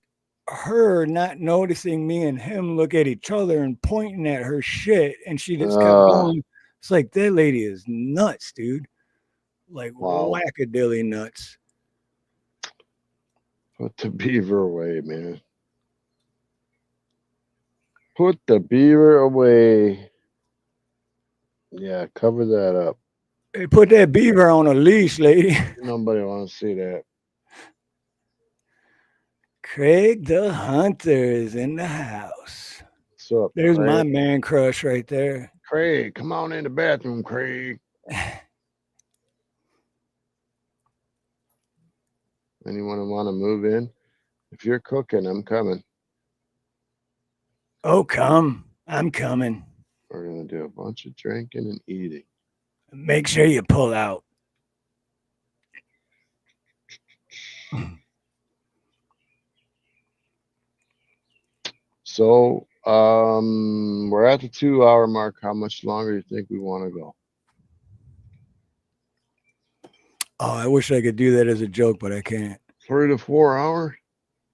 her not noticing me and him look at each other and pointing at her shit. And she just kept going. It's like, that lady is nuts, dude. Like, wackadilly nuts. Put the beaver away, man. Put the beaver away. Yeah, cover that up. Hey, put that beaver on a leash, lady. Nobody wants to see that. Craig the Hunter is in the house. So there's my man crush right there. Craig, come on in the bathroom, Craig. Anyone want to move in? If you're cooking, I'm coming. Oh, come. I'm coming. We're going to do a bunch of drinking and eating. Make sure you pull out. So, we're at the 2-hour mark. How much longer do you think we want to go? Oh, I wish I could do that as a joke, but I can't. 3 to 4 hours?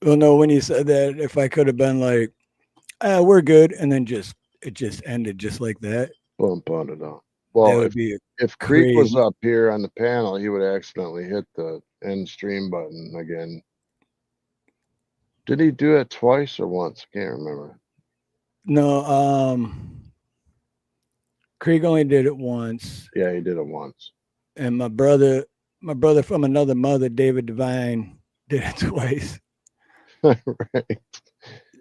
Well, no, when you said that, if I could have been like, we're good, and then it just ended just like that. Boom, bum it on. Well, if Creek was up here on the panel, he would accidentally hit the end stream button again. Did he do it twice or once? I can't remember. No, Krieg only did it once. Yeah, he did it once. And my brother from another mother, David Devine, did it twice. Right.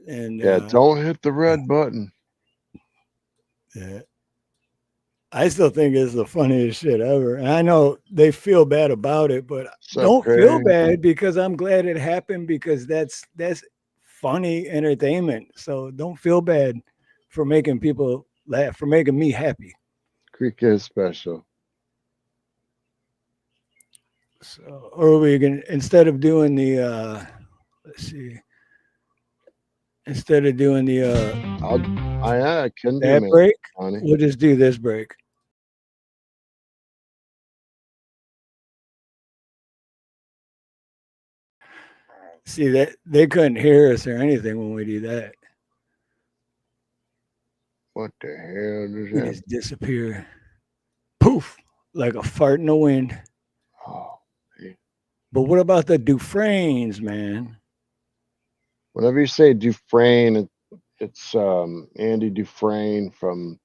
And yeah, don't hit the red button. Yeah. I still think it's the funniest shit ever. And I know they feel bad about it, but don't feel bad because I'm glad it happened because that's funny entertainment. So don't feel bad for making people laugh, for making me happy. Creek is special. So, or we can, instead of doing the, let's see, instead of doing the, I can do that break, we'll just do this break. See that they couldn't hear us or anything when we do that. What the hell does that? Just disappear. Poof, like a fart in the wind. Oh, yeah. But what about the Dufresnes, man? Whenever you say Dufresne, it's Andy Dufresne from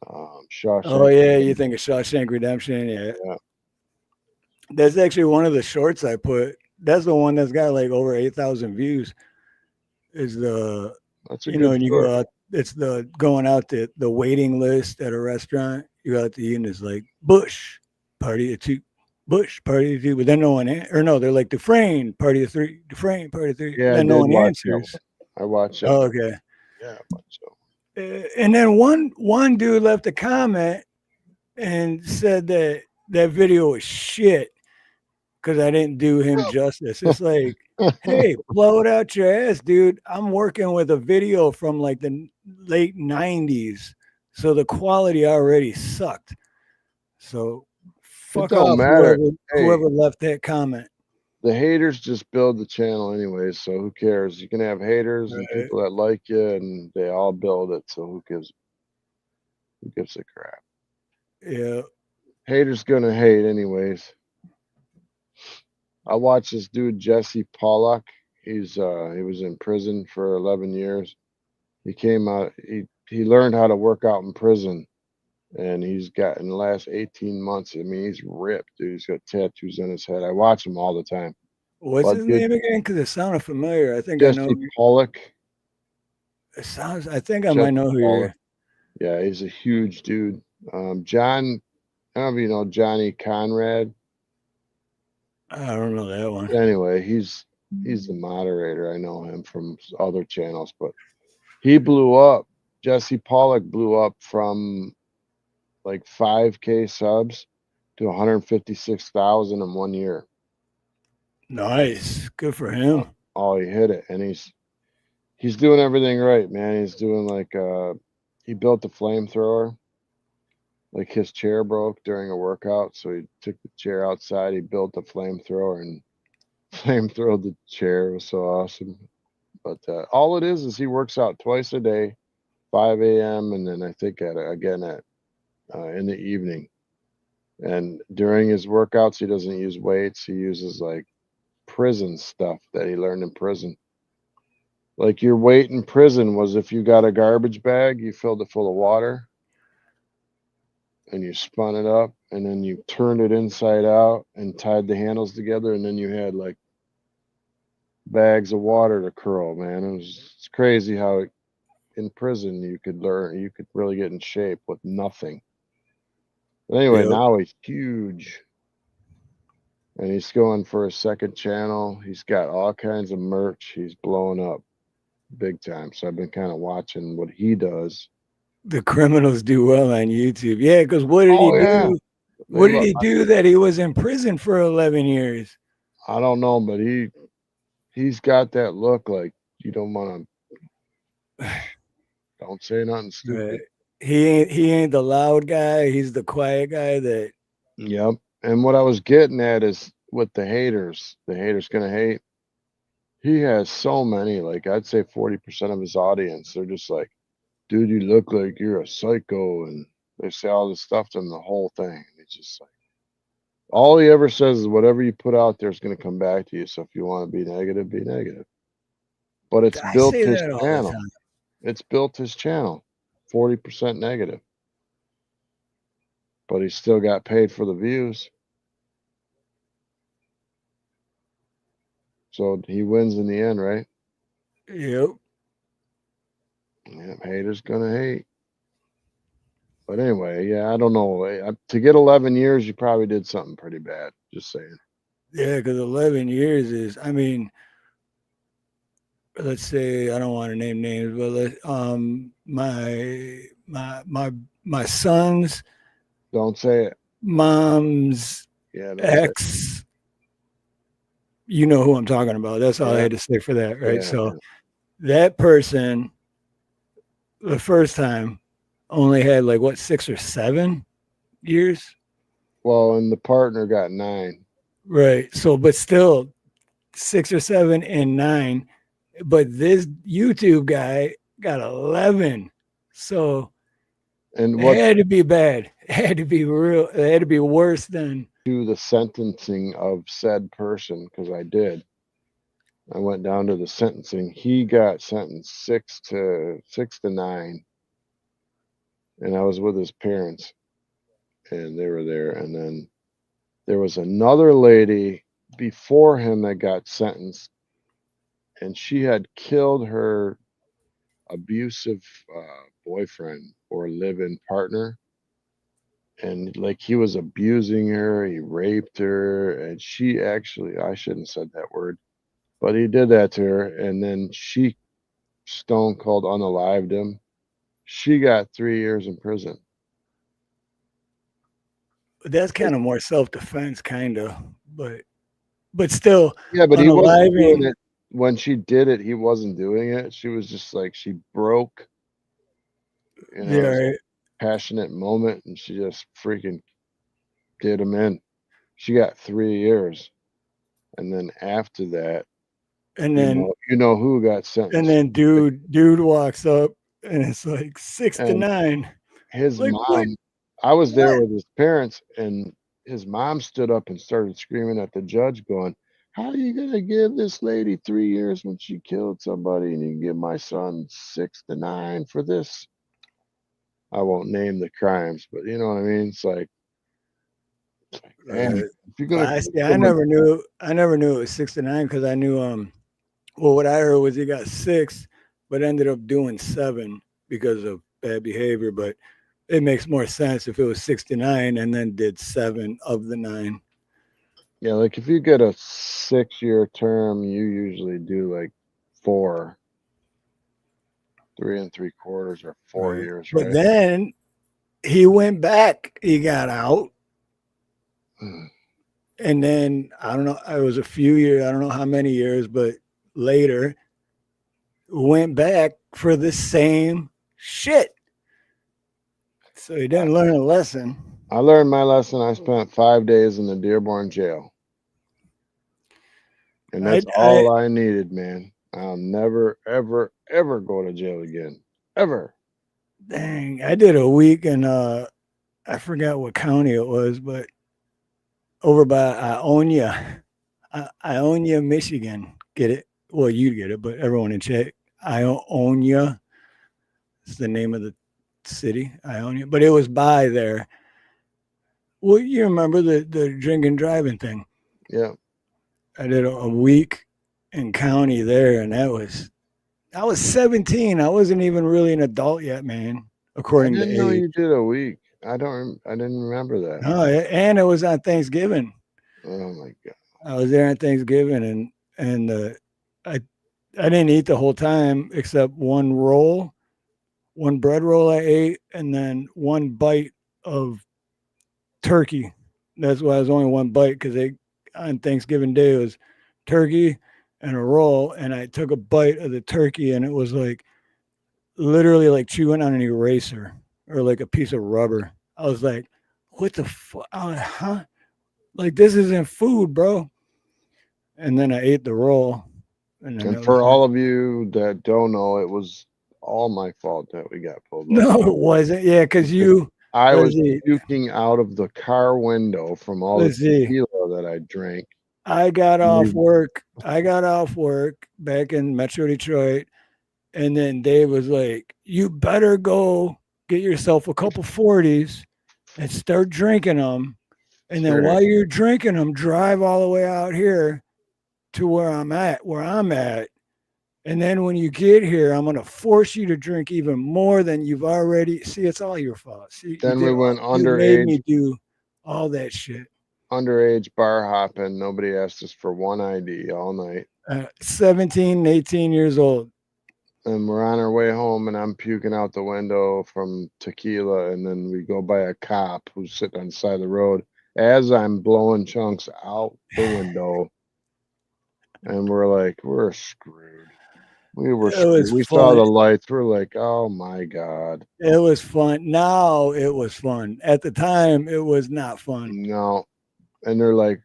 Shawshank. Oh yeah, you think of Shawshank Redemption? Yeah. That's actually one of the shorts I put. That's the one that's got like over 8,000 views. Is the and you go out, it's the going out to the waiting list at a restaurant. You go out to eat and it's like Bush party of 2, Bush party of 2, but then no one or no, they're like Dufresne party of 3, Dufresne party of 3. Yeah, then no one answers. I watched it. Oh, okay. Yeah, I watched it. And then one dude left a comment and said that video was shit. Because I didn't do him justice. It's like, hey, blow it out your ass, dude. I'm working with a video from like the late 90s. So the quality already sucked. So fuck off whoever left that comment. The haters just build the channel anyway, so who cares? You can have haters and people that like you, and they all build it. So who gives a crap? Yeah. Haters gonna hate anyways. I watched this dude, Jesse Pollock. He was in prison for 11 years. He came out, he learned how to work out in prison. And he's got, in the last 18 months, I mean, he's ripped, dude. He's got tattoos on his head. I watch him all the time. What's his name again? Because it sounded familiar. I think Jesse I know. Pollock. It sounds, I think I might know who you're. Yeah, he's a huge dude. John, I don't know if you know Johnny Conrad. I don't know that one. Anyway, he's the moderator. I know him from other channels, but he blew up. Jesse Pollock blew up from like 5K subs to 156,000 in 1 year. Nice. Good for him. Oh, he hit it. And he's doing everything right, man. He's doing like he built the flamethrower. Like his chair broke during a workout, so he took the chair outside. He built a flamethrower and flamethrowed the chair. It was so awesome. But all it is he works out twice a day, 5 a.m. and then I think again at in the evening. And during his workouts, he doesn't use weights. He uses like prison stuff that he learned in prison. Like your weight in prison was if you got a garbage bag, you filled it full of water. And you spun it up, and then you turned it inside out and tied the handles together, and then you had like bags of water to curl, man. It's crazy how in prison you could really get in shape with nothing. But anyway, now he's huge. And he's going for a second channel. He's got all kinds of merch. He's blowing up big time. So I've been kind of watching what he does. The criminals do well on YouTube. Yeah, because what did he do? What did he do that he was in prison for 11 years? I don't know, but he's got that look like you don't want to. Don't say nothing stupid. Right. He ain't the loud guy. He's the quiet guy that. Yep. And what I was getting at is with the haters gonna hate. He has so many, like I'd say 40% of his audience. They're just like, dude, you look like you're a psycho, and they say all this stuff to him the whole thing. It's just like all he ever says is whatever you put out there is gonna come back to you. So if you want to be negative, be negative. But it's built his channel. It's built his channel. 40% negative. But he still got paid for the views. So he wins in the end, right? Yep. Yeah, haters gonna hate. But anyway, yeah, I don't know. To get 11 years, you probably did something pretty bad. Just saying. Yeah, because 11 years is, I mean, let's say, I don't want to name names, but my son's. Don't say it. Mom's ex. You know who I'm talking about. That's all I had to say for that, right? So that person, the first time, only had like what, 6 or 7 years? Well, and the partner got 9. Right. So, but still 6 or 7 and 9. But this YouTube guy got 11. So and it had to be bad. It had to be real. It had to be worse than the sentencing of said person, because I went down to the sentencing. He got sentenced 6 to 9, and I was with his parents, and they were there. And then there was another lady before him that got sentenced, and she had killed her abusive boyfriend or live-in partner. And like he was abusing her, he raped her, and she actually, I shouldn't have said that word, but he did that to her. And then she stone cold unalived him. She got 3 years in prison. That's kind of more self-defense, kind of, but still. Yeah, but he wasn't doing it when she did it. He wasn't doing it. She was just like, she broke. You know, right. Passionate moment, and she just freaking did him in. She got 3 years, and then after that, and then you know who got sentenced. And then dude walks up, and it's like 6 to 9. His mom, I was there with his parents, and his mom stood up and started screaming at the judge, going, "How are you gonna give this lady 3 years when she killed somebody, and you can give my son 6 to 9 for this?" I won't name the crimes, but you know what I mean. It's like, man, if you're gonna, I never knew it was 6 to 9, because I knew well, what I heard was he got 6, but ended up doing 7 because of bad behavior. But it makes more sense if it was 6 to 9 and then did 7 of the 9. Yeah, like if you get a 6-year term, you usually do like 4. 3 3/4 or 4 years, right? But then he went back. He got out. And then, I don't know, it was a few years, I don't know how many years, but later went back for the same shit. So he didn't learn a lesson. I learned my lesson. I spent 5 days in the Dearborn jail. And that's all I needed, man. I'll never, ever, ever go to jail again. Ever. Dang, I did a week in I forgot what county it was, but over by Ionia, Michigan. Get it? Well, you get it, but everyone in chat, Ionia is the name of the city, Ionia. But it was by there. Well, you remember the drink and driving thing? Yeah. I did a week and county there, and I was 17. I wasn't even really an adult yet, man. I According to didn't know age. you did a week. I didn't remember that. No, and it was on Thanksgiving. Oh my god! I was there on Thanksgiving, and I didn't eat the whole time except one bread roll I ate, and then one bite of turkey. That's why it was only one bite, because on Thanksgiving Day it was turkey and a roll, and I took a bite of the turkey, and it was like literally like chewing on an eraser or like a piece of rubber. I was like, what the fuck? Huh? Like, this isn't food, bro. And then I ate the roll. And for all of you that don't know, it was all my fault that we got pulled over. No, it wasn't. Yeah, because I was puking out of the car window from all the tequila that I drank. I got off work back in Metro Detroit, and then Dave was like, you better go get yourself a couple 40s and start drinking them. And then while you're drinking them, drive all the way out here to where I'm at. And then when you get here, I'm going to force you to drink even more than you've already. See, it's all your fault. See, then we went underage. You made me do all that shit. Underage bar hopping. Nobody asked us for one ID all night. 17, 18 years old. And we're on our way home, and I'm puking out the window from tequila. And then we go by a cop who's sitting on the side of the road as I'm blowing chunks out the window. And we're like, we're screwed. We were screwed. We saw the lights. We're like, oh my God. It was fun. Now it was fun. At the time, it was not fun. No. And they're like,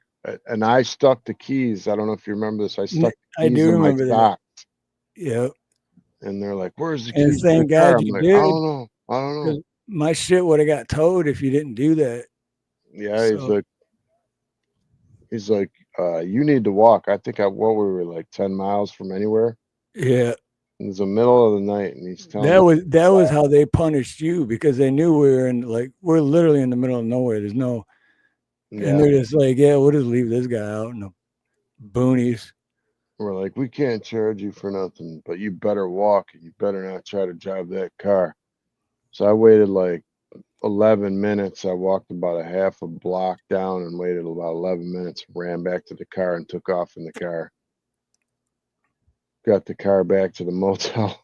and I stuck the keys. I don't know if you remember this. I stuck the keys in my socks. Yep. And they're like, where's the keys? And thank God you did. I don't know. My shit would have got towed if you didn't do that. Yeah, he's like, you need to walk. I think we were like 10 miles from anywhere. Yeah. It was the middle of the night, and he's telling that was how they punished you, because they knew we're literally in the middle of nowhere. There's no, and they're just like, yeah, we'll just leave this guy out in the boonies. We're like, we can't charge you for nothing, but you better walk, and you better not try to drive that car. So I waited like 11 minutes. I walked about a half a block down and waited about 11 minutes, ran back to the car and took off in the car. Got the car back to the motel.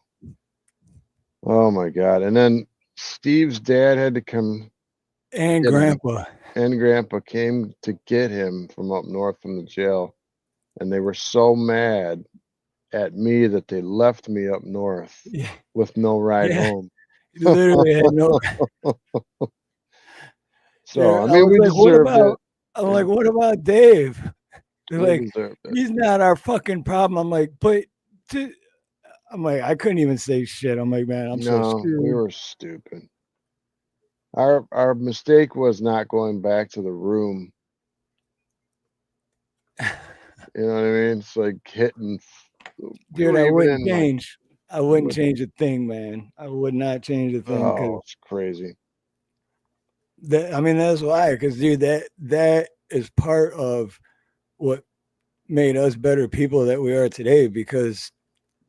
Oh my God. And then Steve's dad had to come. And grandpa. And grandpa came to get him from up north from the jail. And they were so mad at me that they left me up north with no ride home. Literally had no. So, I mean, we deserved it. I'm like, what about Dave? They're like, he's not our fucking problem. I'm like, I couldn't even say shit. I'm like, man, I'm so screwed. We were stupid. Our mistake was not going back to the room. You know what I mean? It's like hitting. Dude, I wouldn't change. I wouldn't change a thing, man. I would not change a thing. Oh, it's crazy. That's why. Because, dude, that is part of what made us better people that we are today. Because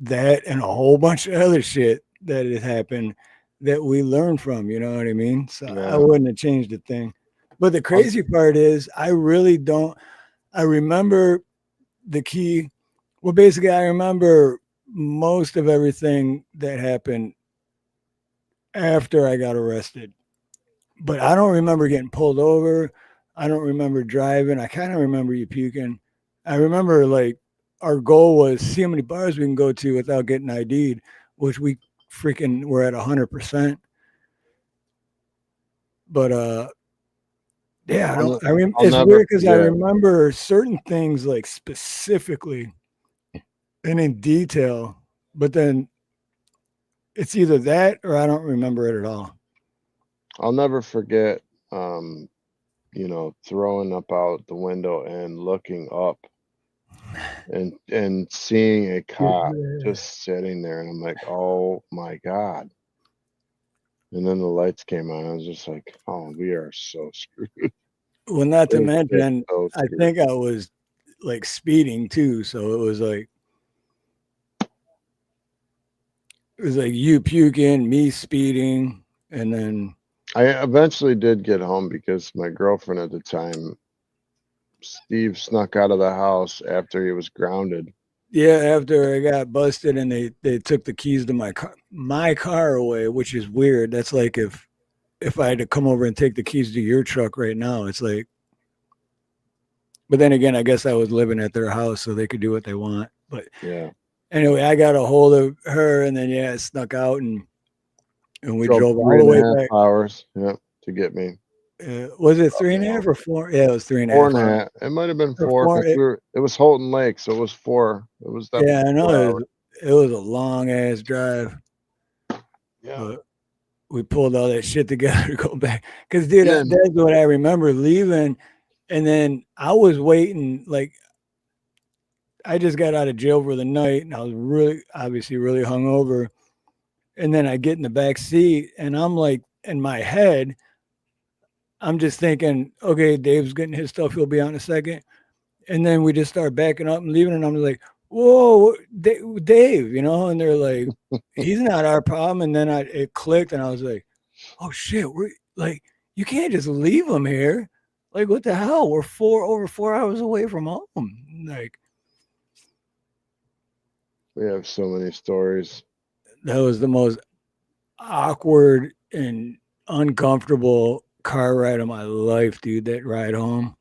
that and a whole bunch of other shit that has happened that we learned from. You know what I mean? So I wouldn't have changed a thing. But the crazy part is, I really don't. I remember the key. Well, basically, I remember most of everything that happened after I got arrested. But I don't remember getting pulled over. I don't remember driving. I kind of remember you puking. I remember, like, our goal was see how many bars we can go to without getting ID'd, which we freaking were at 100%. But yeah, it's weird because I remember certain things like specifically and in detail, but then it's either that or I don't remember it at all. I'll never forget, throwing up out the window and looking up and seeing a cop just sitting there, and I'm like, oh my God. And then the lights came on. I was just like, oh, we are so screwed. Well, not to mention, I think I was like speeding too. So it was like, It was like you puking, me speeding, and then I eventually did get home because my girlfriend at the time, Steve, snuck out of the house after he was grounded. yeah, after I got busted and they took the keys to my car away, which is weird. That's like if I had to come over and take the keys to your truck right now, it's like. But then again, I guess I was living at their house, so they could do what they want. But yeah. Anyway, I got a hold of her, and then I snuck out and we drove all the way back. Hours, to get me. Was it 3.5 or 4? Yeah, it was 3.5. 4.5. It might have been 4. It was Houghton Lake, so it was 4. It was that. Yeah, I know. It was a long ass drive. Yeah. But we pulled all that shit together to go back. Because, dude, that's what I remember leaving. And then I was waiting, like, I just got out of jail for the night, and I was obviously really hungover. And then I get in the back seat, and I'm like, in my head, I'm just thinking, okay, Dave's getting his stuff. He'll be on in a second. And then we just start backing up and leaving. And I'm like, whoa, Dave, and they're like, he's not our problem. And then it clicked, and I was like, oh, shit, you can't just leave him here. Like, what the hell? We're over 4 hours away from home. Like, we have so many stories. That was the most awkward and uncomfortable car ride of my life, dude. That ride home.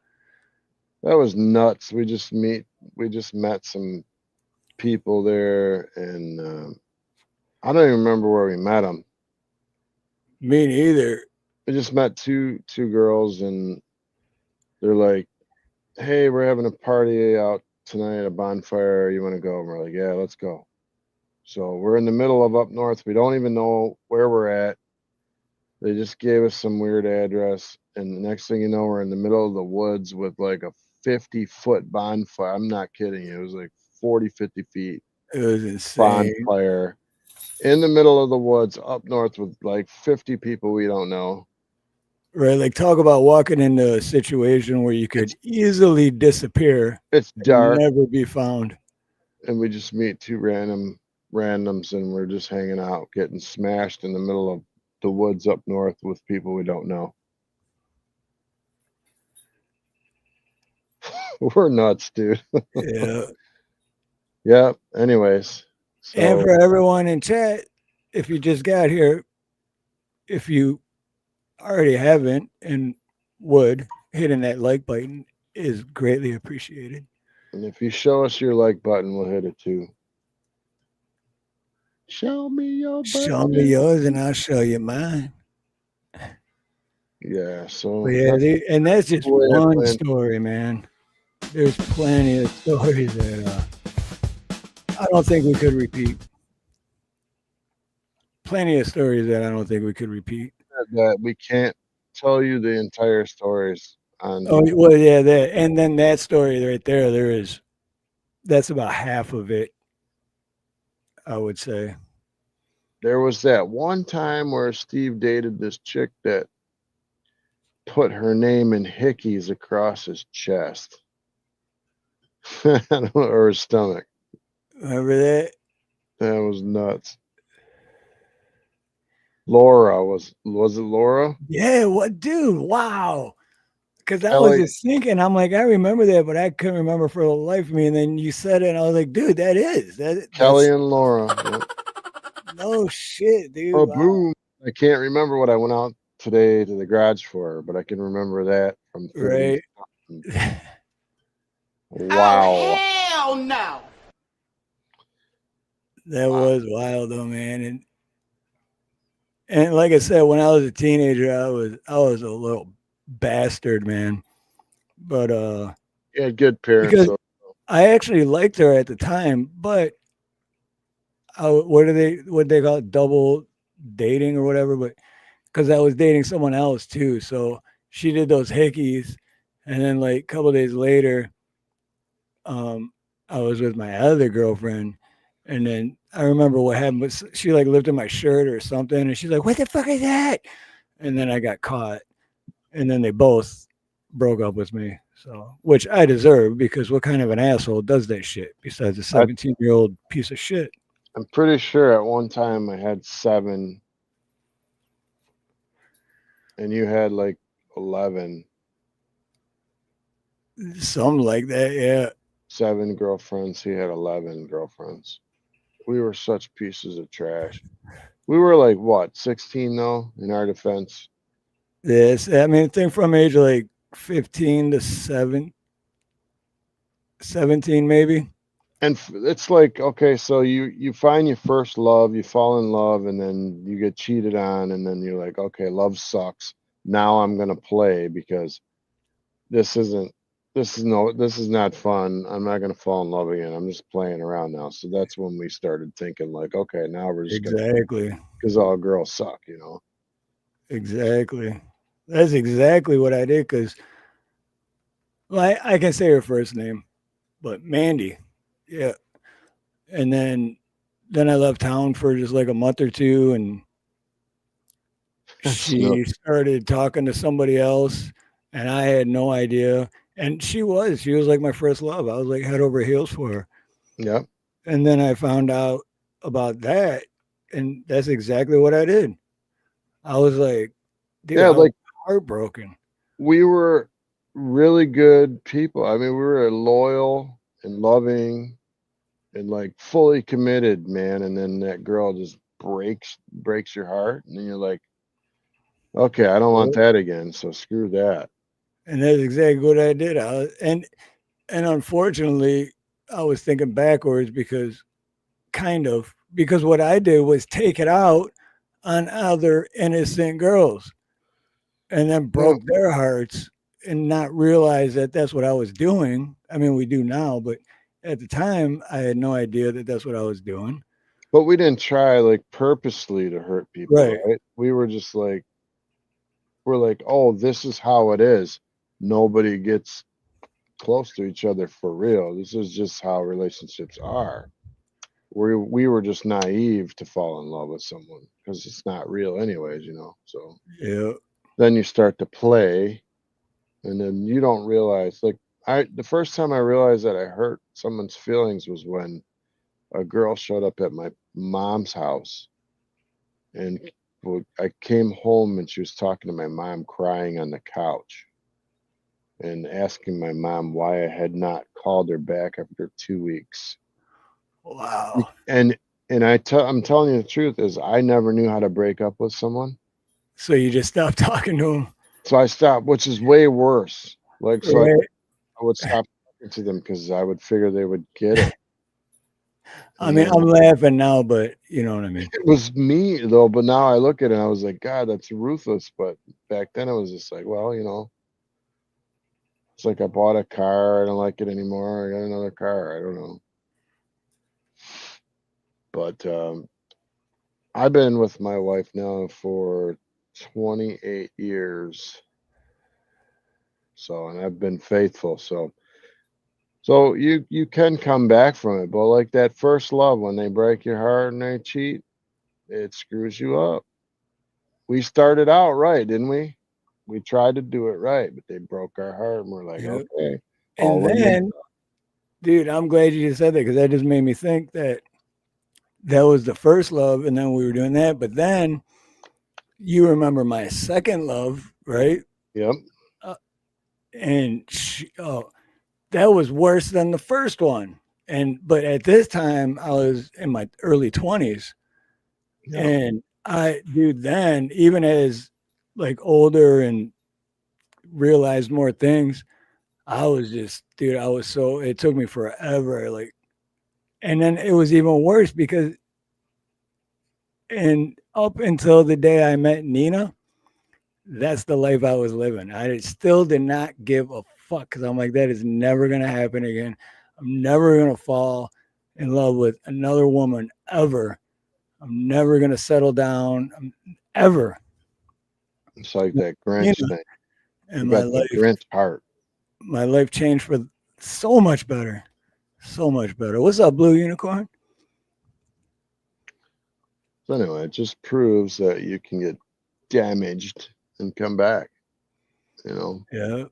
That was nuts. We just met some people there, and I don't even remember where we met them. Me neither. We just met two girls, and they're like, hey, we're having a party out tonight at a bonfire. You want to go? And we're like, yeah, let's go. So we're in the middle of up north. We don't even know where we're at. They just gave us some weird address. And the next thing you know, we're in the middle of the woods with like a 50-foot bonfire. I'm not kidding you. It was like 40, 50 feet. It was insane. Bonfire in the middle of the woods up north with like 50 people we don't know. Right. Like, talk about walking into a situation where you could easily disappear. It's dark. Never be found. And we just meet two randoms, and we're just hanging out, getting smashed in the middle of the woods up north with people we don't know. We're nuts, dude. Yeah. Yeah. Anyways. So, and for everyone in chat, if you just got here, if you already haven't and would, hitting that like button is greatly appreciated. And if you show us your like button, we'll hit it too. Show me your button. Show me yours and I'll show you mine. Yeah, so and that's just one story, man. There's plenty of stories that I don't think we could repeat. Plenty of stories that I don't think we could repeat. That we can't tell you the entire stories on. Oh well, yeah, that, and then that story right there, that's about half of it, I would say. There was that one time where Steve dated this chick that put her name in hickeys across his chest. Or his stomach. Remember that? That was nuts. Laura, was it Laura? Yeah, what, dude? Wow. Because I was just thinking, I'm like, I remember that, but I couldn't remember for the life of me. And then you said it, and I was like, dude, that's Kelly and Laura. Yep. No shit, dude. Oh, wow. Boom. I can't remember what I went out today to the garage for, but I can remember that from right. Wow. Oh, hell no. That was wild though, man. And like I said, when I was a teenager, I was a little bastard, man. But you had good parents. Because I actually liked her at the time, but what they call it, double dating or whatever, but because I was dating someone else too. So she did those hickeys, and then like a couple of days later, I was with my other girlfriend, and then I remember what happened, but she like lifted my shirt or something, and she's like, what the fuck is that? And then I got caught, and then they both broke up with me. So, which I deserve, because what kind of an asshole does that shit besides a 17-year-old piece of shit? I'm pretty sure at one time I had 7 and you had like 11. Something like that, yeah. 7 girlfriends. He had 11 girlfriends. We were such pieces of trash. We were like, what, 16 though, in our defense? Yes. I mean, I think from age like 15 to 17, maybe. And it's like, okay, so you find your first love, you fall in love, and then you get cheated on, and then you're like, okay, love sucks. Now I'm gonna play because this is not fun. I'm not gonna fall in love again. I'm just playing around now. So that's when we started thinking like, okay, now we're just gonna, Exactly. because all girls suck, you know. Exactly. That's exactly what I did. Because, well, I can say her first name, but Mandy. Yeah. And then I left town for just like a month or two, and she started talking to somebody else, and I had no idea. And she was like my first love. I was like head over heels for her. Yep. And then I found out about that, and that's exactly what I did. I was like, dude, Yeah, I was like heartbroken. we were really good people. I mean, we were loyal and loving and like fully committed, man. And then that girl just breaks your heart, and then you're like, okay, I don't want that again. So screw that. And that's exactly what I did. And unfortunately, I was thinking backwards because what I did was take it out on other innocent girls, and then broke their hearts, and not realize that that's what I was doing. I mean, we do now, but at the time, I had no idea that that's what I was doing. But we didn't try like purposely to hurt people, Right. right? We were just like, we're like, oh, this is how it is. Nobody gets close to each other for real. This is just how relationships are. We were just naive to fall in love with someone because it's not real anyways, you know. So Yeah. then you start to play, and then you don't realize, like, the first time I realized that I hurt someone's feelings was when a girl showed up at my mom's house, and I came home and she was talking to my mom, crying on the couch and asking my mom why I had not called her back after 2 weeks. Wow. And I'm telling you the truth is I never knew how to break up with someone. So you just stopped talking to them. So I stopped, which is way worse. Like, so Right. I would stop talking to them because I would figure they would get it. I mean, I'm laughing now, but you know what I mean. It was me though, but now I look at it and I was like, God, that's ruthless. But back then it was just like, well, you know, it's like I bought a car, I don't like it anymore. I got another car. I don't know. But I've been with my wife now for 28 years. So, and I've been faithful. So you can come back from it, but like that first love, when they break your heart and they cheat, it screws you up. We started out right, didn't we? We tried to do it right, but they broke our heart, and we're like, Yep. okay. And then, dude, I'm glad you just said that, because that just made me think that was the first love, and then we were doing that. But then you remember my second love, right? Yep. And that was worse than the first one. But at this time, I was in my early 20s. Yeah. And then, even as like older and realized more things, I was just, dude, it took me forever. Like, and then it was even worse because, and up until the day I met Nina, that's the life I was living. I still did not give a fuck, because I'm like, that is never going to happen again. I'm never going to fall in love with another woman ever. I'm never going to settle down ever. It's like that Grinch thing. And my life, Grinch heart. My life changed for so much better. So much better. What's up, Blue Unicorn? So anyway, it just proves that you can get damaged and come back. You know? Yeah.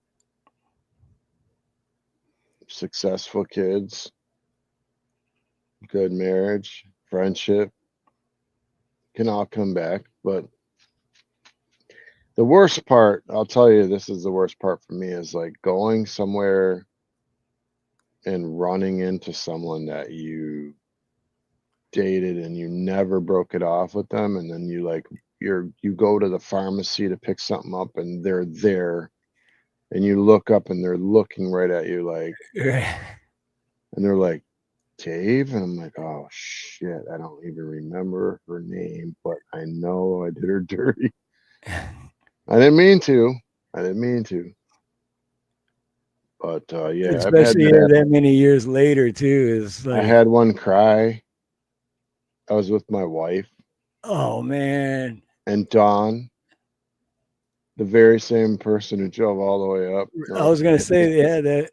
Successful kids, good marriage, friendship can all come back. But the worst part, I'll tell you, this is the worst part for me, is like going somewhere and running into someone that you dated and you never broke it off with them, and then you go to the pharmacy to pick something up and they're there, and you look up and they're looking right at you like, and they're like, Dave, and I'm like, oh shit, I don't even remember her name, but I know I did her dirty. I didn't mean to. But yeah, especially that many years later too. Is like, I had one cry. I was with my wife. Oh man. And Dawn, the very same person who drove all the way up. I was gonna say, yeah, that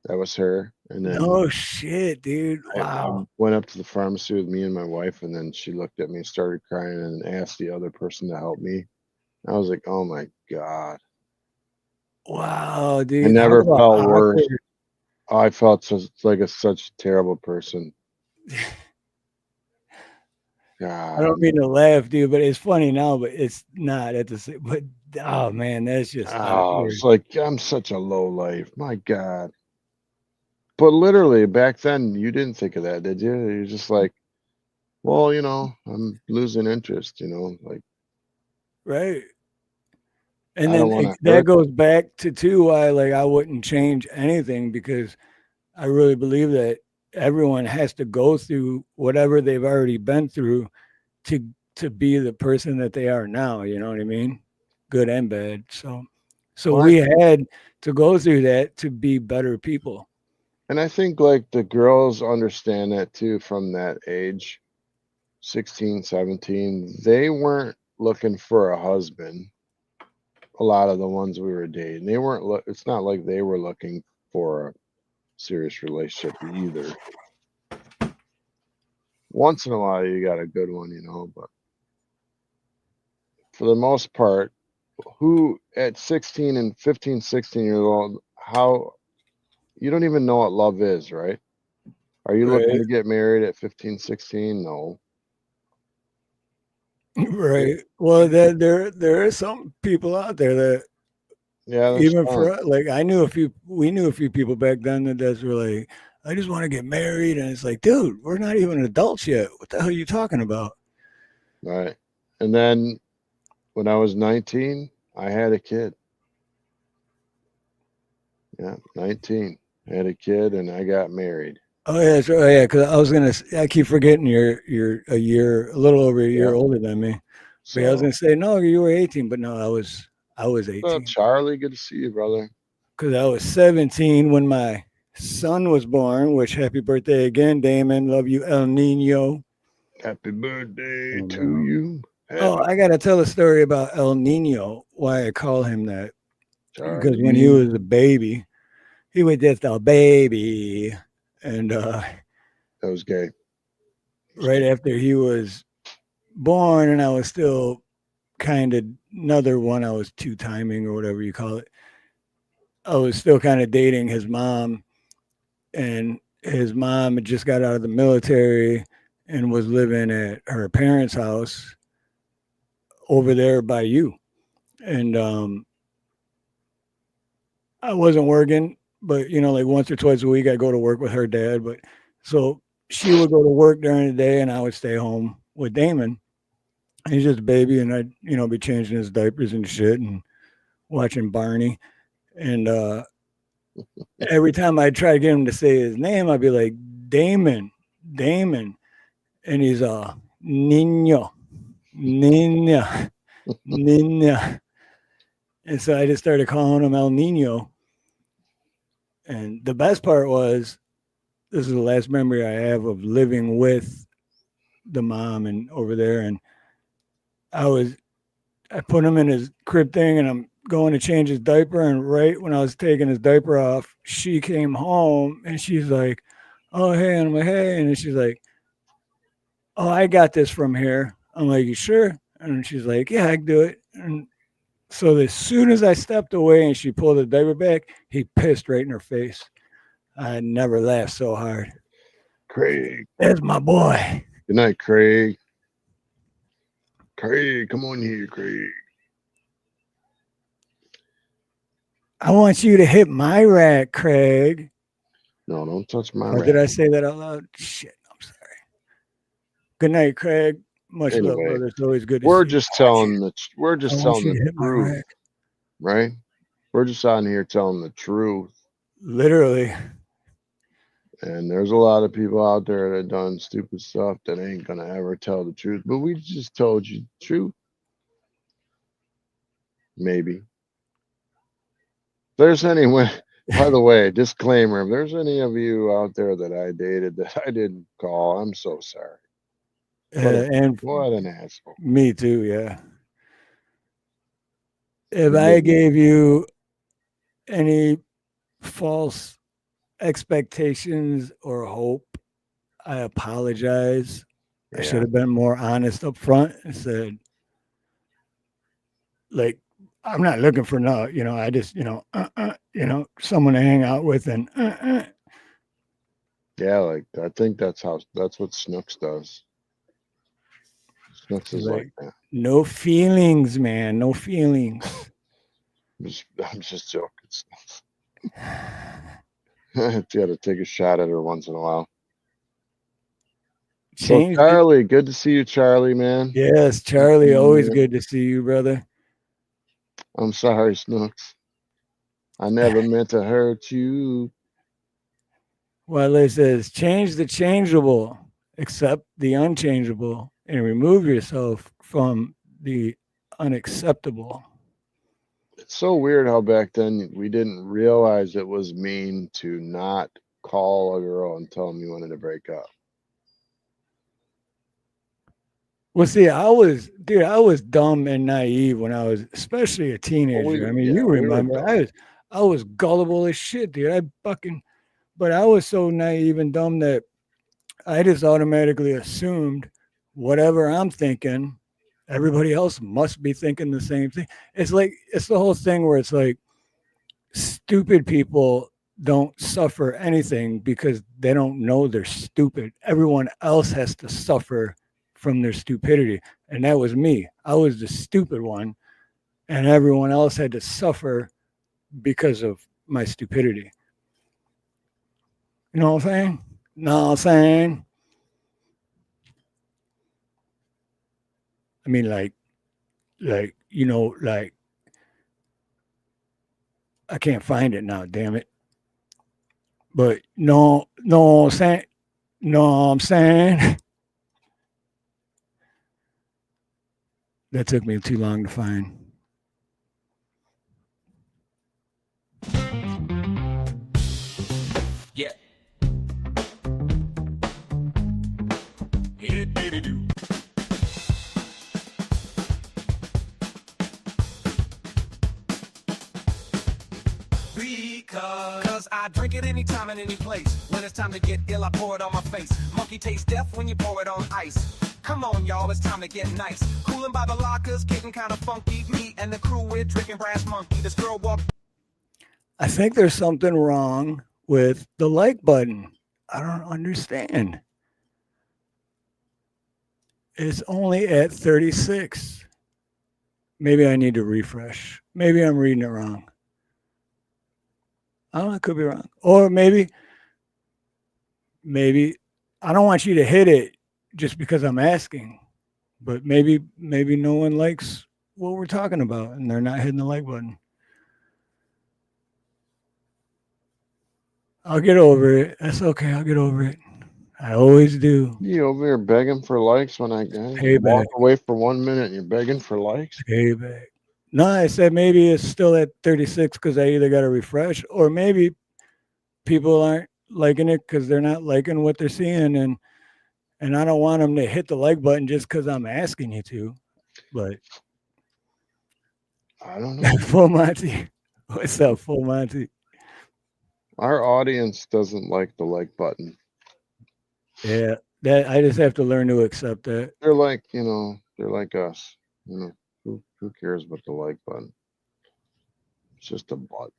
was her. And then, oh shit, dude! Wow. I went up to the pharmacy with me and my wife, and then she looked at me, started crying, and asked the other person to help me. I was like, oh my god. Wow, dude. I never felt worse. Oh, I felt such a terrible person. God. I don't mean to laugh, dude, but it's funny now, but it's not at the same. But oh man, that's just. Oh, it's like I'm such a low life. My God. But literally, back then, you didn't think of that, did you? You're just like, well, I'm losing interest. Like. Right. And then that goes back to why I wouldn't change anything, because I really believe that everyone has to go through whatever they've already been through to be the person that they are now. You know what I mean? Good and bad. So we had to go through that to be better people. And I think the girls understand that too from that age, 16, 17. They weren't looking for a husband. A lot of the ones we were dating, they weren't. It's not like they were looking for a serious relationship either. Once in a while, you got a good one, but for the most part, who at 16 and 15, 16 years old, how you don't even know what love is, right? Are you looking to get married at 15, 16? No. Right. Well, there are some people out there that, even for we knew a few people back then that were like, I just want to get married, and it's like, dude, we're not even adults yet. What the hell are you talking about? Right. And then when I was 19, I had a kid. Yeah, 19. I had a kid and I got married. Oh yeah, that's right. Yeah, because I keep forgetting you're a little over a year older than me. So I was gonna say, no, you were 18, but no, I was 18. Oh, Charlie, good to see you, brother. Because I was 17 when my son was born. Which, happy birthday again, Damon. Love you, El Nino. Happy birthday to you. I gotta tell a story about El Nino. Why I call him that? Because when he was a baby, he was just a baby. And that was gay. Right after he was born, and I was still kind of another one. I was two-timing or whatever you call it. I was still kind of dating his mom, and his mom had just got out of the military and was living at her parents' house over there by you. And I wasn't working, but once or twice a week I'd go to work with her dad. But so she would go to work during the day and I would stay home with Damon. He's just a baby, and I'd be changing his diapers and shit and watching Barney. And every time I'd try to get him to say his name, I'd be like, Damon. And he's Niño. And so I just started calling him El Nino. And the best part was, this is the last memory I have of living with the mom and over there. And I put him in his crib thing, and I'm going to change his diaper. And right when I was taking his diaper off, she came home and she's like, oh, hey. And I'm like, hey. And she's like, oh, I got this from here. I'm like, you sure? And she's like, yeah, I can do it. And so as soon as I stepped away and she pulled the diaper back, he pissed right in her face. I never laughed so hard. Craig. That's my boy. Good night, Craig. Craig, come on here, Craig. I want you to hit my rack, Craig. No, don't touch my Or rack. did I say that out loud? Shit, I'm sorry. Good night, Craig. Much love, Anyway, brother. It's always good to we're see just you. telling the truth, Rack. right? We're just on here telling the truth. Literally. And there's a lot of people out there that done stupid stuff that ain't gonna ever tell the truth. But we just told you the truth. Maybe. If there's anyone, by the way, disclaimer, if there's any of you out there that I dated that I didn't call, I'm so sorry. And what an asshole. Me too, yeah. If I gave you any false expectations or hope, I apologize. I should have been more honest up front and said, like, I'm not looking for no, I just, someone to hang out with and Yeah, like I think that's what Snooks does. Snooks is like that. No feelings, man. No feelings. I'm just joking. You got to take a shot at her once in a while. So Charlie, good to see you, Charlie, man. Yes, Charlie, always good to see you, brother. I'm sorry, Snooks. I never meant to hurt you. Well, it says, change the changeable, accept the unchangeable, and remove yourself from the unacceptable. It's so weird how back then we didn't realize it was mean to not call a girl and tell them you wanted to break up. Well, see, I was dumb and naive when I was, especially a teenager. You remember, I was gullible as shit, dude. But I was so naive and dumb that I just automatically assumed whatever I'm thinking, everybody else must be thinking the same thing. It's the whole thing where it's like stupid people don't suffer anything because they don't know they're stupid. Everyone else has to suffer from their stupidity. And that was me. I was the stupid one. And everyone else had to suffer because of my stupidity. You know what I'm saying? Know what I'm saying? I mean, like, I can't find it now, damn it. But no, I'm saying. That took me too long to find. Yeah. Because I drink it anytime and any place. When it's time to get ill, I pour it on my face. Monkey tastes death when you pour it on ice. Come on, y'all, it's time to get nice. Cooling by the lockers, getting kind of funky. Me and the crew, we're drinking Brass Monkey. This girl walked. I think there's something wrong with the like button. I don't understand. It's only at 36. Maybe I need to refresh. Maybe I'm reading it wrong. I don't know, I could be wrong. Or maybe I don't want you to hit it just because I'm asking. But maybe no one likes what we're talking about and they're not hitting the like button. I'll get over it. That's okay. I'll get over it. I always do. You over here begging for likes when I walk away for 1 minute and you're begging for likes? Payback. No, I said maybe it's still at 36 because I either got to refresh or maybe people aren't liking it because they're not liking what they're seeing. And I don't want them to hit the like button just because I'm asking you to. But I don't know. Full Monty. What's up, Full Monty? Our audience doesn't like the like button. Yeah, that I just have to learn to accept that. They're like, they're like us. Who cares about the like button? It's just a button.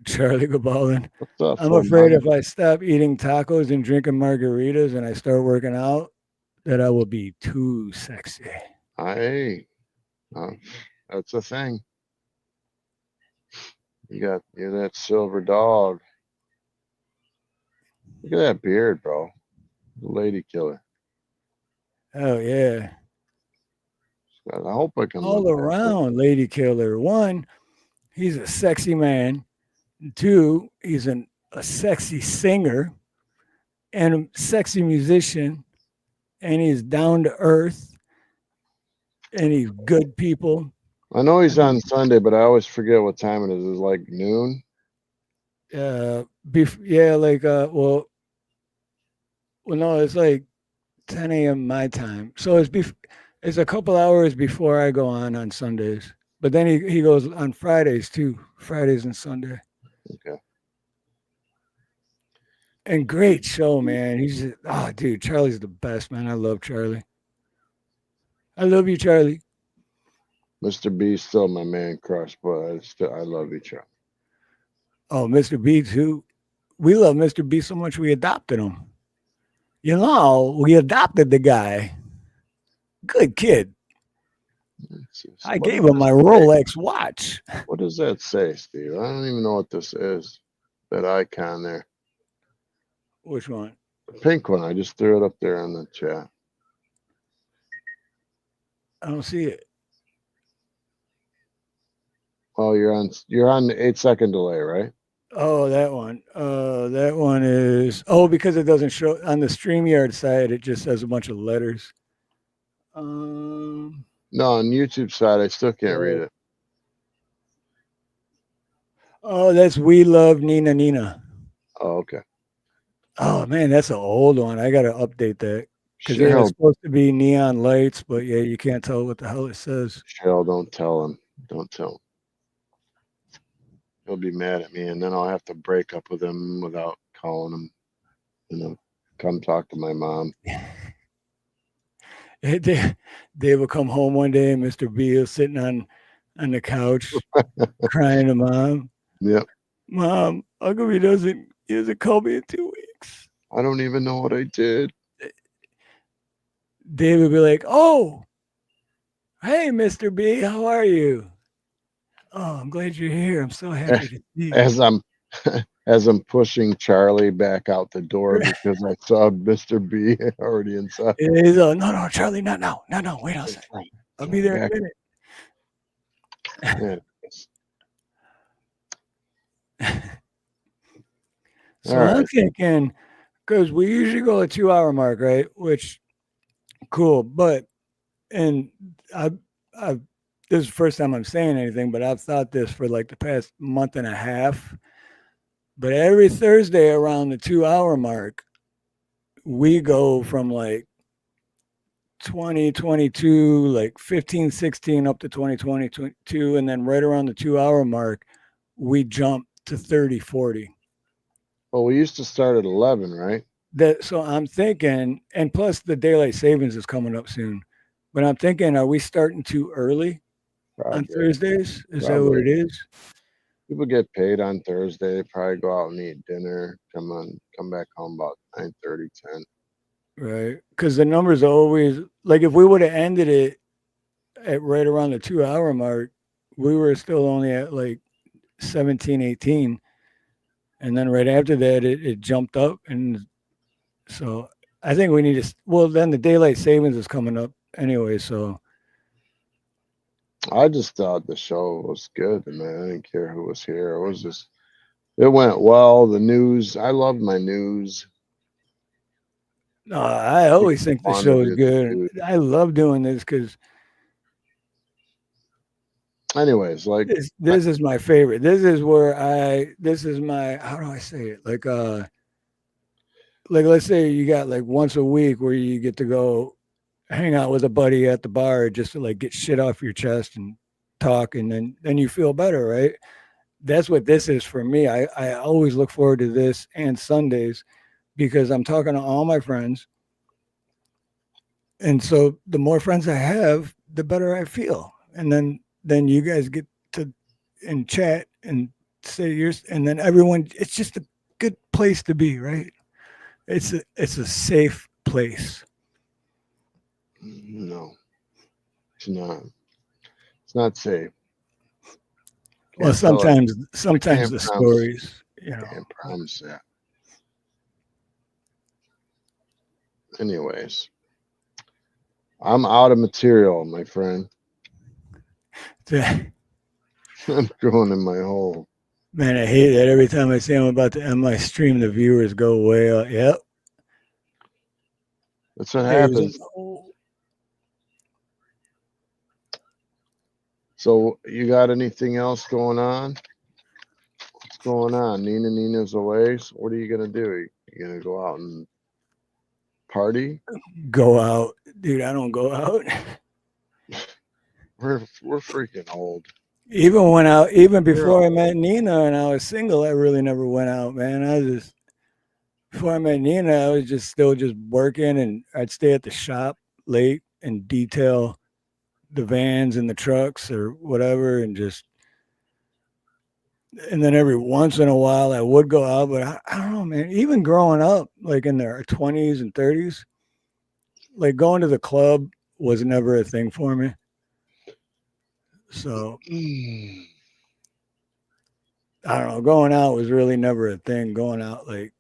Charlie Gabalin. What's up, I'm phone afraid man? if I stop eating tacos and drinking margaritas and I start working out, that I will be too sexy. Hey, that's a thing. You're that silver dog. Look at that beard, bro. The lady killer. Oh yeah. I hope I can All look that around lady killer. One, he's a sexy man. Two, he's a sexy singer and a sexy musician. And he's down to earth. And he's good people. I know he's on Sunday, but I always forget what time it is. It's like noon. Well, no, it's like 10 a.m. my time. So it's a couple hours before I go on Sundays. But then he goes on Fridays too, Fridays and Sunday. Okay. And great show, man. Dude, Charlie's the best, man. I love Charlie. I love you, Charlie. Mr. B's still my man crush, but I love you, Charlie. Oh, Mr. B too. We love Mr. B so much we adopted him. You know, we adopted the guy. Good kid. I gave him my Rolex watch. What does that say, Steve? I don't even know what this is. That icon there. Which one? The pink one. I just threw it up there on the chat. I don't see it. Oh, you're on the 8-second delay, right? Oh, that one. That one is because it doesn't show on the StreamYard side, it just says a bunch of letters. No, on YouTube side, I still can't read it. Oh, that's We Love Nina Nina. Oh, okay. Oh man, that's an old one. I gotta update that. Because it was supposed to be neon lights, but yeah, you can't tell what the hell it says. Cheryl, don't tell him. Don't tell him. He'll be mad at me, and then I'll have to break up with him without calling him. Come talk to my mom. They would come home one day, and Mr. B was sitting on the couch crying to mom. Yep. Mom, how come he doesn't call me in 2 weeks? I don't even know what I did. Dave would be like, "Oh, hey, Mr. B, how are you? Oh, I'm glad you're here. I'm so happy to see you." As I'm pushing Charlie back out the door because I saw Mr. B already inside. He's no, Charlie, not now. No, wait a second. I'll be there in a minute. So I'm thinking, because we usually go a 2-hour mark, right? Which, cool. But, and I've this is the first time I'm saying anything, but I've thought this for like the past month and a half. But every Thursday around the 2-hour mark, we go from like 2022, like 15, 16 up to 2022. And then right around the 2-hour mark, we jump to 30, 40. Well, we used to start at 11, right? So I'm thinking, and plus the daylight savings is coming up soon. But I'm thinking, are we starting too early on Thursdays? Is that what it is? People get paid on Thursday. Probably go out and eat dinner. Come back home about 9:30, 10. Right, because the numbers are always like if we would have ended it at right around the 2-hour mark, we were still only at like 17, 18. And then right after that, it jumped up. And so I think we need to, then the daylight savings is coming up anyway. So I just thought the show was good, and I didn't care who was here. It went well. The news, I love my news. No, I always think the show is good. I love doing this because, anyways, like this is my favorite. This is my, how do I say it? Like let's say you got like once a week where you get to go hang out with a buddy at the bar just to like get shit off your chest and talk, and then you feel better, right? That's what this is for me. I always look forward to this and Sundays because I'm talking to all my friends. And so the more friends I have, the better I feel. And then you guys get to and chat and say yours, and then everyone. It's just a good place to be, right? It's a safe place. No, it's not. It's not safe. Well, sometimes the stories, Can't promise that. Anyways, I'm out of material, my friend. I'm going in my hole. Man, I hate that every time I say I'm about to end my stream, the viewers go way up. Yep. That's what happens. So you got anything else going on? What's going on? Nina's away. So what are you gonna do? You gonna go out and party? Go out, dude. I don't go out. We're freaking old. Even before I met Nina and I was single, I really never went out, man. Before I met Nina, I was still working, and I'd stay at the shop late and detail the vans and the trucks or whatever, and then every once in a while I would go out, but I don't know, man. Even growing up, like in their 20s and 30s, like going to the club was never a thing for me. So I don't know. Going out was really never a thing. Going out like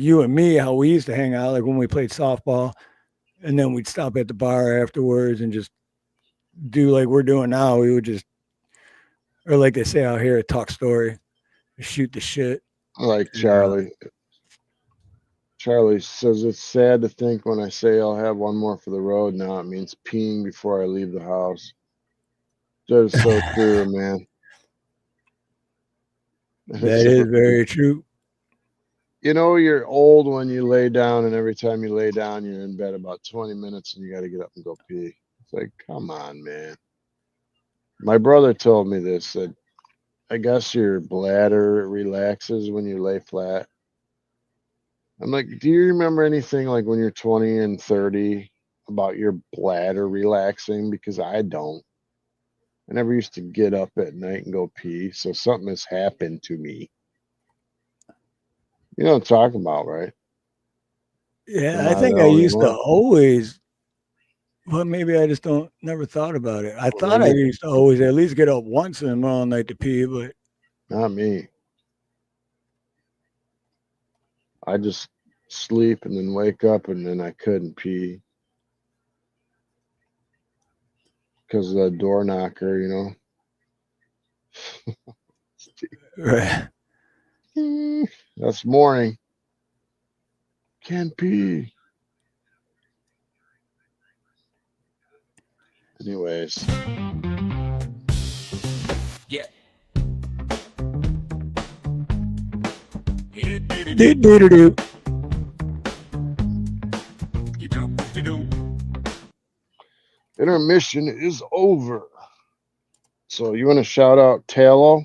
you and me, how we used to hang out, like when we played softball, and then we'd stop at the bar afterwards and just do like we're doing now. We would or like they say out here, talk story, shoot the shit. Like Charlie. Charlie says it's sad to think when I say I'll have one more for the road now, it means peeing before I leave the house. That is so true, man. That is very true. You know, you're old when you lay down, and every time you lay down, you're in bed about 20 minutes and you got to get up and go pee. It's like, come on, man. My brother told me this, that I guess your bladder relaxes when you lay flat. I'm like, do you remember anything like when you're 20 and 30 about your bladder relaxing? Because I don't. I never used to get up at night and go pee, so something has happened to me. You know what I'm talking about, right? Yeah, I think I used to always, but maybe I just never thought about it. I thought I used to always at least get up once in the middle of the night to pee, but not me. I just sleep and then wake up and then I couldn't pee because of the door knocker, you know. Right. That's morning. Can't pee. Anyways. Yeah. Intermission is over. So you want to shout out Tallow?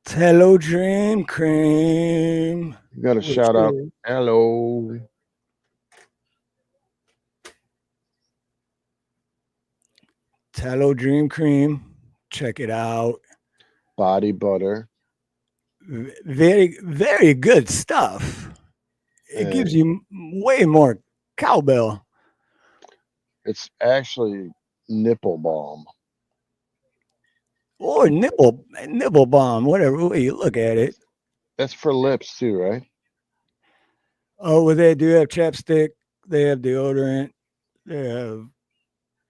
Tallow Dream Cream. You got to shout out Hello. Tallow Dream Cream. Check it out. Body butter. Very, very good stuff. It gives you way more cowbell. It's actually nipple balm. Or nipple balm, whatever way you look at it. That's for lips too, right? Oh, well, they do have chapstick. They have deodorant. They have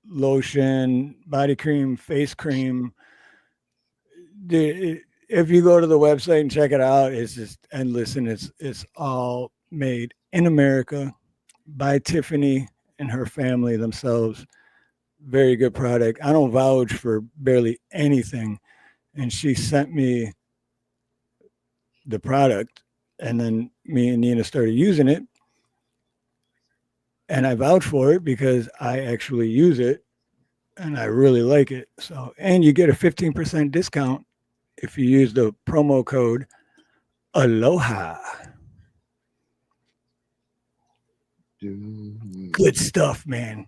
lotion, body cream, face cream. If you go to the website and check it out, it's just endless, and it's all made in America by Tiffany and her family themselves. Very good product. I don't vouch for barely anything, and she sent me the product, and then me and Nina started using it, and I vouch for it because I actually use it and I really like it. So, and you get a 15% discount if you use the promo code Aloha. Good stuff, man.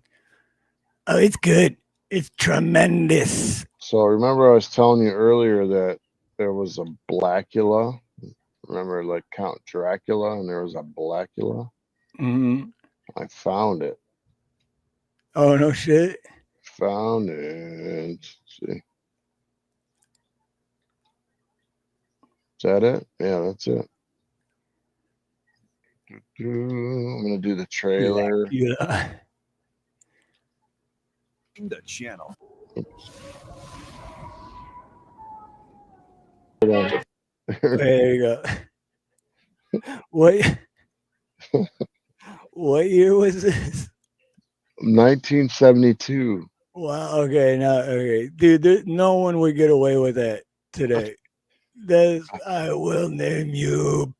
Oh, it's good. It's tremendous. So remember I was telling you earlier that there was a Blackula. Remember, like Count Dracula, and there was a Blackula. Mm-hmm. I found it. Oh no shit! Found it. Let's see, is that it? Yeah, that's it. I'm gonna do the trailer. Yeah. The channel. There you go. What year was this? 1972. Wow. Okay. Now, okay, dude. No one would get away with that today. I will name you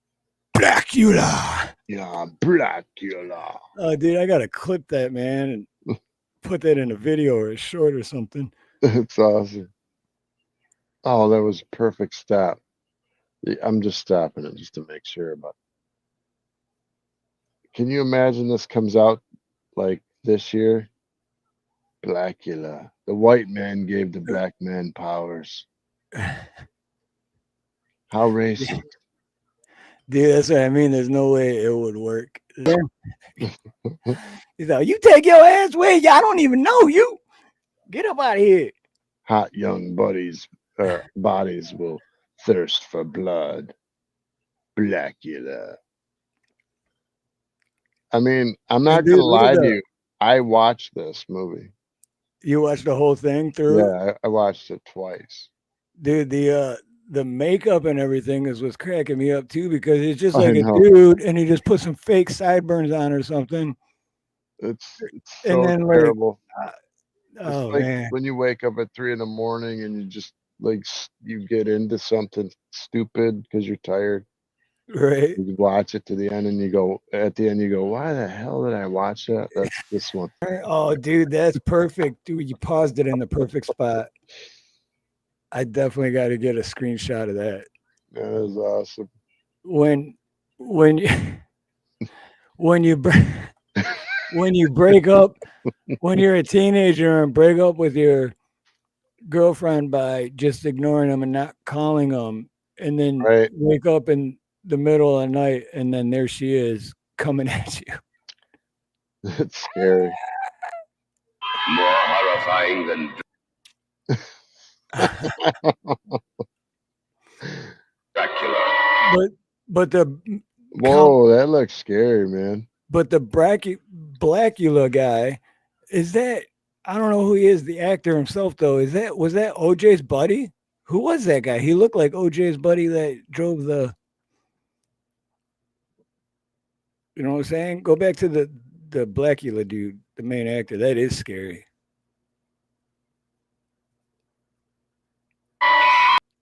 Blackula. Yeah, Blackula. Oh, dude, I gotta clip that, man, and put that in a video or a short or something. It's awesome. Oh, that was a perfect stop. I'm just stopping it just to make sure. But can you imagine this comes out like this year? Blackula. The white man gave the black man powers. How racist. Dude, that's what I mean. There's no way it would work. He's like, you take your ass where? I don't even know you. Get up out of here. Hot young bodies will thirst for blood. Blackula. I mean, I'm not gonna lie to you. I watched this movie. You watched the whole thing through? Yeah, I watched it twice. Dude, the makeup and everything is what's cracking me up too, because it's just like a dude and he just put some fake sideburns on or something. It's so and then terrible. Oh like man, when you wake up at 3 a.m. and you just like you get into something stupid because you're tired. Right. You watch it to the end and you go, why the hell did I watch that? That's this one. Oh, dude, that's perfect. Dude, you paused it in the perfect spot. I definitely got to get a screenshot of that. That is awesome. When you when you break up, when you're a teenager and break up with your girlfriend by just ignoring them and not calling them, and then wake up in the middle of the night and then there she is coming at you. It's scary. More horrifying than Dracula. But that looks scary, man. But the Blackula guy, is that, I don't know who he is, the actor himself though. Was that OJ's buddy? Who was that guy? He looked like OJ's buddy that drove the, you know what I'm saying? Go back to the Blackula dude, the main actor. That is scary.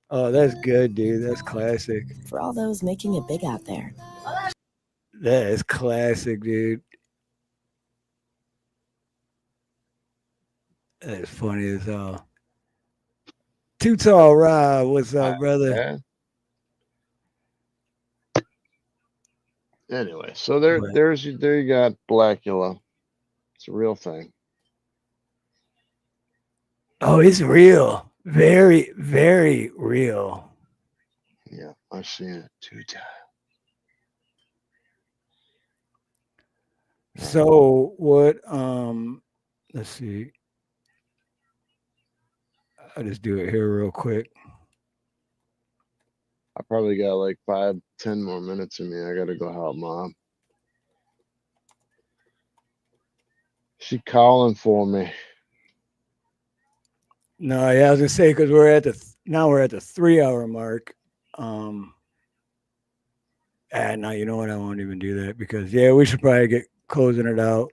Oh, that's good, dude. That's classic. For all those making it big out there. That is classic, dude. That's funny as hell. Too Tall Rob, what's up, brother? Anyway, so there you got Blackula. It's a real thing. Oh, it's real. Very, very real. Yeah, I've seen it 2 times. So what, let's see. I'll just do it here real quick. I probably got like 5-10 more minutes in me. I gotta go help Mom. She calling for me. No, yeah, I was gonna say, because we're at the 3-hour mark. And now you know what, I won't even do that, because we should probably get closing it out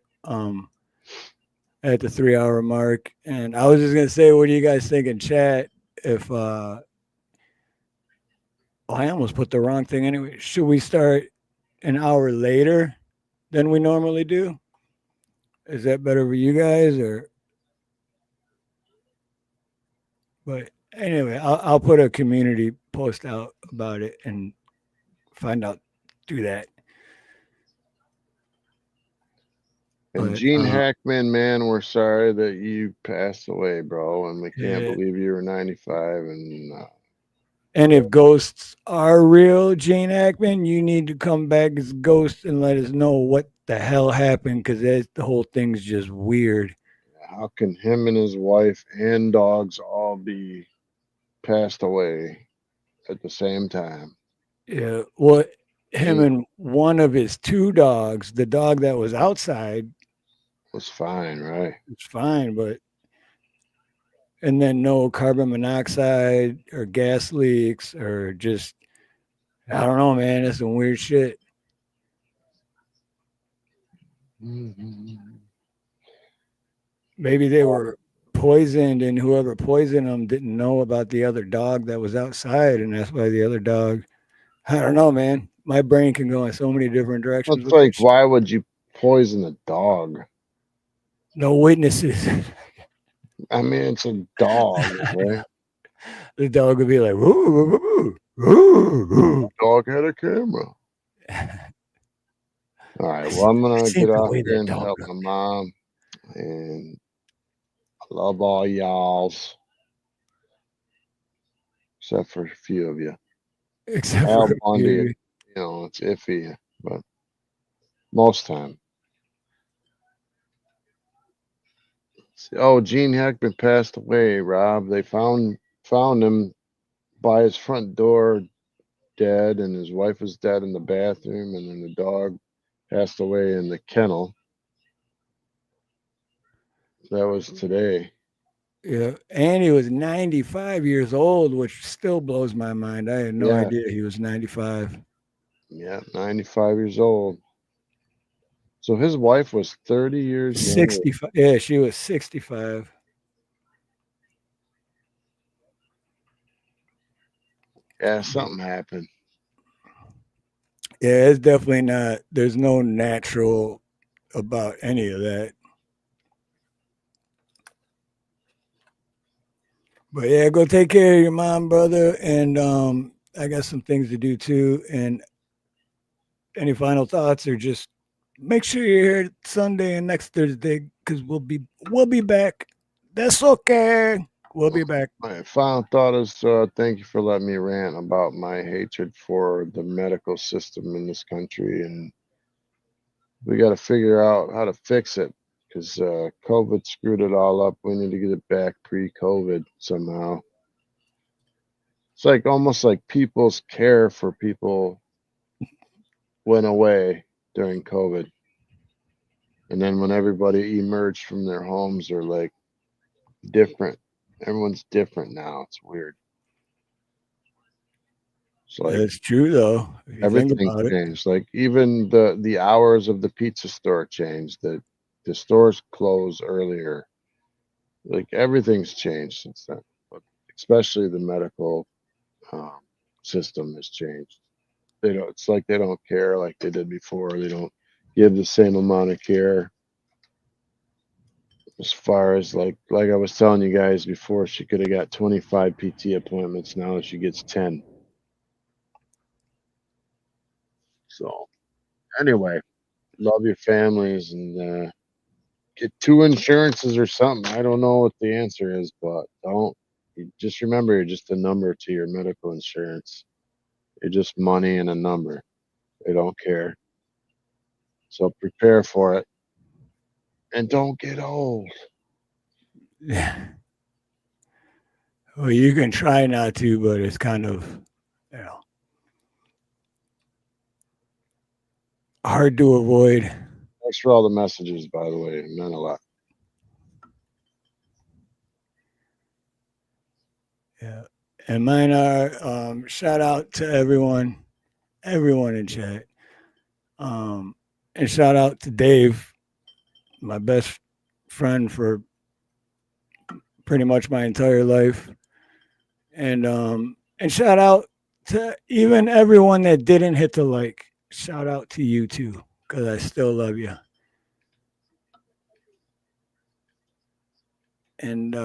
at the 3-hour mark. And I was just gonna say, what do you guys think in chat? If I almost put the wrong thing anyway. Should we start an hour later than we normally do? Is that better for you guys, or? But anyway, I'll put a community post out about it and do that. And But Gene Hackman, man, we're sorry that you passed away, bro, and we can't believe you were 95. And if ghosts are real, Gene Hackman, you need to come back as a ghost and let us know what the hell happened, because the whole thing's just weird. How can him and his wife and dogs all be passed away at the same time? Yeah, well, him and one of his two dogs, the dog that was outside, was fine, right? It's fine, but and then no carbon monoxide or gas leaks or just I don't know, man. That's some weird shit. Maybe they were poisoned, and whoever poisoned them didn't know about the other dog that was outside, and that's why the other dog. I don't know, man. My brain can go in so many different directions. It's like, why would you poison a dog? No witnesses. I mean, it's a dog, right? The dog would be like, woo, woo, woo, woo, woo. Dog had a camera. All right, well, I'm gonna get off here and help my mom, and I love all y'all's, except for a few of you. Except Al for Bundy, you. you know, it's iffy, but most time. Oh, Gene Hackman passed away, Rob. They found him by his front door dead, and his wife was dead in the bathroom, and then the dog passed away in the kennel. That was today. Yeah, and he was 95 years old, which still blows my mind. I had no idea he was 95. Yeah, 95 years old. So his wife was 30 years 65. Younger. Yeah, she was 65. Yeah, something happened. Yeah, it's definitely not. There's no natural about any of that. But yeah, go take care of your mom, brother, and I got some things to do too. And any final thoughts, or just make sure you're here Sunday and next Thursday, because we'll be back. That's okay. We'll be back. My final thought is thank you for letting me rant about my hatred for the medical system in this country, and we got to figure out how to fix it, because COVID screwed it all up. We need to get it back pre-COVID somehow. It's like almost like people's care for people went away during COVID. And then when everybody emerged from their homes, they're like different. Everyone's different now. It's weird. It's like, it's true though. Everything changed. Like even the hours of the pizza store changed. The stores close earlier. Like everything's changed since then. But especially the medical system has changed. They don't. It's like they don't care like they did before. They don't give the same amount of care. As far as like I was telling you guys before, she could have got 25 PT appointments. Now she gets 10. So anyway, love your families and get 2 insurances or something. I don't know what the answer is, but just remember you're just a number to your medical insurance. You're just money and a number. They don't care. So prepare for it. And don't get old. Yeah. Well, you can try not to, but it's kind of, hard to avoid. Thanks for all the messages, by the way. It meant a lot. Yeah. And mine are shout out to everyone in chat. And shout out to Dave, my best friend for pretty much my entire life. And shout out to even everyone that didn't hit the like. Shout out to you too, because I still love you. And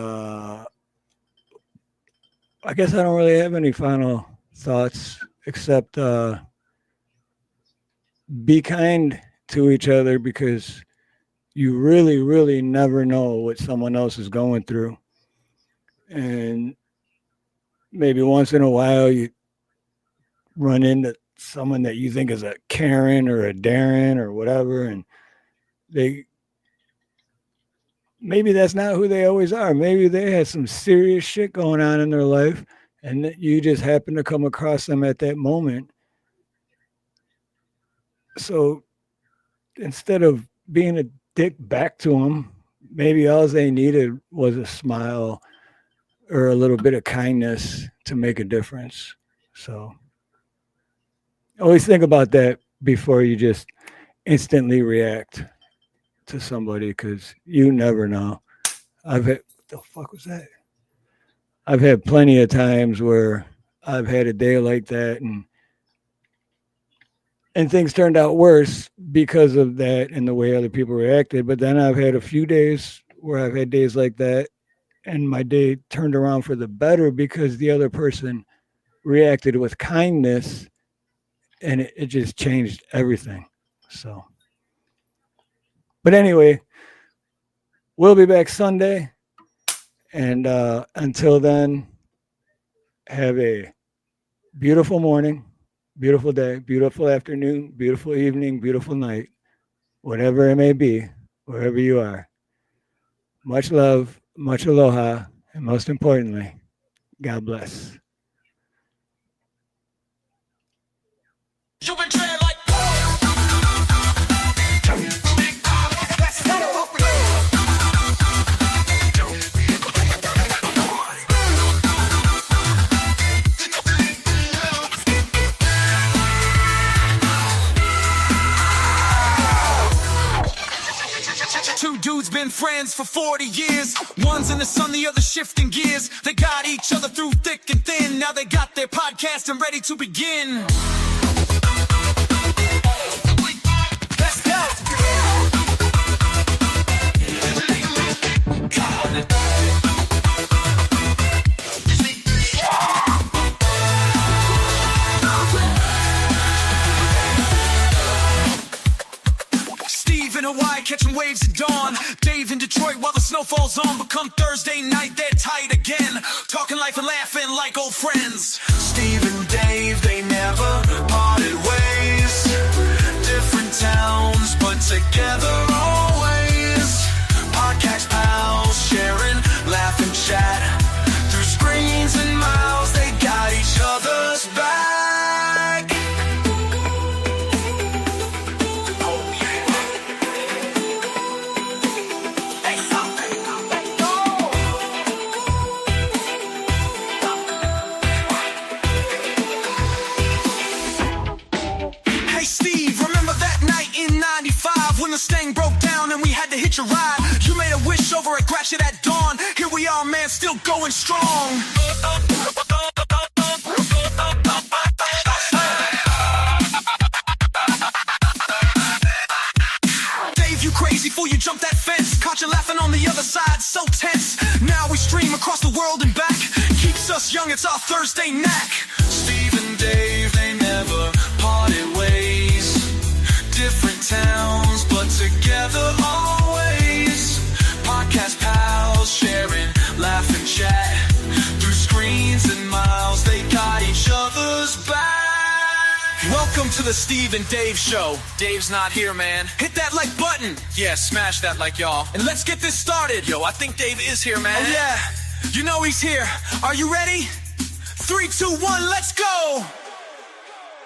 I guess I don't really have any final thoughts except be kind to each other, because you really, really never know what someone else is going through. And maybe once in a while you run into someone that you think is a Karen or a Darren or whatever, and maybe that's not who they always are. Maybe they had some serious shit going on in their life, and that you just happen to come across them at that moment. So instead of being a dick back to them, maybe all they needed was a smile or a little bit of kindness to make a difference. So always think about that before you just instantly react to somebody, because you never know. What the fuck was that? I've had plenty of times where I've had a day like that, and things turned out worse because of that and the way other people reacted. But then I've had a few days where I've had days like that, and my day turned around for the better because the other person reacted with kindness, and it just changed everything. So, but anyway, we'll be back Sunday. And until then, have a beautiful morning, beautiful day, beautiful afternoon, beautiful evening, beautiful night, whatever it may be, wherever you are. Much love, much aloha, and most importantly, God bless. Two dudes been friends for 40 years. One's in the sun, the other shifting gears. They got each other through thick and thin. Now they got their podcast and ready to begin. Let's go. Steve in Hawaii catching waves at dawn. Dave in Detroit while the snow falls on. But come Thursday night, they're tight again. Talking life and laughing like old friends. Steve and Dave, they never parted ways. Different towns, but together always. Podcast pals, sharing, laugh and chat. Through screens and miles, they got each other's back. When the Stang broke down and we had to hitch a ride, you made a wish over at Gratiot at dawn. Here we are, man, still going strong. Dave, you crazy fool, you jumped that fence. Caught you laughing on the other side, so tense. Now we stream across the world and back. Keeps us young, it's our Thursday knack. Steve and Dave, they never parted ways. Different towns, but together always. Podcast pals, sharing, laugh and chat. Through screens and miles, they got each other's back. Welcome to the Steve and Dave Show. Dave's not here, man. Hit that like button. Yeah, smash that like, y'all. And let's get this started. Yo, I think Dave is here, man. Oh, yeah. You know he's here. Are you ready? 3, 2, 1, let's go.